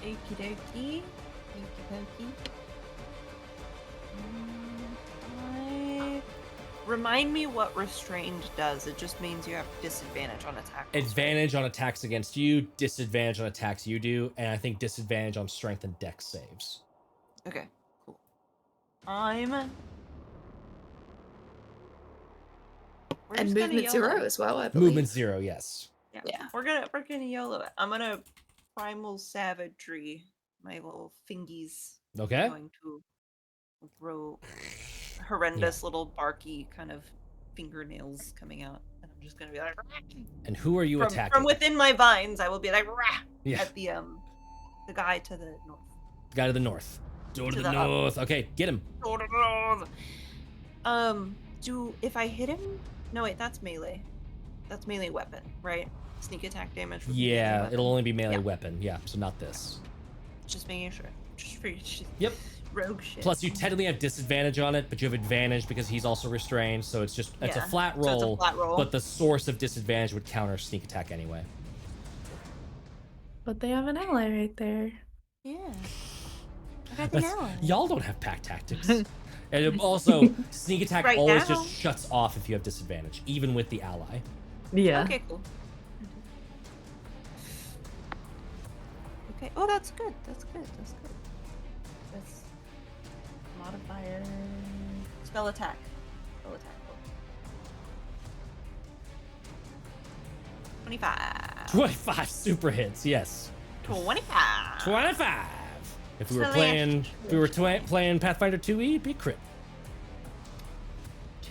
Okie dokie. Okie dokie. Remind me what restrained does. It just means you have disadvantage on attacks. right? Advantage on attacks against you, disadvantage on attacks you do, and I think disadvantage on strength and dex saves. Okay, cool. I'm. We're And just gonna movement 0 YOLO. as well, I believe. Movement 0, yes. Yeah. We're gonna YOLO it. I'm gonna primal savagery my little fingies. Okay. Going to grow horrendous little barky kind of fingernails coming out, and I'm just gonna be like And who are you attacking? from within my vines. I will be like "Rah!" Yeah. at the guy to the north. Guy to the north. Go to To the the up. north. Okay, get him. Do if I hit him? No, wait, that's melee. That's melee weapon, right? Sneak attack damage. would be melee Yeah, weapon. it'll only be melee Yeah. weapon. Yeah, so not this. Just making sure. Just for Yep. rogue shit. Plus, you technically have disadvantage on it, but you have advantage because he's also restrained. So it's just it's a Yeah, flat so it's a roll. flat roll. But the source of disadvantage would counter sneak attack anyway. But they have an ally right there. Yeah. I got the That's- ally. y'all don't have pack tactics. And it also, sneak attack Right always now. just shuts off if you have disadvantage, even with the ally. Yeah. Okay, cool. Okay. Oh, that's good. That's good. That's good. That's modifier. Spell attack. Spell attack. Cool. 25. 25 super hits, yes. 25. 25. If we were Slash playing, playing Pathfinder 2e, it'd be crit.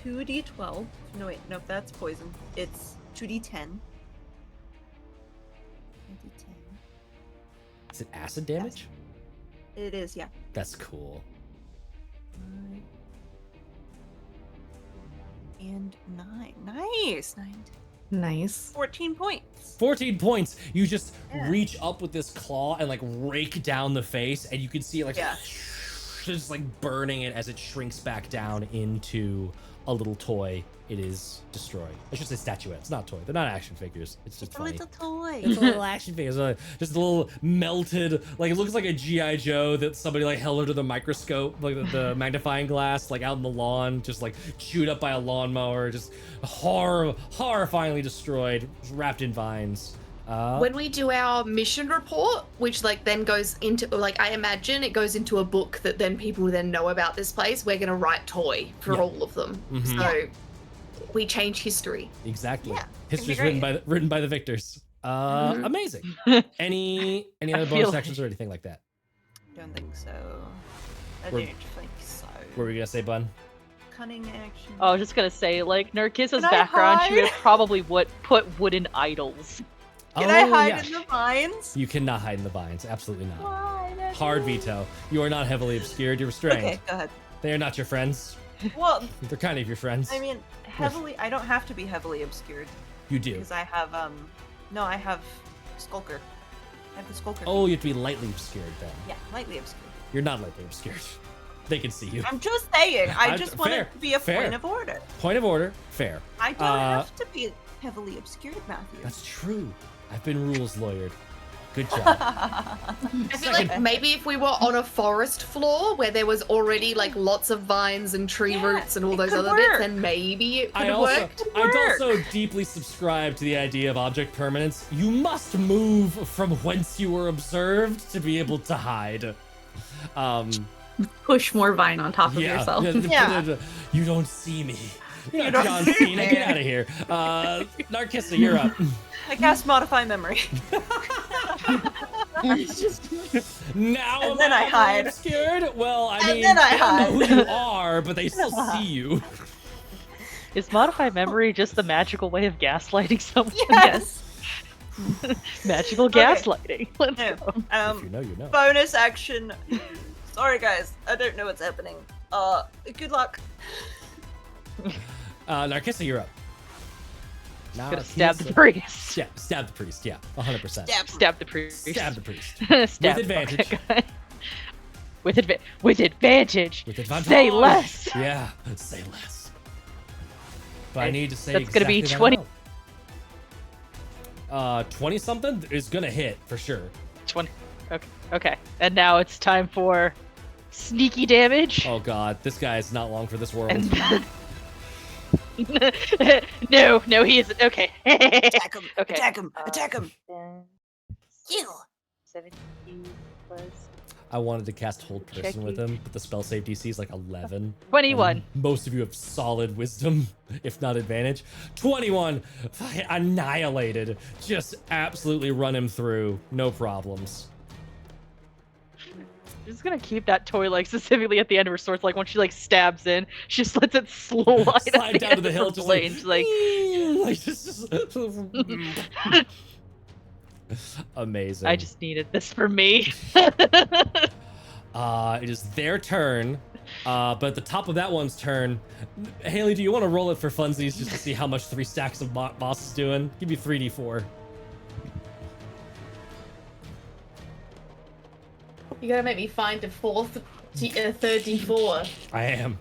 2d12. No, wait. Nope, that's poison. It's 2d10. 2d10. Is it acid damage? It is, yeah. That's cool. And 9. Nice. 9. Nice. 14 points. 14 points. You just Yeah. reach up with this claw and like rake down the face, and you can see it like Yeah. just like burning it as it shrinks back down into a little toy. It is destroyed. I should say statuette. It's not a toy. They're not action figures. It's just funny. toy. It's a little action figure. Just a little melted, like it looks like a G.I. Joe that somebody like held under the microscope, like the magnifying glass, like out in the lawn, just like chewed up by a lawnmower, just horrifyingly destroyed, wrapped in vines. When we do our mission report, which like then goes into like I imagine it goes into a book that then people then know about this place, we're gonna write toy for Yeah. all of them. Mhm. So we change history. Exactly. Yeah, History's it'd be written by the victors. Mhm. Amazing. Any other feel bonus like- sections or anything like that? Don't think so. I We're- don't think so. What were we gonna say, Bun? Cunning action. Oh, I was just gonna say, like, Narcissa's Can I background, she would hide? probably put wooden idols. Can I hide yeah. in the vines? You cannot hide in the vines. Absolutely not. Why? That's Hard rude. veto. You are not heavily obscured. You're restrained. Okay, go ahead. They are not your friends. Well, They're kind of your friends. I mean, heavily. I don't have to be heavily obscured you do. because I have No, I have Skulker. I have the Skulker. Oh, you have to be lightly obscured then. yeah, lightly obscured. You're not lightly obscured. They can see you. I'm just saying. I I'm- just want fair, it to be a fair. point of order. Point of order. Fair. I don't have to be heavily obscured, Matthew. That's true. I've been rules lawyered. Good job. I feel like maybe if we were on a forest floor where there was already like lots of vines and tree Yeah, roots and all it those could other work. bits, then maybe it could have worked. I'd also deeply subscribe to the idea of object permanence. You must move from whence you were observed to be able to hide. Push more vine on top of yourself. Yeah. You don't see me. You're You not don't John see Cena. me. Get out of here. Narcissa, you're up. I cast modify memory. Now And am then I heavily hide. obscured? Well, I And mean, then I they don't know hide. who you are, but they still see you. Is modify memory just the magical way of gaslighting someone? Yes. Magical Okay. gaslighting. Let's Yeah. go. If you know, you know. Bonus action. Sorry, guys. I don't know what's happening. Good luck. Narcissa, you're up. Now Gonna it's stab the Narcissa. priest. Yeah, stab the priest. Yeah, 100%. Stab the priest. Stab the priest. Stab With advantage. that guy. With advantage. With advantage. Say less. Yeah, say less. But I And need to say that's gonna be exactly 20. that 20 something is gonna hit for sure. 20. Okay. And now it's time for sneaky damage. Oh god, this guy is not long for this world. And no, he isn't. Okay. Attack him. Okay. Attack him. Attack him. You. 17 plus I wanted to cast Hold Person with Checking. him, but the spell save DC is like 11. 21. And most of you have solid wisdom, if not advantage. 21, fucking annihilated. Just absolutely run him through, no problems. I'm just gonna keep that toy like specifically at the end of her sword. Like when she like stabs in, she just lets it slide, at Slide the down end to the of hill, her just blade. like, She's like, just amazing. I just needed this for me. It is their turn. But at the top of that one's turn, Haley, do you want to roll it for funsies just to see how much 3 stacks of boss is doing? Give me 3d4. You gotta make me find a third D4. I am.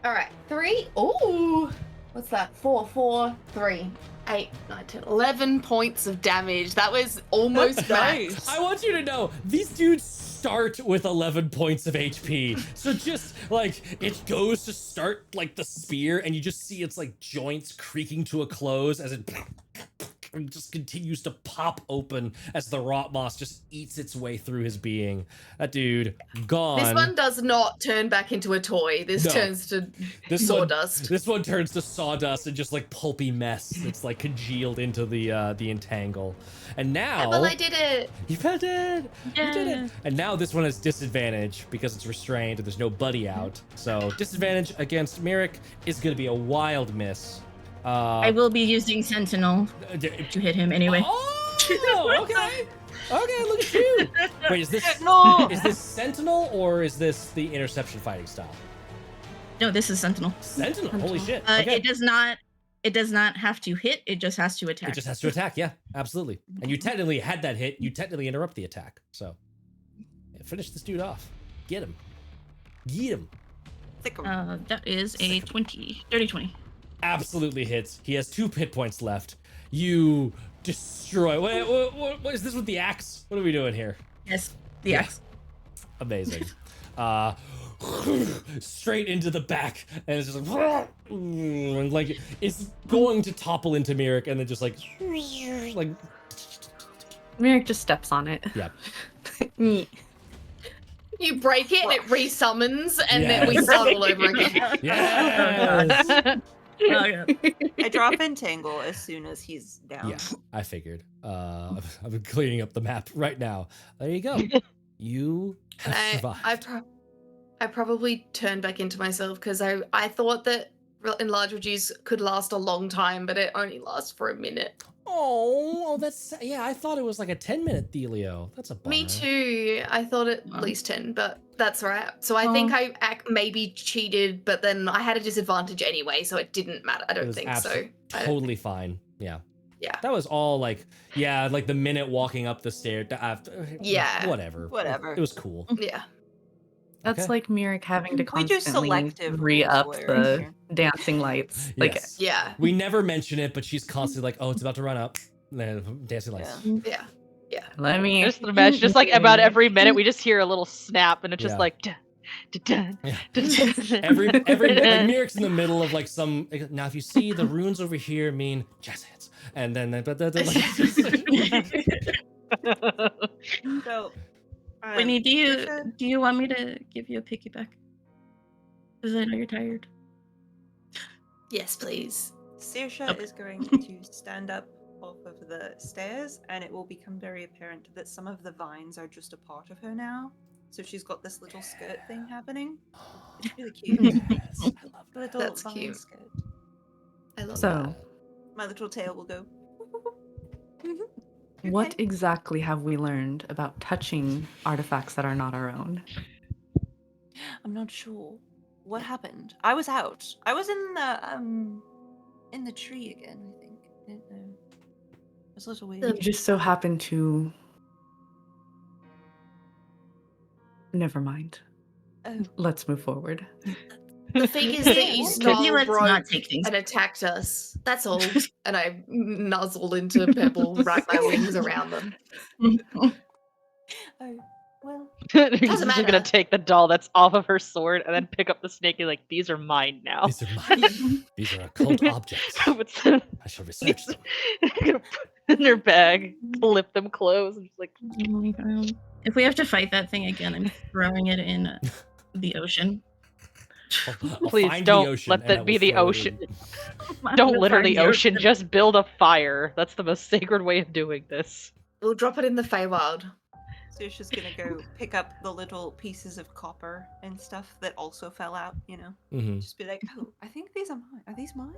All right, 3. Ooh, what's that? 4, 4, 3, 8, 9, 10, 11 points of damage. That was almost max. I want you to know these dudes start with 11 points of HP. So just like it goes to start like the spear, and you just see its like joints creaking to a close as it just continues to pop open as the rot moss just eats its way through his being. That dude gone. This one does not turn back into a toy. This No. turns to This one- sawdust. This one turns to sawdust and just like pulpy mess that's like congealed into the entangle. And now Well, I did it. you did it. You did Yeah. it. And now this one has disadvantage because it's restrained and there's no buddy out. So disadvantage against Merrick is going to be a wild miss. I will be using Sentinel to hit him anyway. Oh, okay. Okay, look at you. Wait, is this No. is this Sentinel or is this the interception fighting style? No, this is Sentinel. Sentinel. Holy shit. Uh, Okay. It does not. It does not have to hit. It just has to attack. It just has to attack, yeah, absolutely. And you technically had that hit. You technically interrupt the attack. So, yeah, finish this dude off. Get him. Get him. Thick That is a 30 20. Absolutely hits. He has 2 hit points left. You destroy. What is this with the axe? What are we doing here? Yes, the Yeah. axe. Amazing. Straight into the back, and it's just like it's going to topple into Mirik, and then just like Mirik just steps on it. yeah. You break it and it resummons, and then we Yes. start all over again. Yes. Oh, yeah. I drop Entangle as soon as he's down. Yeah, I figured. I'm cleaning up the map right now. There you go. You have survived. I probably turned back into myself because I thought that enlarge reduce could last a long time, but it only lasts for a minute. Oh, that's I thought it was like a 10-minute dealio. That's a bummer. Me too. I thought at least 10, but that's right. So I think I maybe cheated, but then I had a disadvantage anyway, so it didn't matter. I It don't was think so. Totally fine. Yeah. Yeah. That was all like like the minute walking up the stairs. Yeah. Whatever. Whatever. It was cool. Yeah. That's Okay. like Mirik having to We do constantly selective re-up rules the here. dancing lights. Like, Yes. Yeah. We never mention it, but she's constantly like, "Oh, it's about to run up." And then dancing lights. Yeah. let me. Just imagine, just like about every minute, we just hear a little snap, and it's just Yeah. like. Dun, dun, Yeah. dun, dun, dun. Every like Mirik's in the middle of like some. Now, if you see the runes over here mean jazz hands, and then So, Whitney, do Trisha? you want me to give you a piggyback? Because I know you're tired. Yes, please. Saoirse Okay. is going to stand up off of the stairs, and it will become very apparent that some of the vines are just a part of her now. So she's got this little skirt thing happening. It's really cute. Yes, I love that. Little That's vine cute. skirt. I love So, My little tail will go. what Okay. exactly have we learned about touching artifacts that are not our own? I'm not sure what happened. I was out. I was in the tree again. I think. I didn't know. It was a little You weird. just so happen to. Never mind. Oh, Let's move forward. The thing is that you Maybe stole let's broke not take things. and attacked us. That's all. And I nuzzle into Pebble, wrap my wings around them. oh, well. He's just matter. gonna take the doll that's off of her sword and then pick up the snake and like, these are mine now. These are mine. These are occult objects. It's I shall research them. gonna put in her bag, clip them closed, and just like Oh my God. If we have to fight that thing again, I'm throwing it in the ocean. I'll Please find don't the ocean let and that I be will the throw it ocean. in. I'm don't gonna litter find the ocean, just build a fire. That's the most sacred way of doing this. We'll drop it in the Feywild. Saoirse's gonna go pick up the little pieces of copper and stuff that also fell out, you know? Mhm. Just be like, oh, I think these are mine. Are these mine?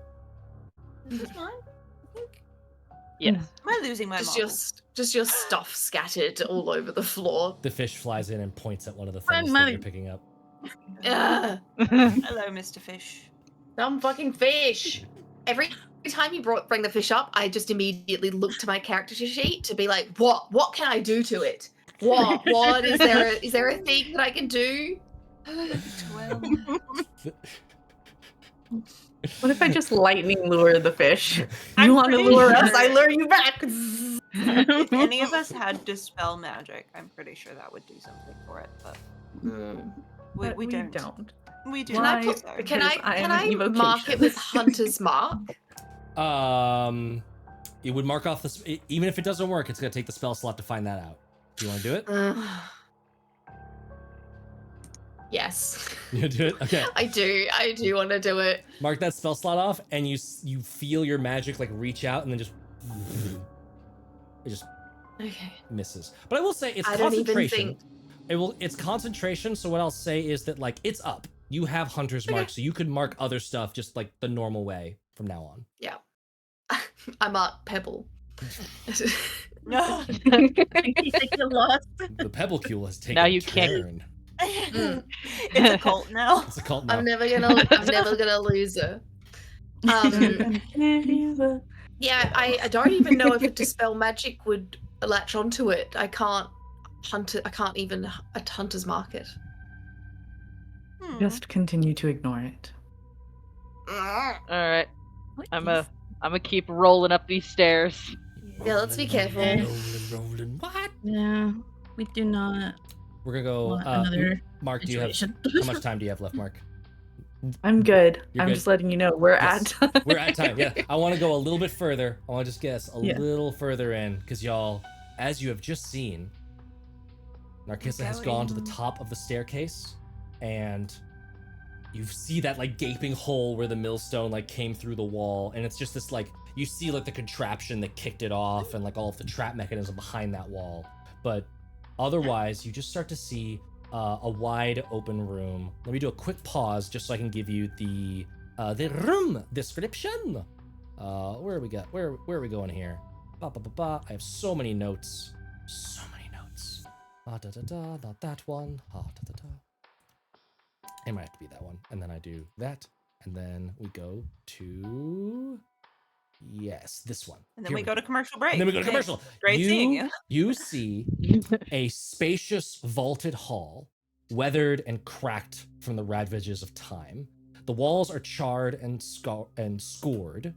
Are these mine? I think. Yes. Am I losing my marbles? Just your stuff scattered all over the floor. The fish flies in and points at one of the My things that mother- you're picking up. Ugh, Hello, Mr. Fish. dumb fucking fish. Every time you bring the fish up, I just immediately look to my character sheet to be like, what? What can I do to it? What is there? Is there a thing that I can do? 12. What if I just lightning lure the fish? I'm You want to pretty lure us? sure- I lure you back. If any of us had Dispel Magic, I'm pretty sure that would do something for it, but But we don't. We do Can I not. Why? Sorry. Can I Because I can am I an mark it evocation. with Hunter's Mark? It would mark off this. Even if it doesn't work, it's gonna take the spell slot to find that out. Do you want to do it? Yes, You do it. Okay. I do want to do it. Mark that spell slot off, and you feel your magic like reach out, and then just it just Okay. misses. But I will say it's I don't even concentration. think. It's concentration. So what I'll say is that like it's up. You have Hunter's Mark, so you could mark other stuff just like the normal way from now on. I mark Pebble. No. I think you lost. The Pebble Cule has taken Now a you can't- turn. It's a cult now. It's a cult now. I'm never gonna lose her. Yeah, I don't even know if a Dispel Magic would latch onto it. I can't hunt it. I can't even a Hunter's Mark it. Just continue to ignore it. All right, What I'm is- gonna keep rolling up these stairs. Yeah, let's be careful. Rolling. What? Yeah, we do not We're gonna go. want another Mark, do you have situation. how much time do you have left, Mark? I'm good. You're I'm good? just letting you know we're Yes. at time. We're at time. Yeah, I want to go a little bit further. I want to just guess a Yeah. little further in, because y'all, as you have just seen, Narcissa has gone to the Going. top of the staircase, and you see that like gaping hole where the millstone like came through the wall, and it's just this like you see like the contraption that kicked it off, and like all of the trap mechanism behind that wall. But otherwise, you just start to see a wide open room. Let me do a quick pause just so I can give you the room description. Where are we got? Where are we going here? I have so many notes. So many notes. Not that one. It might have to be that one. And then I do that. And then we go to yes, this one. And then Here we go to commercial break. and then we go to Hey, commercial. Great seeing you. You see a spacious vaulted hall, weathered and cracked from the ravages of time. The walls are charred and scored.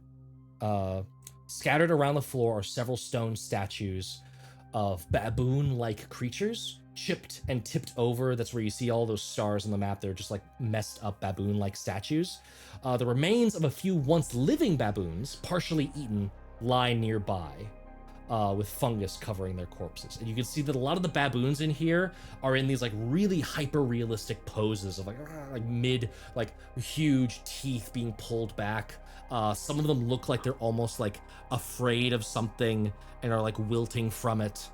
Scattered around the floor are several stone statues of baboon-like creatures, chipped and tipped over. That's where you see all those stars on the map. They're just like messed up baboon-like statues. The remains of a few once living baboons, partially eaten, lie nearby, with fungus covering their corpses. And you can see that a lot of the baboons in here are in these like really hyper-realistic poses of like huge teeth being pulled back. Some of them look like they're almost like afraid of something and are like wilting from it.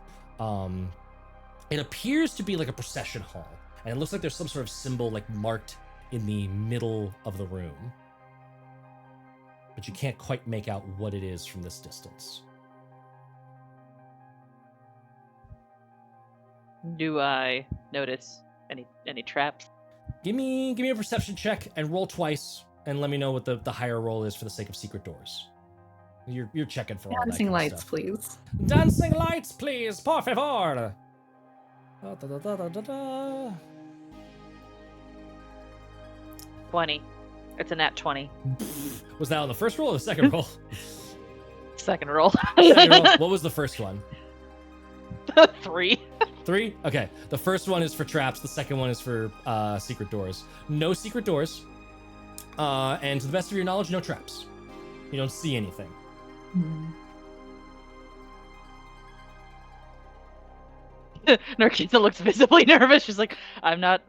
It appears to be like a procession hall, and it looks like there's some sort of symbol like marked in the middle of the room, but you can't quite make out what it is from this distance. Do I notice any traps? Give me a perception check and roll twice, and let me know what the higher roll is for the sake of secret doors. You're checking for all that Dancing kind of lights, stuff. please. Dancing lights, please, por favor. Da, da, da, da, da, da. 20. It's a nat 20. Was that on the first roll or the second roll? Second roll. Second roll. What was the first one? 3. 3? Okay. The first one is for traps. The second one is for secret doors. No secret doors. And to the best of your knowledge, no traps. You don't see anything. Narcissa looks visibly nervous. She's like, I'm not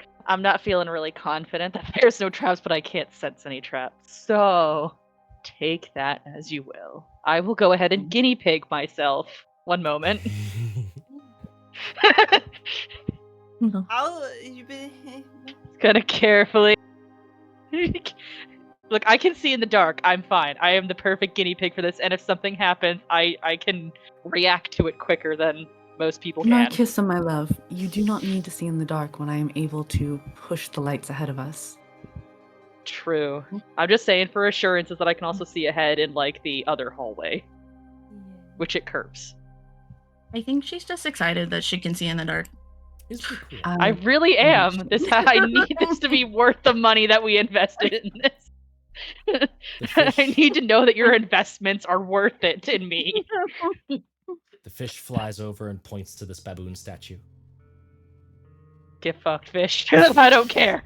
feeling really confident that there's no traps, but I can't sense any traps. So take that as you will. I will go ahead and guinea pig myself. One moment. I'll. Kind of carefully. Look, I can see in the dark. I'm fine. I am the perfect guinea pig for this, and if something happens, I can react to it quicker than most people can. Narcissa, my love, you do not need to see in the dark when I am able to push the lights ahead of us. True. I'm just saying for assurances that I can also see ahead in like the other hallway, which it curves. I think she's just excited that she can see in the dark. It's pretty cool. I really am. I need this to be worth the money that we invested in this. I need to know that your investments are worth it in me. The fish flies over and points to this baboon statue. Get fucked, fish. I don't care.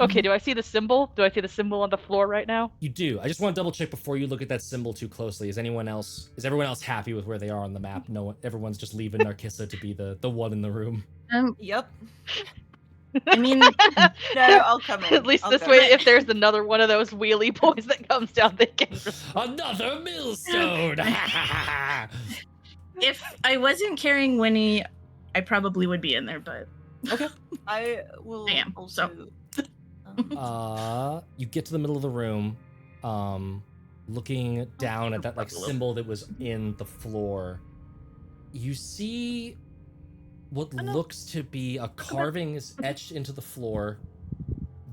Okay, do I see the symbol? Do I see the symbol on the floor right now? You do. I just want to double check before you look at that symbol too closely. Is everyone else happy with where they are on the map? No one, everyone's just leaving Narcissa to be the one in the room. Yep. I mean, No, I'll come in. At least I'll this come way, in. if there's another one of those wheelie boys that comes down, they can. Another millstone. if I wasn't carrying Winnie, I probably would be in there, but I will. I am, also. You get to the middle of the room, looking down at that like symbol that was in the floor. You see what looks to be a carving is etched into the floor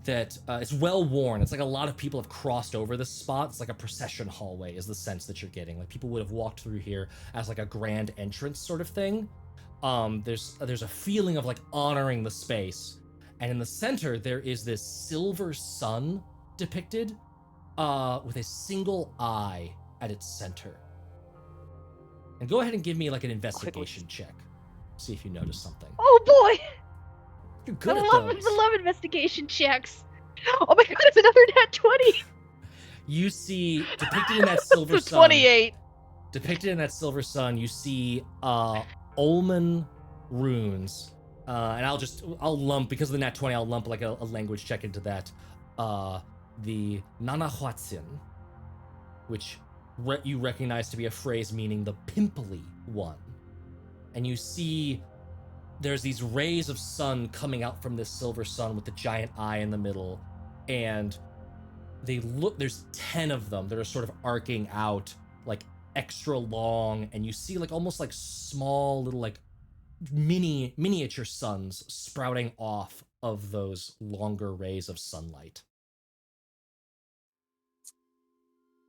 that is well worn. It's like a lot of people have crossed over this spot. It's like a procession hallway is the sense that you're getting. Like people would have walked through here as like a grand entrance sort of thing. There's a feeling of like honoring the space. And in the center, there is this silver sun depicted with a single eye at its center. And go ahead and give me like an investigation check. See if you notice something. Oh boy! You're good I at love, those. I love investigation checks. Oh my god, it's another nat 20! You see, depicted in that silver It's a sun. 28. Depicted in that silver sun, you see Ulman runes. And I'll lump, because of the nat 20, I'll lump like a language check into that. The Nanahuatzin, which you recognize to be a phrase meaning the pimply one. And you see there's these rays of sun coming out from this silver sun with the giant eye in the middle. And there's 10 of them that are sort of arcing out, like extra long, and you see like almost like small little like miniature suns sprouting off of those longer rays of sunlight.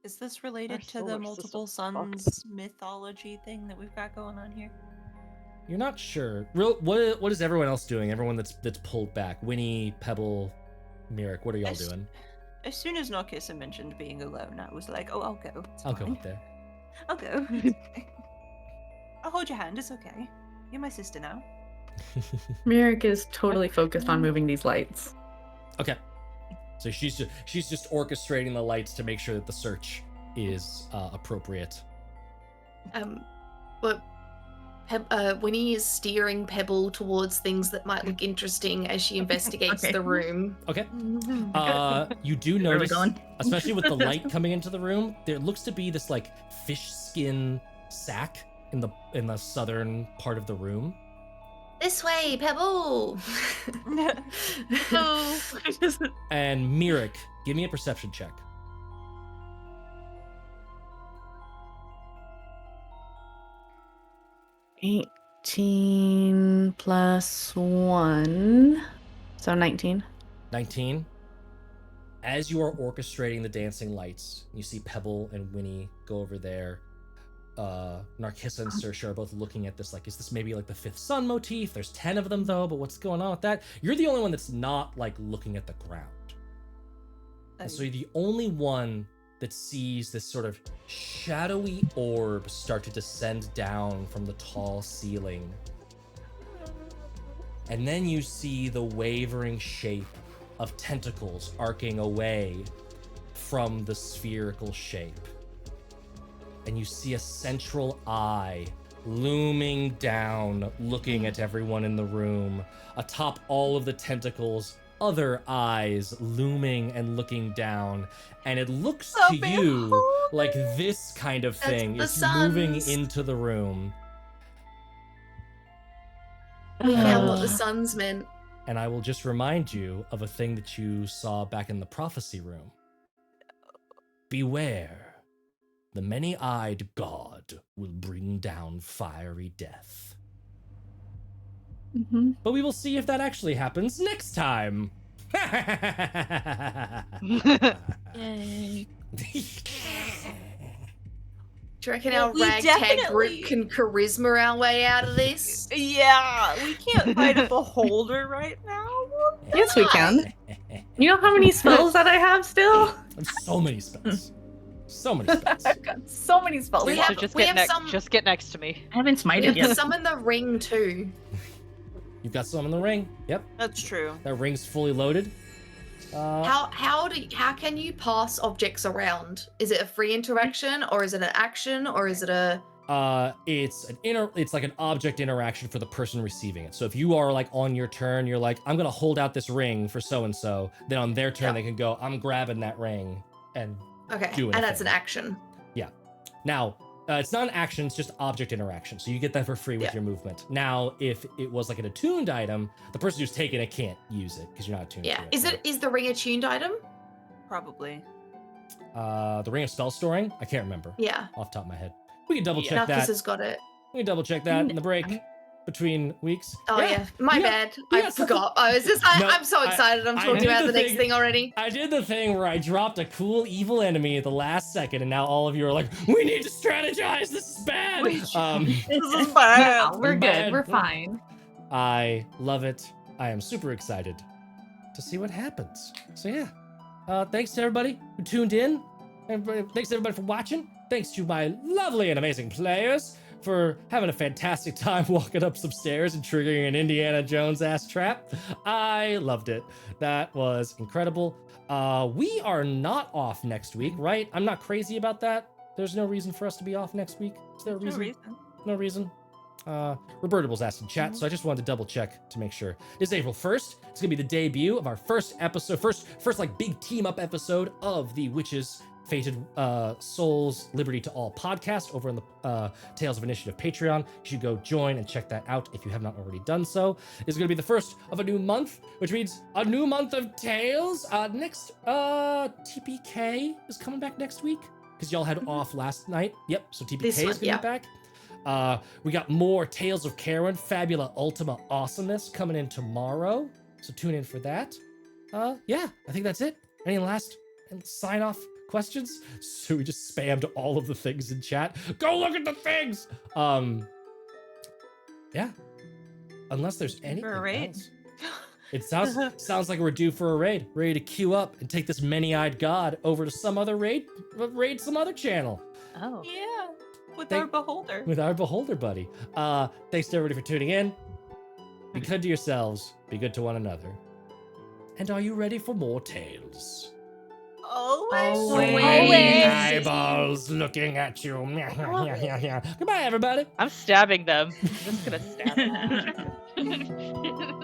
Is this related Our to the solar multiple system's fucked. suns mythology thing that we've got going on here? You're not sure. What is everyone else doing? Everyone that's pulled back. Winnie, Pebble, Mirek, what are y'all doing? As soon as Narcissa mentioned being alone, I was like, oh, I'll go. It's I'll go fine. up there. I'll go. It's okay. I'll hold your hand. It's okay. You're my sister now. Mirek is totally focused on moving these lights. Okay. So she's just orchestrating the lights to make sure that the search is appropriate. But Winnie is steering Pebble towards things that might look interesting as she investigates Okay. the room. Okay. You do Where are we notice, going? especially with the light coming into the room, there looks to be this like fish skin sack in the southern part of the room. This way, Pebble! Oh. And Mirek, give me a perception check. Eight 18 plus 1. So 19. 19. As you are orchestrating the dancing lights, you see Pebble and Winnie go over there. Narcissa and Saoirse are both looking at this like, is this maybe like the fifth sun motif? There's 10 of them though, but what's going on with that? You're the only one that's not like looking at the ground. And so you're the only one that sees this sort of shadowy orb start to descend down from the tall ceiling. And then you see the wavering shape of tentacles arcing away from the spherical shape. And you see a central eye looming down, looking at everyone in the room. Atop all of the tentacles, other eyes looming and looking down. And it looks to you like this kind of thing is moving into the room. Now what the suns meant. And I will just remind you of a thing that you saw back in the prophecy room. Beware. The many-eyed god will bring down fiery death. Mm-hmm. But we will see if that actually happens next time. Yay. Do you reckon Well, our we ragtag definitely- group can charisma our way out of this? Yeah, we can't fight a beholder right now. Yes, we can. You know how many spells that I have still? So many spells. So many spells. I've got so many spells. We left. have- So just we get have some- just get next to me. I haven't We smited have to yet. summon the ring too. You've got some in the ring. Yep, That's true. that ring's fully loaded. How can you pass objects around? Is it a free interaction, or is it an action, or is it a? It's like an object interaction for the person receiving it. So if you are like on your turn, you're like, I'm gonna hold out this ring for so and so. Then on their turn, they can go, I'm grabbing that ring and Okay, do and that's anything. an action. Now, it's not an action, it's just object interaction. So you get that for free with Yeah. your movement. Now, if it was like an attuned item, the person who's taking it can't use it because you're not attuned Yeah. to it. Is the ring a tuned item? Probably. The ring of spell storing? I can't remember Yeah. off the top of my head. We can double check Narcus that. has got it. We can double check that in the break between weeks. Oh yeah, my you got- bad. you I got something- forgot. I was just. No, I'm so excited. I'm I talking did about the the next thing- thing already. I did the thing where I dropped a cool evil enemy at the last second, and now all of you are like, we need to strategize. This is bad. This is No, bad. we're Bad. good. We're fine. I love it. I am super excited to see what happens. So yeah, thanks to everybody who tuned in. Thanks to everybody for watching. Thanks to my lovely and amazing players for having a fantastic time walking up some stairs and triggering an Indiana Jones ass trap. I loved it. That was incredible. We are not off next week, right? I'm not crazy about that. There's no reason for us to be off next week. Is there a reason? No reason. No reason. Robertable's asked in chat, so I just wanted to double check to make sure. It's April 1st. It's gonna be the debut of our first episode, first like big team up episode of the Witches Fated Souls Liberty to All podcast over on the Tales of Initiative Patreon. You should go join and check that out if you have not already done so. It's going to be the first of a new month, which means a new month of Tales. Next, TPK is coming back next week because y'all had off last night. Yep, so TPK is going to be back. We got more Tales of Carwyn, Fabula Ultima Awesomeness coming in tomorrow, so tune in for that. Yeah, I think that's it. Any last sign off questions? So we just spammed all of the things in chat. Go look at the things. Yeah. Unless there's anything For a raid. else. It sounds like we're due for a raid, ready to queue up and take this many-eyed god over to some other raid some other channel. Oh. Yeah, with Thank- our beholder. With our beholder buddy. Thanks to everybody for tuning in. Be good to yourselves. Be good to one another. And are you ready for more tales? Always. Eyeballs looking at you. Goodbye, everybody. I'm stabbing them. I'm just gonna stab them.